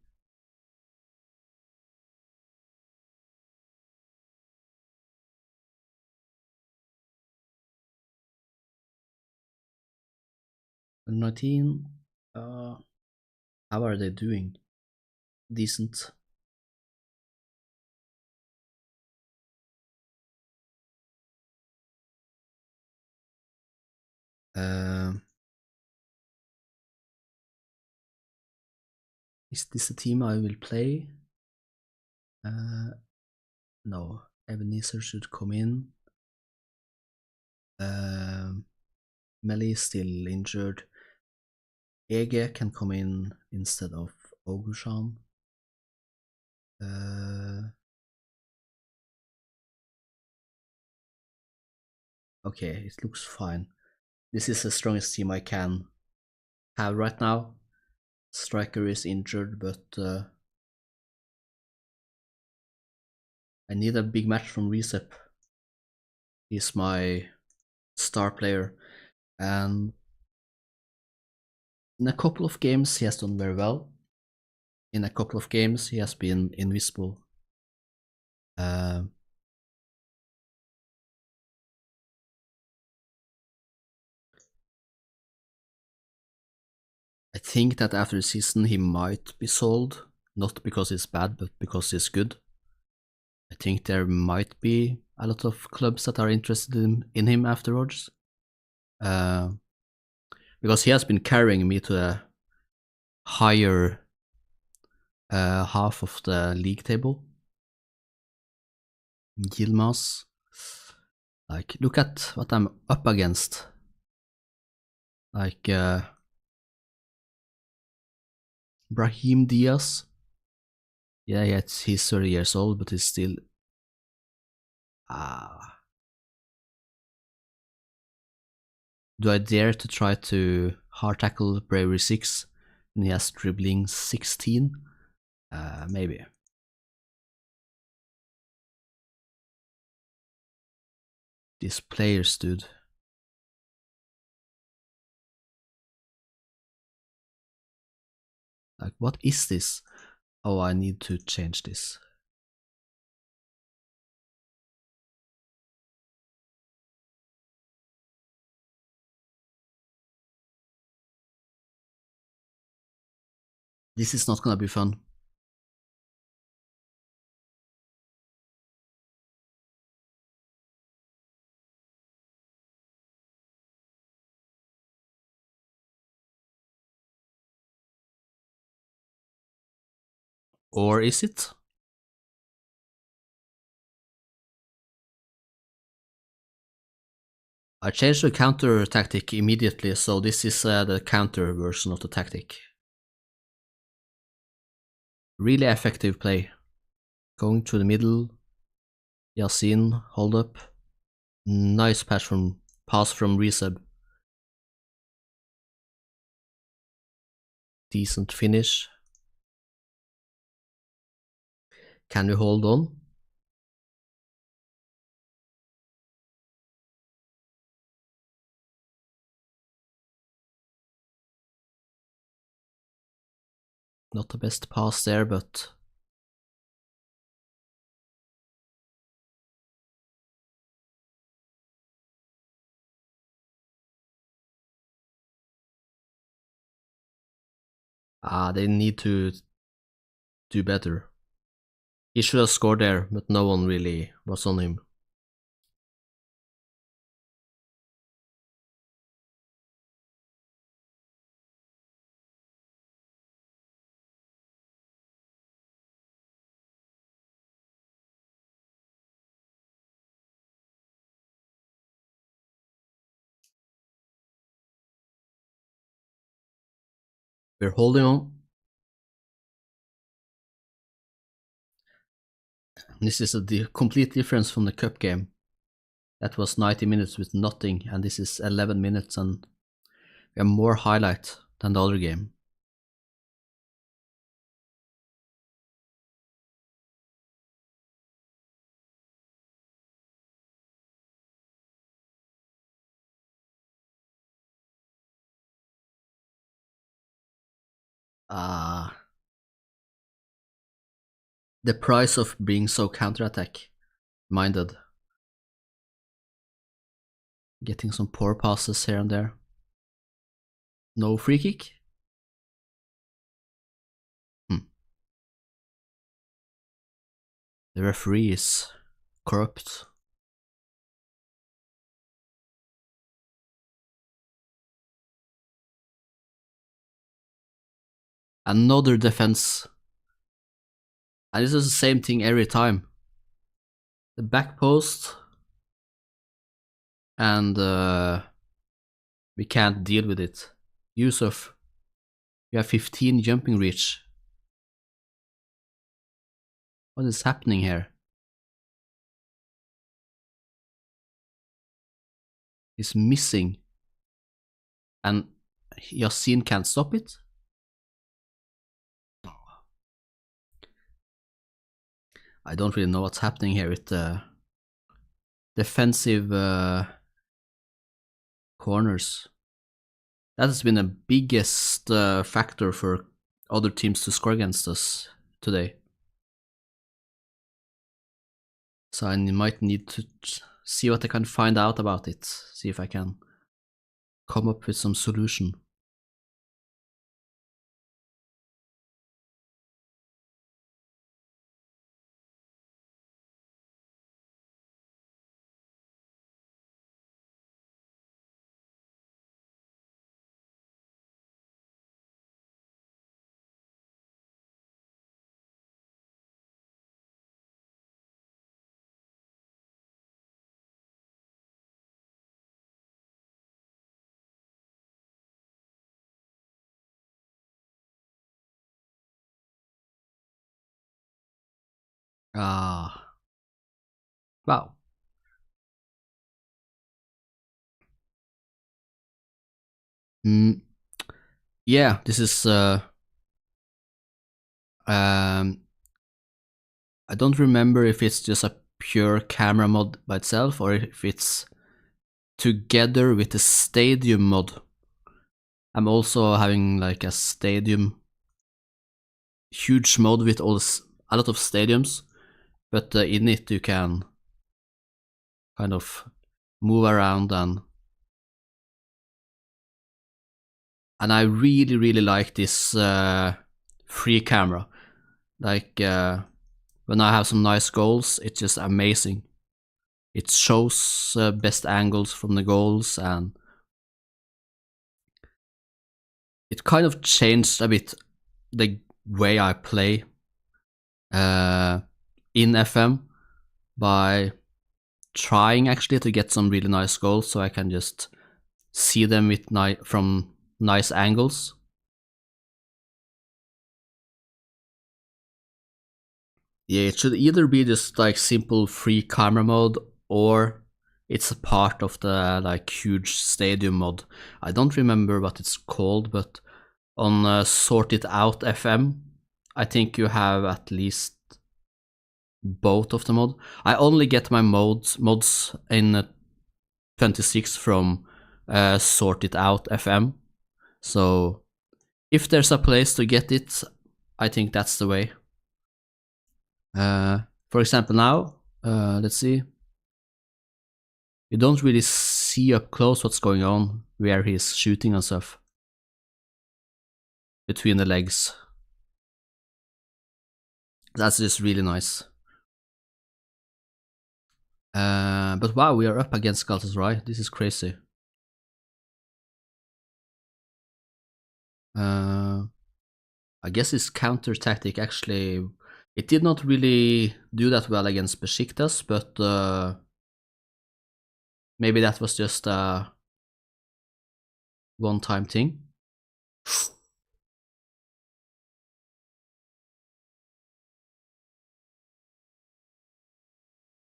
And 19. How are they doing? Decent. Is this the team I will play? No. Ebenezer should come in. Melly is still injured. Ege can come in instead of Ogushan. Okay, it looks fine. This is the strongest team I can have right now. Striker is injured, but I need a big match from Recep. He's my star player, and in a couple of games he has done very well. In a couple of games he has been invisible. I think that after the season he might be sold, not because he's bad, but because he's good. I think there might be a lot of clubs that are interested in him afterwards. Because he has been carrying me to the higher half of the league table. Yilmaz. Like, look at what I'm up against. Like, Brahim Diaz. Yeah, he's 30 years old, but he's still... Do I dare to try to hard tackle Bravery 6 and he has dribbling 16? Maybe. These players, dude. Like, what is this? Oh, I need to change this. This is not gonna be fun. Or is it? I changed the counter tactic immediately, so this is the counter version of the tactic. Really effective play. Going to the middle. Yasin, hold up. Nice pass from Recep. Decent finish. Can we hold on? Not the best pass there, but They need to do better. He should have scored there, but no one really was on him. We're holding on. This is a complete difference from the cup game. That was 90 minutes with nothing, and this is 11 minutes, and we have more highlight than the other game. The price of being so counterattack minded. Getting some poor passes here and there. No free kick. The referee is corrupt. Another defense. And this is the same thing every time. The back post. And we can't deal with it. Yusuf, you have 15 jumping reach. What is happening here? He's missing. And Yasin can't stop it? I don't really know what's happening here with the defensive corners. That has been the biggest factor for other teams to score against us today. So I might need to see what I can find out about it. See if I can come up with some solution. Wow. Yeah, this is I don't remember if it's just a pure camera mod by itself or if it's together with the stadium mod. I'm also having like a stadium huge mod with a lot of stadiums, but in it you can kind of move around and I really like this free camera. Like when I have some nice goals, it's just amazing. It shows best angles from the goals, and it kind of changed a bit the way I play in FM by trying actually to get some really nice goals so I can just see them with from nice angles. Yeah, it should either be just like simple free camera mode or it's a part of the like huge stadium mod. I don't remember what it's called, but on Sort It Out FM, I think you have at least both of the mod. I only get my mods in 26 from Sort It Out FM. So if there's a place to get it, I think that's the way. For example, now, let's see. You don't really see up close what's going on, where he's shooting and stuff. between the legs. That's just really nice. But wow, we are up against Galatasaray. This is crazy. I guess his counter tactic actually, it did not really do that well against Besiktas, but maybe that was just a one-time thing.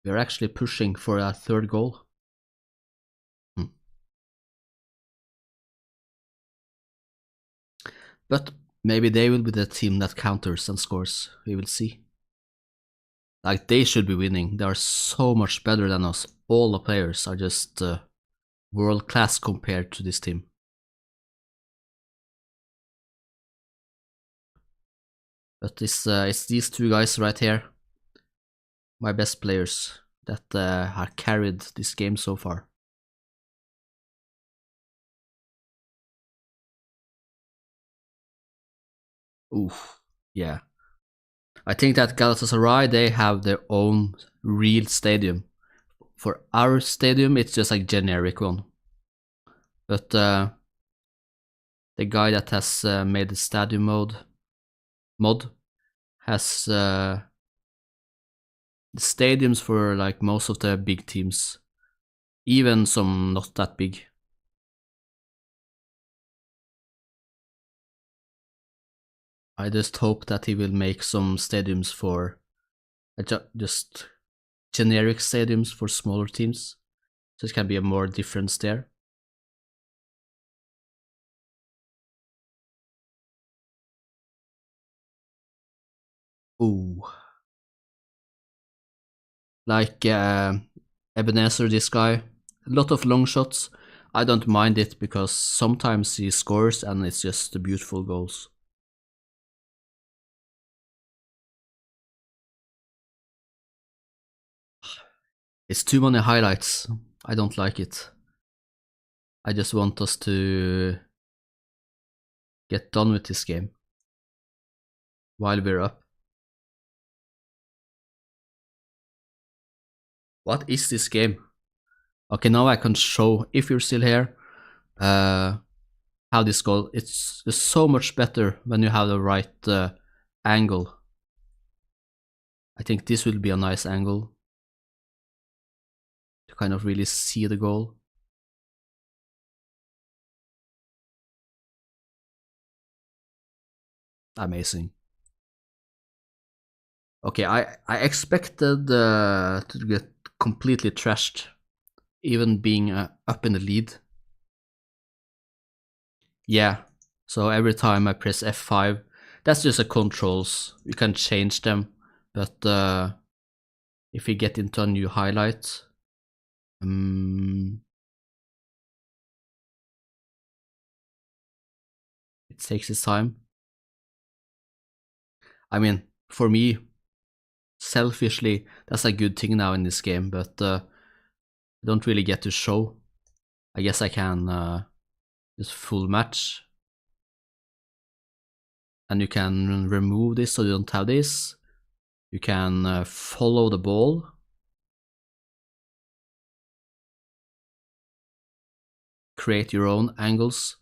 We're actually pushing for a third goal. But maybe they will be the team that counters and scores. We will see. Like, they should be winning. They are so much better than us. All the players are just world class compared to this team. But it's these two guys right here, my best players, that have carried this game so far. Oof, yeah. I think that Galatasaray, they have their own real stadium. For our stadium, it's just like generic one. But the guy that has made the stadium mod has the stadiums for like most of the big teams, even some not that big. I just hope that he will make some stadiums for just generic stadiums for smaller teams, so it can be a more difference there. Ooh. Like Ebenezer, this guy, a lot of long shots. I don't mind it because sometimes he scores and it's just beautiful goals. It's too many highlights. I don't like it. I just want us to get done with this game while we're up. What is this game? Okay, now I can show, if you're still here, how this goal. It's just so much better when you have the right angle. I think this will be a nice angle to kind of really see the goal. Amazing. Okay, I expected to get completely trashed, even being up in the lead. Yeah, so every time I press F5, that's just the controls. You can change them, but if we get into a new highlight, it takes its time. I mean, for me, selfishly, that's a good thing now in this game, but I don't really get to show. I guess I can just full match. And you can remove this so you don't have this. You can follow the ball. Create your own angles.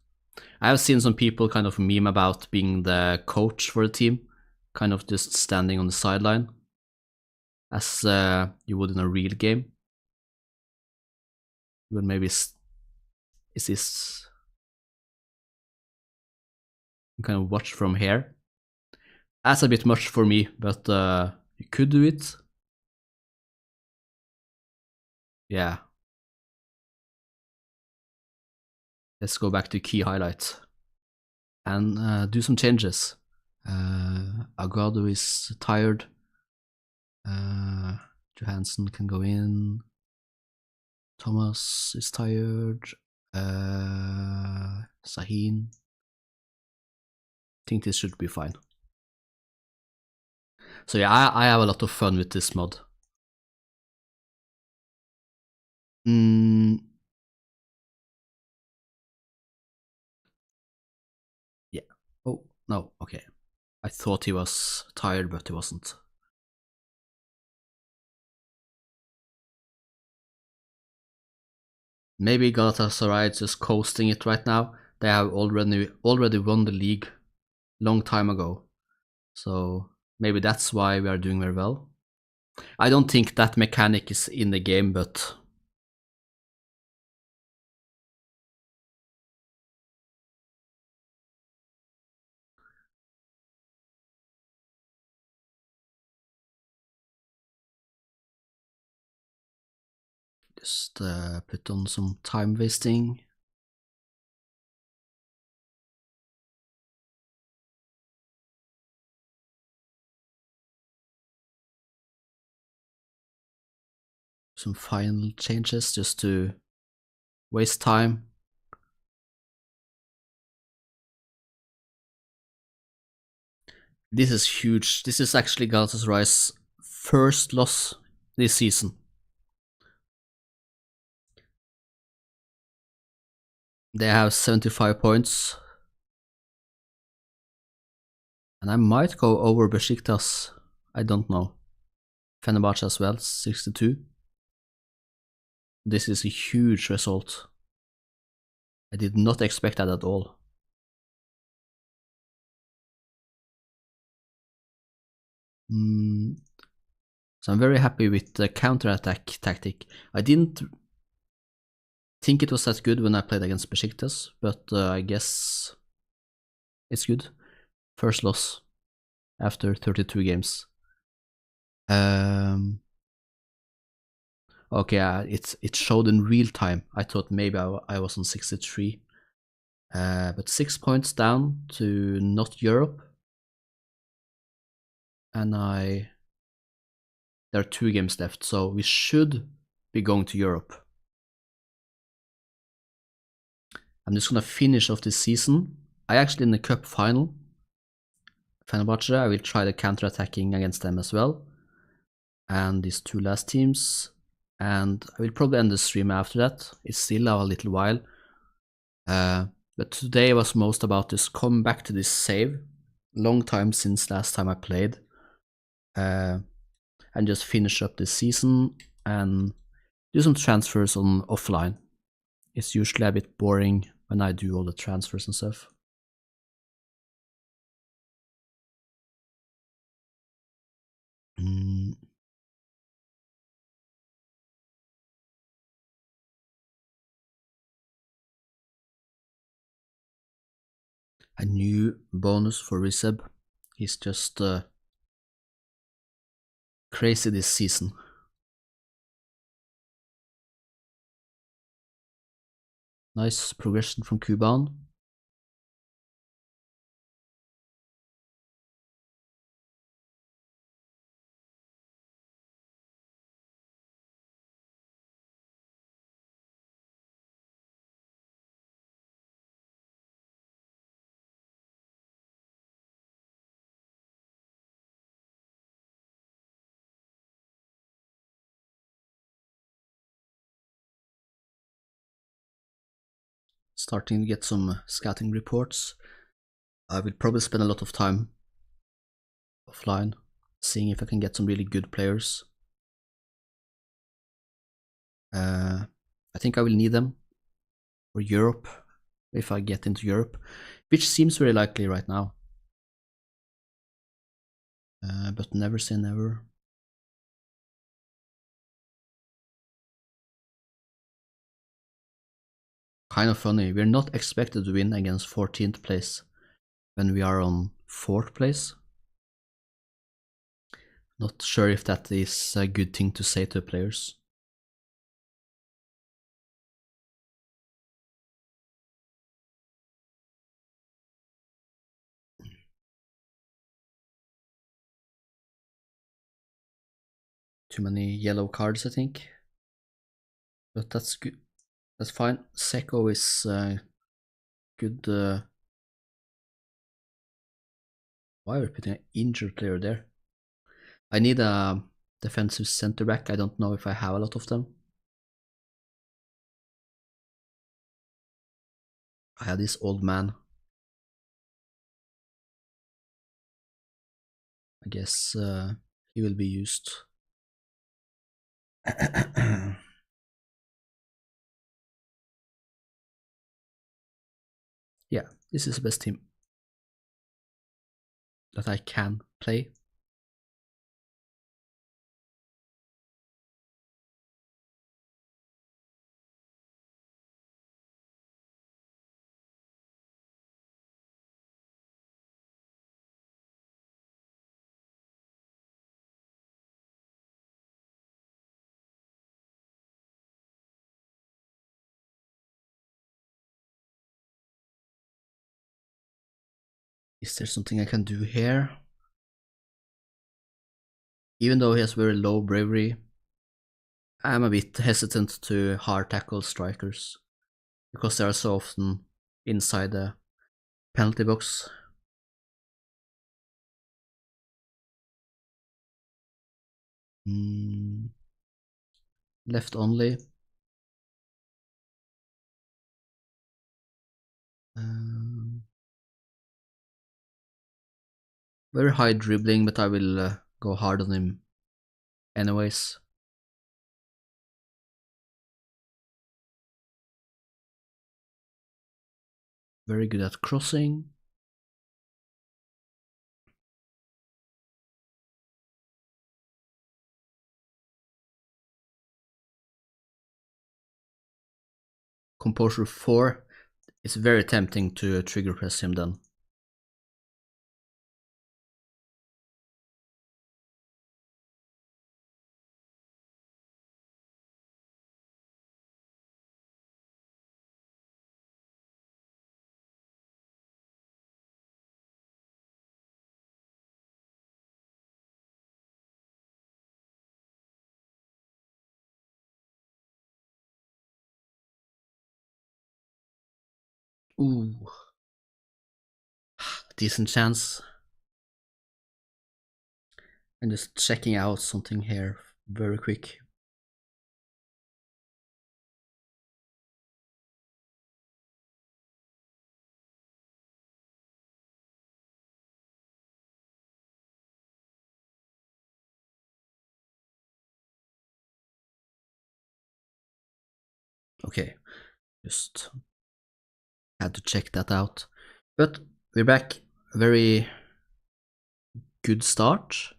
I have seen some people kind of meme about being the coach for the team, kind of just standing on the sideline, as you would in a real game. But maybe is this? You kind of watch from here. That's a bit much for me, but you could do it. Yeah. Let's go back to key highlights and do some changes. Agado is tired. Johansson can go in. Thomas is tired. Sahin. I think this should be fine. So yeah, I have a lot of fun with this mod. Yeah. Oh, No, okay. I thought he was tired, but he wasn't. Maybe Galatasaray is just coasting it right now. They have already won the league long time ago. So maybe that's why we are doing very well. I don't think that mechanic is in the game, but just put on some time wasting. Some final changes just to waste time. This is huge. This is actually Galatasaray's first loss this season. They have 75 points. And I might go over Besiktas. I don't know. Fenerbahce as well, 62. This is a huge result. I did not expect that at all. So I'm very happy with the counter-attack tactic. I didn't think it was that good when I played against Besiktas, but I guess it's good. First loss after 32 games. Okay, it showed in real time. I thought maybe I was on 63. But 6 points down to not Europe. And there are 2 games left, so we should be going to Europe. I'm just gonna finish off this season. I actually in the cup final, Fenerbahce, I will try the counter-attacking against them as well. And these 2 last teams. And I will probably end the stream after that. It's still a little while. But today was most about just come back to this save. Long time since last time I played. And just finish up this season and do some transfers on offline. It's usually a bit boring when I do all the transfers and stuff. A new bonus for Recep. He's just crazy this season. Nice progression from Kuban. Starting to get some scouting reports. I will probably spend a lot of time offline, seeing if I can get some really good players. I think I will need them for Europe, if I get into Europe, which seems very likely right now. But never say never. Kind of funny, we're not expected to win against 14th place when we are on 4th place. Not sure if that is a good thing to say to players. Too many yellow cards, I think. But that's good. That's fine. Seko is good. Why are we putting an injured player there? I need a defensive center back. I don't know if I have a lot of them. I have this old man. I guess he will be used. Yeah, this is the best team that I can play. Is there something I can do here? Even though he has very low bravery, I'm a bit hesitant to hard tackle strikers because they are so often inside the penalty box. Left only. Very high dribbling, but I will go hard on him anyways. Very good at crossing. Composure 4. It's very tempting to trigger press him then. Ooh. Decent chance. I'm just checking out something here very quick. Okay, just had to check that out. But we're back. Very good start.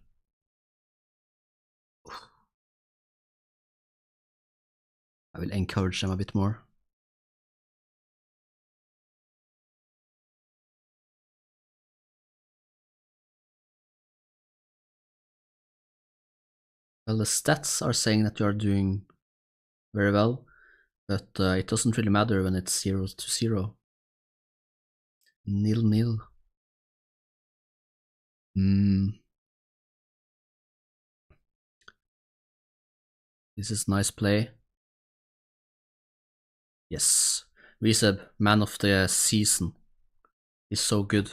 I will encourage them a bit more. Well, the stats are saying that you are doing very well, but it doesn't really matter when it's 0-0. 0-0. This is nice play. Yes, Wieseb, man of the season. He's so good.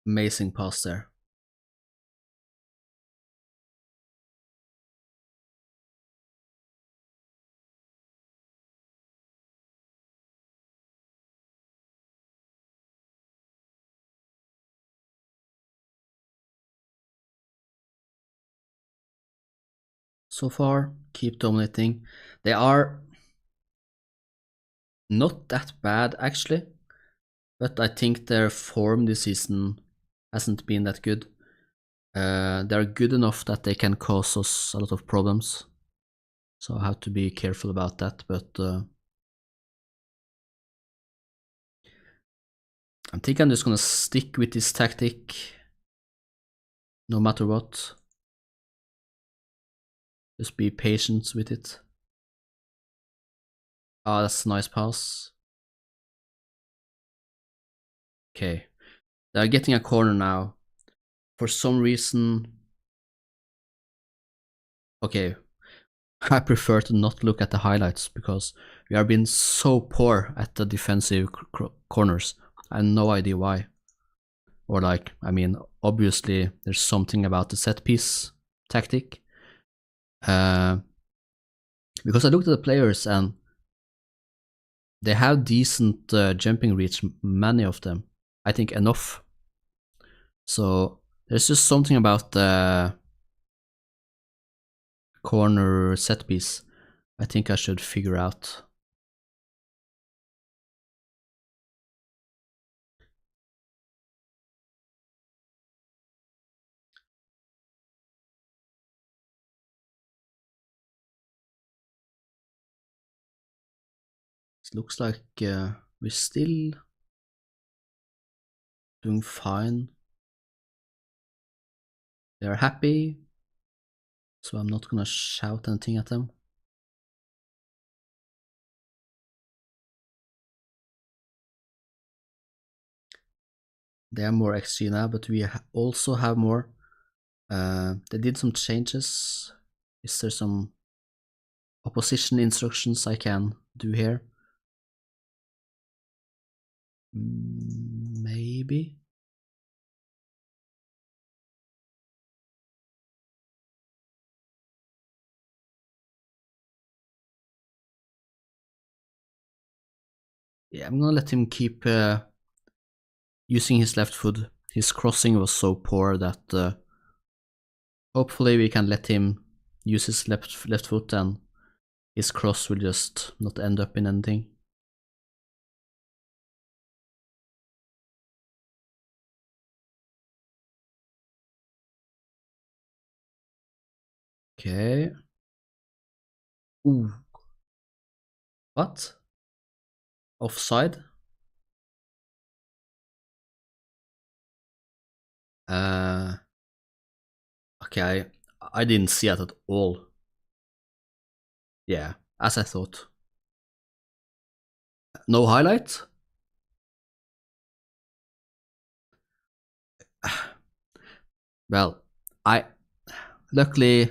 Amazing pass there. So far, keep dominating. They are not that bad actually, but I think their form this season hasn't been that good. They're good enough that they can cause us a lot of problems, so I have to be careful about that, but I think I'm just gonna stick with this tactic no matter what. Just be patient with it. Ah, that's a nice pass. Okay, they're getting a corner now. For some reason, okay, I prefer to not look at the highlights because we are being so poor at the defensive corners. I have no idea why. Or like, I mean, obviously there's something about the set piece tactic. Because I looked at the players and they have decent jumping reach, many of them. I think enough. So there's just something about the corner set piece I think I should figure out. It looks like we're still doing fine. They're happy, so I'm not gonna shout anything at them. They have more XG now, but we also have more. They did some changes. Is there some opposition instructions I can do here? Maybe. Yeah, I'm gonna let him keep using his left foot. His crossing was so poor that hopefully we can let him use his left foot and his cross will just not end up in anything. Okay. Ooh. What? Offside? Okay, I didn't see it at all. Yeah, as I thought. No highlight? Well, luckily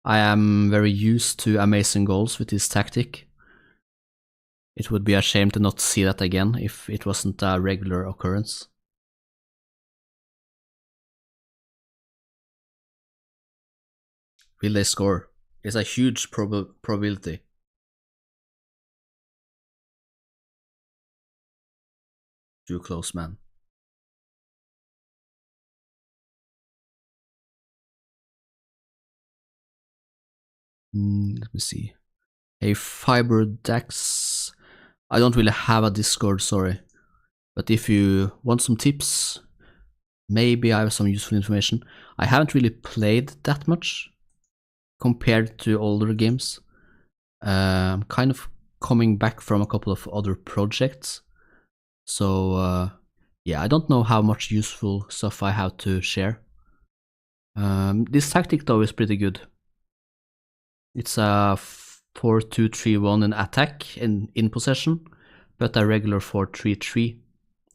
I am very used to amazing goals with this tactic. It would be a shame to not see that again if it wasn't a regular occurrence. Will they score? It's a huge probability. Too close, man. Let me see. A Fiber Dex. I don't really have a Discord, sorry. But if you want some tips, maybe I have some useful information. I haven't really played that much compared to older games. I'm kind of coming back from a couple of other projects. So yeah, I don't know how much useful stuff I have to share. This tactic though is pretty good. It's a 4-2-3-1 in attack and in possession, but a regular 4-3-3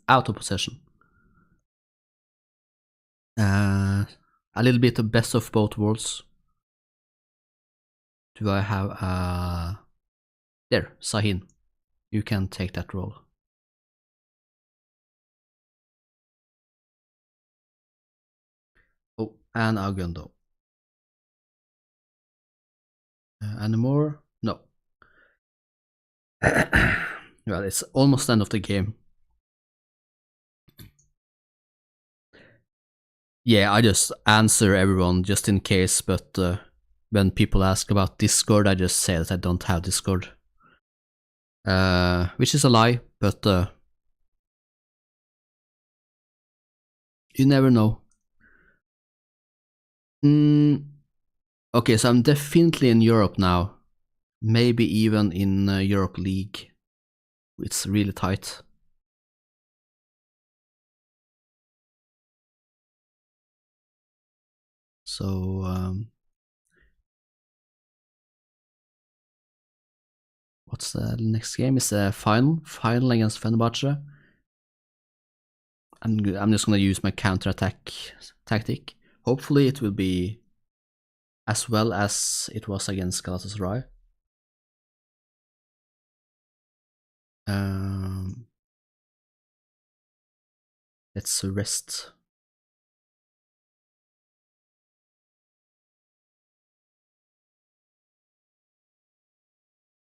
out of possession. A little bit of best of both worlds. Do I have there, Sahin. You can take that role. Oh, and Agundo. Any more? No. Well, it's almost the end of the game. Yeah, I just answer everyone just in case, but when people ask about Discord, I just say that I don't have Discord. Which is a lie, but you never know. Okay, so I'm definitely in Europe now. Maybe even in Europe League. It's really tight. So what's the next game? It's a final against Fenerbahce. I'm just gonna use my counter-attack tactic. Hopefully it will be as well as it was against Galatasaray. Let's rest.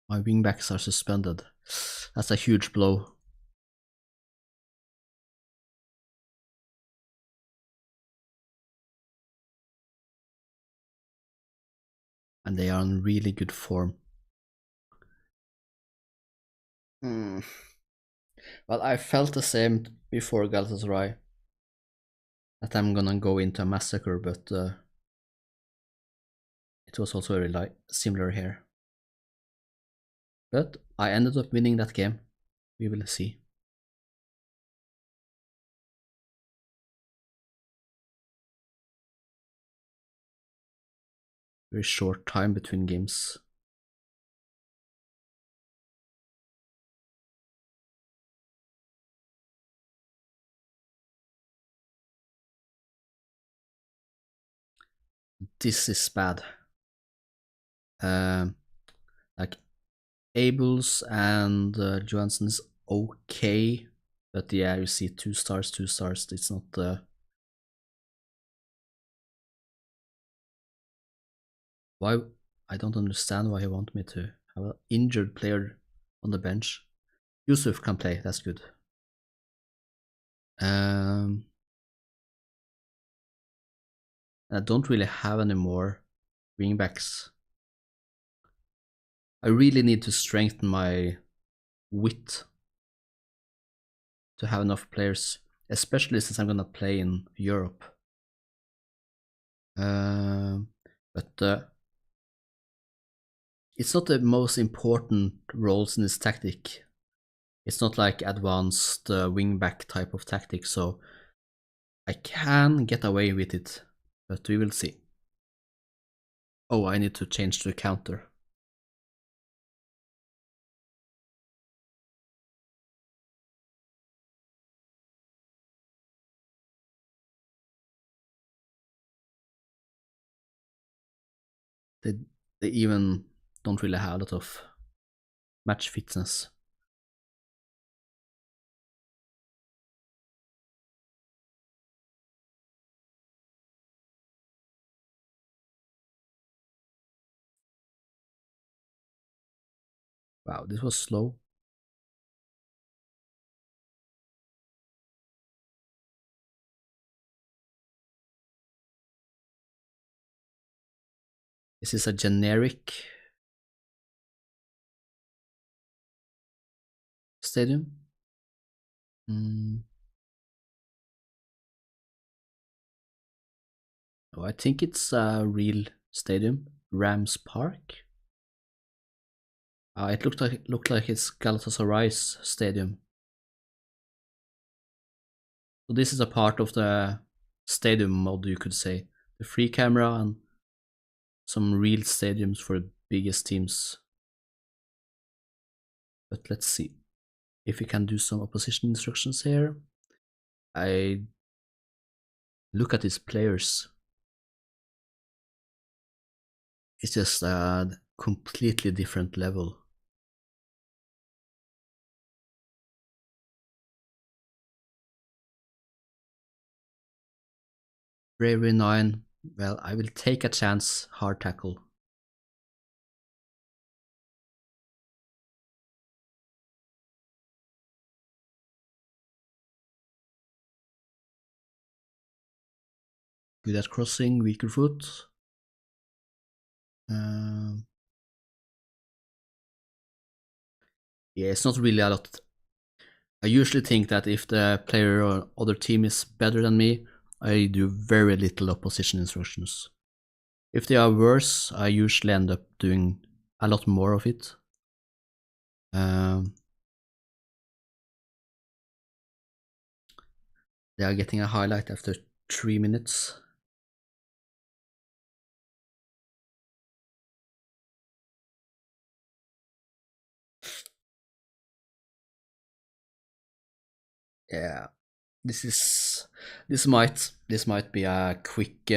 My wingbacks are suspended. That's a huge blow. And they are in really good form. Well, I felt the same before Galatasaray. That I'm gonna go into a massacre, but it was also really similar here. But I ended up winning that game. We will see. Very short time between games. This is bad. Like Abels and Johansson is okay, but yeah, you see 2 stars, 2 stars. It's not. Why? I don't understand why he want me to have an injured player on the bench. Yusuf can play. That's good. I don't really have any more wingbacks. I really need to strengthen my width to have enough players, especially since I'm gonna play in Europe. But it's not the most important roles in this tactic. It's not like advanced wingback type of tactic, so I can get away with it, but we will see. Oh, I need to change to counter. They even don't really have a lot of match fitness. Wow, this was slow. This is a generic stadium. Oh, I think it's a real stadium, Rams Park. It looked like it's Galatasaray's stadium. So this is a part of the stadium mod, you could say. The free camera and some real stadiums for the biggest teams. But let's see if we can do some opposition instructions here. I look at these players. It's just a completely different level. Bravery 9, well, I will take a chance, hard tackle. Good at crossing, weaker foot. Yeah, it's not really a lot. I usually think that if the player or other team is better than me, I do very little opposition instructions. If they are worse, I usually end up doing a lot more of it. They are getting a highlight after 3 minutes. Yeah, this might be a quick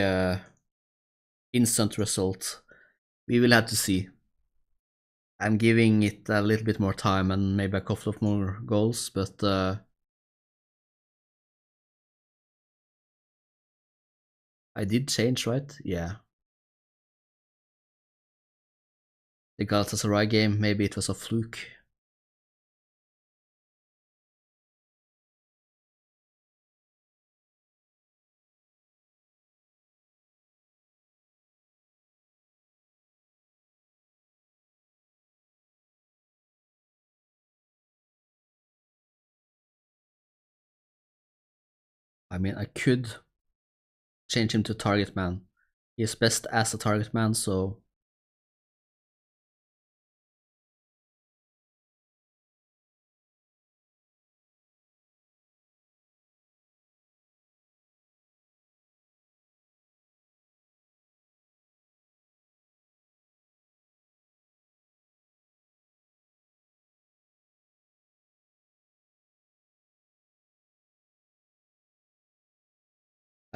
instant result. We will have to see. I'm giving it a little bit more time and maybe a couple of more goals, but I did change, right? Yeah. The Galatasaray game, maybe it was a fluke. I mean, I could change him to target man. He is best as a target man, so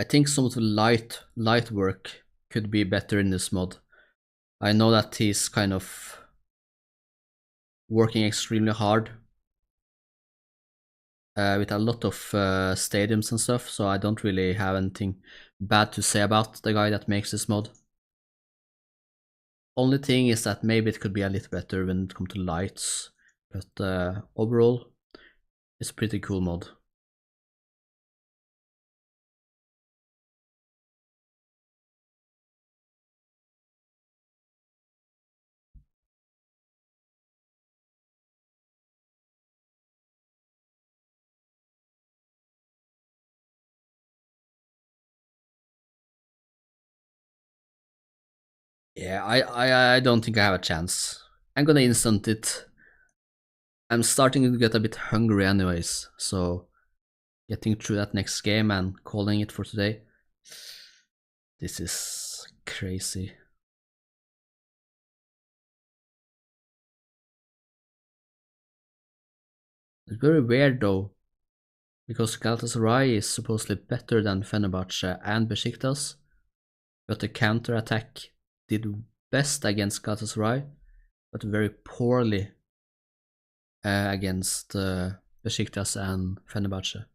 I think some of the light work could be better in this mod. I know that he's kind of working extremely hard with a lot of stadiums and stuff, so I don't really have anything bad to say about the guy that makes this mod. Only thing is that maybe it could be a little better when it comes to lights, but overall, it's a pretty cool mod. Yeah, I don't think I have a chance. I'm gonna instant it. I'm starting to get a bit hungry anyways, so getting through that next game and calling it for today. This is crazy. It's very weird though, because Galatasaray is supposedly better than Fenerbahce and Besiktas, but the counter attack did best against Galatasaray, but very poorly against Besiktas and Fenerbahce.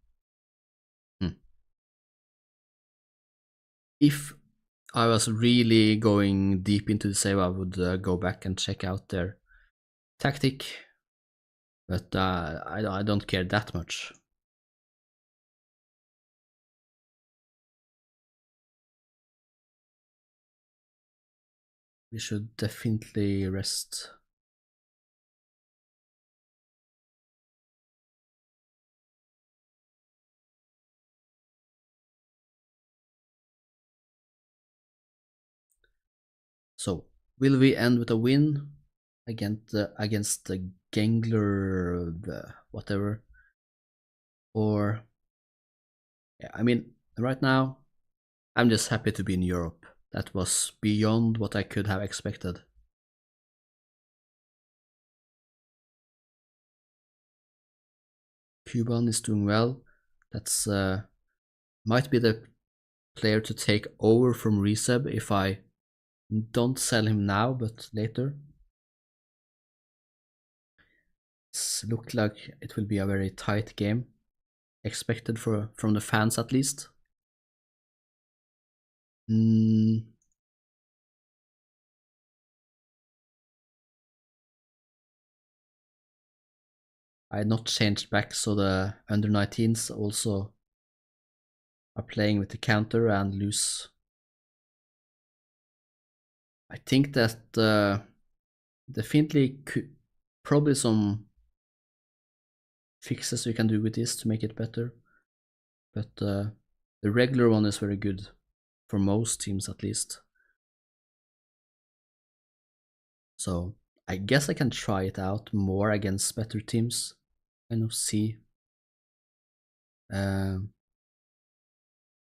If I was really going deep into the save, I would go back and check out their tactic, but I don't care that much. We should definitely rest. So, will we end with a win against the Gangler, whatever? Or, yeah, I mean, right now, I'm just happy to be in Europe. That was beyond what I could have expected. Cuban is doing well. That's might be the player to take over from Reseb if I don't sell him now, but later. It's looked like it will be a very tight game, expected from the fans at least. I had not changed back, so the under 19s also are playing with the counter and lose. I think that definitely probably some fixes we can do with this to make it better, but the regular one is very good for most teams at least. So I guess I can try it out more against better teams. Kind of see. I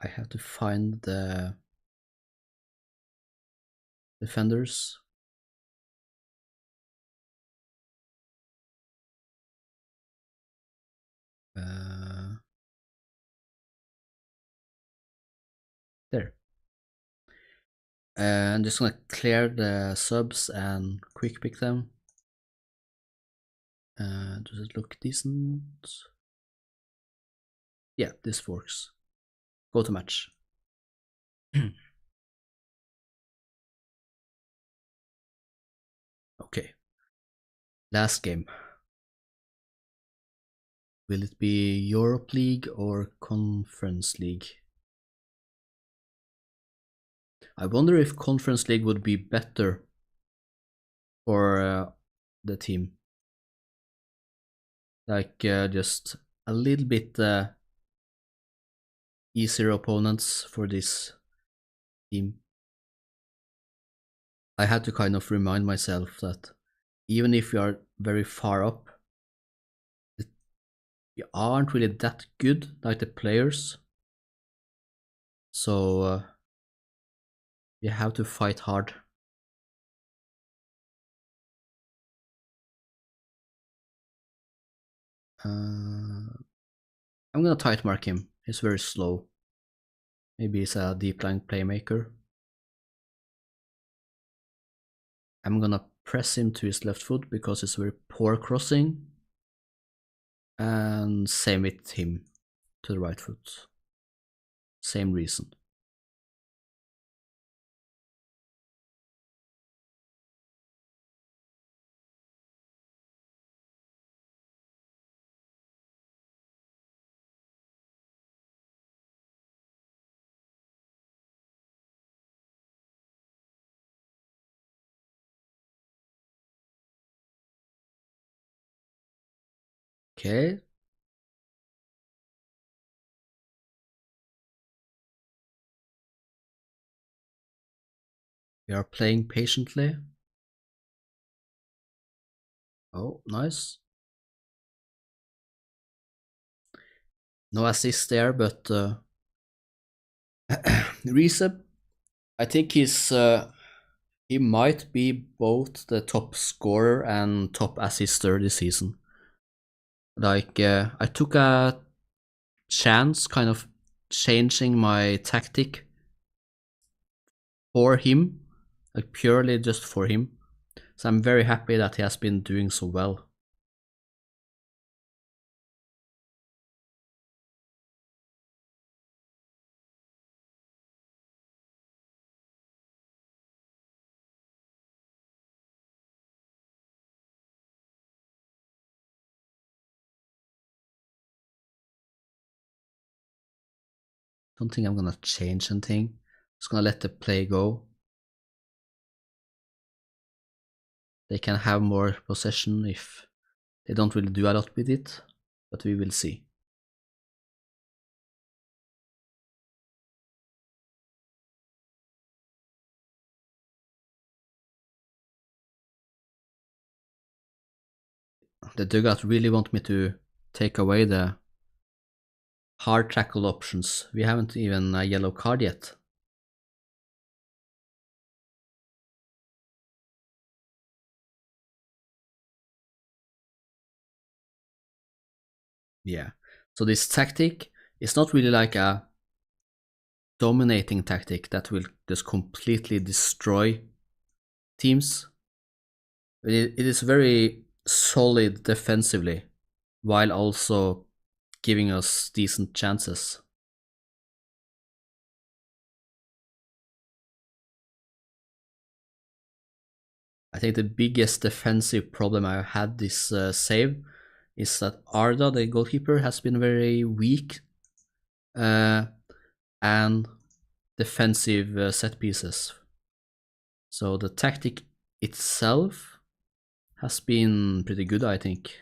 have to find the defenders. There. I'm just gonna clear the subs and quick pick them. Does it look decent? Yeah, this works. Go to match. Okay. Last game. Will it be Europe League or Conference League? I wonder if Conference League would be better for the team. Like just a little bit easier opponents for this team. I had to kind of remind myself that even if you are very far up, you aren't really that good like the players. So you have to fight hard. I'm gonna tight mark him. He's very slow. Maybe he's a deep line playmaker. I'm gonna press him to his left foot because it's very poor crossing. And same with him to the right foot. Same reason. Okay. We are playing patiently. Oh, nice. No assist there, but Riese, I think he might be both the top scorer and top assister this season. Like I took a chance, kind of changing my tactic for him, like purely just for him. So I'm very happy that he has been doing so well. Don't think I'm gonna change anything. Just gonna let the play go. They can have more possession if they don't really do a lot with it, but we will see. The dugout really want me to take away the hard tackle options. We haven't even a yellow card yet. Yeah. So this tactic is not really like a dominating tactic that will just completely destroy teams. It is very solid defensively while also giving us decent chances. I think the biggest defensive problem I had this save is that Arda, the goalkeeper, has been very weak and defensive set pieces. So the tactic itself has been pretty good, I think,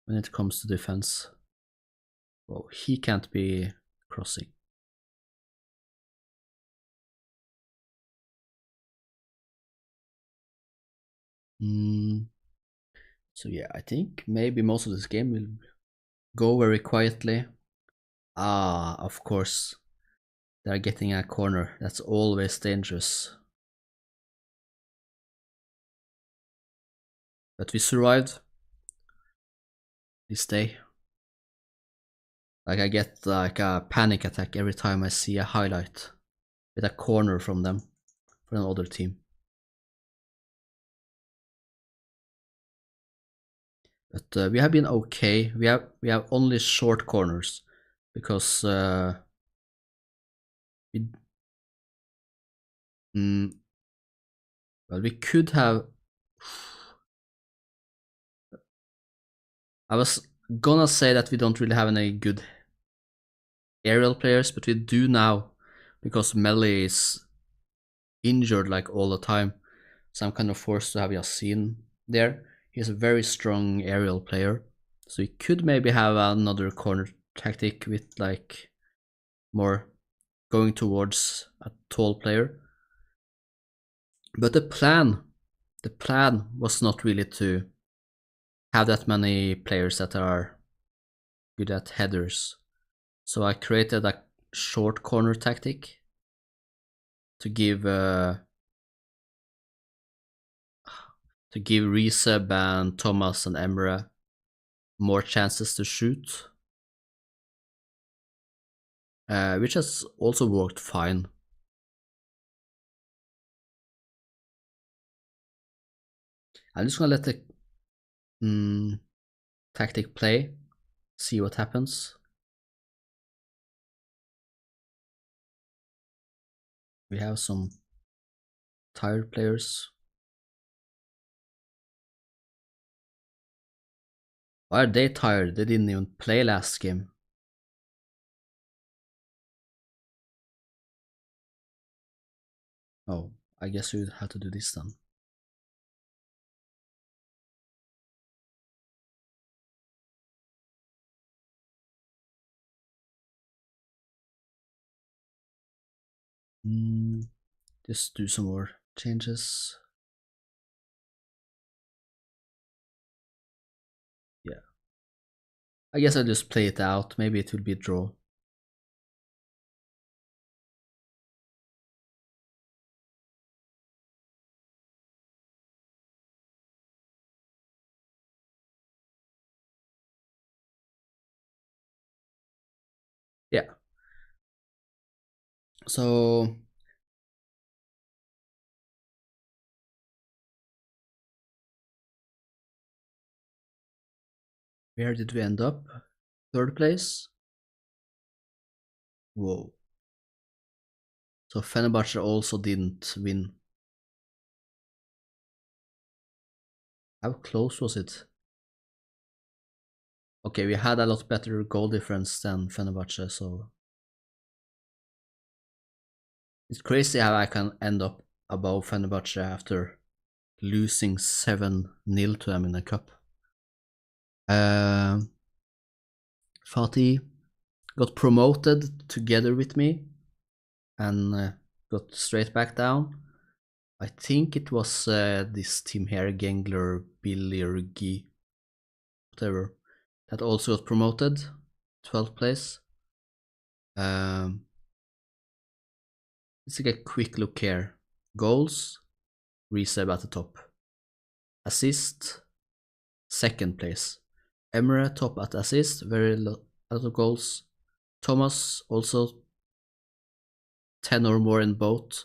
when it comes to defense. Oh, he can't be crossing. So yeah, I think maybe most of this game will go very quietly. Ah, of course. They're getting a corner. That's always dangerous. But we survived this day. Like I get like a panic attack every time I see a highlight with a corner from them, from another team. But we have been okay. We have only short corners because we Well, we could have. I was gonna say that we don't really have any good aerial players, but we do now because Melly is injured like all the time. So I'm kind of forced to have Yasin there. He's a very strong aerial player. So we could maybe have another corner tactic with like more going towards a tall player. But the plan was not really to have that many players that are good at headers. So I created a short corner tactic to give Recep and Thomas and Emre more chances to shoot, which has also worked fine. I'm just gonna let the tactic play, see what happens. We have some tired players. Why are they tired? They didn't even play last game. Oh, I guess we would have to do this then. Just do some more changes. Yeah. I guess I'll just play it out. Maybe it will be a draw. Yeah. So where did we end up? Third place? Whoa. So Fenerbahce also didn't win. How close was it? Okay, we had a lot better goal difference than Fenerbahce, so it's crazy how I can end up above Fenerbahce after losing 7-0 to them in the cup. Fatih got promoted together with me and got straight back down. I think it was this team here, Gengler, Bilirgi, whatever, that also got promoted, 12th place. Let's take a quick look here. Goals, Recep at the top. Assist, second place. Emre top at assist, very lot of goals. Thomas also 10 or more in both.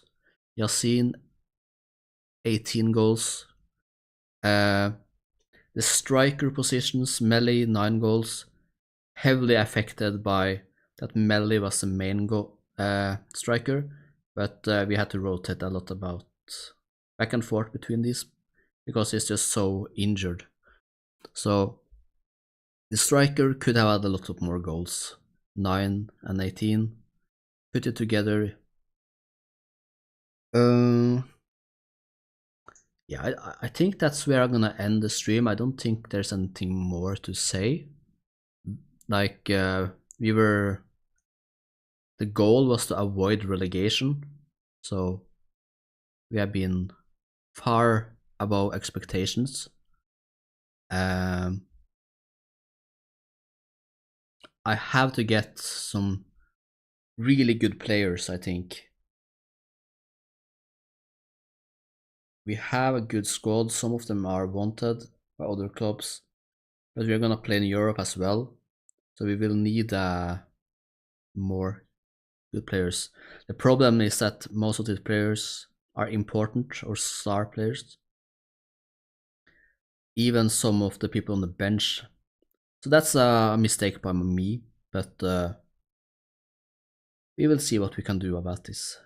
Yasin 18 goals. The striker positions, Melly 9 goals. Heavily affected by that Melly was the main striker, but we had to rotate a lot about back and forth between these because he's just so injured. So the striker could have had a lot of more goals, 9 and 18. Put it together. Yeah, I think that's where I'm gonna end the stream. I don't think there's anything more to say. Like the goal was to avoid relegation, so we have been far above expectations. I have to get some really good players, I think. We have a good squad. Some of them are wanted by other clubs, but we're gonna play in Europe as well, so we will need more good players. The problem is that most of these players are important or star players. Even some of the people on the bench. So that's a mistake by me, but we will see what we can do about this.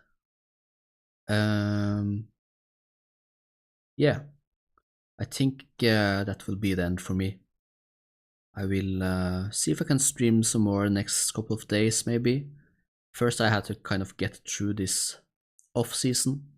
Yeah, I think that will be the end for me. I will see if I can stream some more next couple of days, maybe. First, I had to kind of get through this off season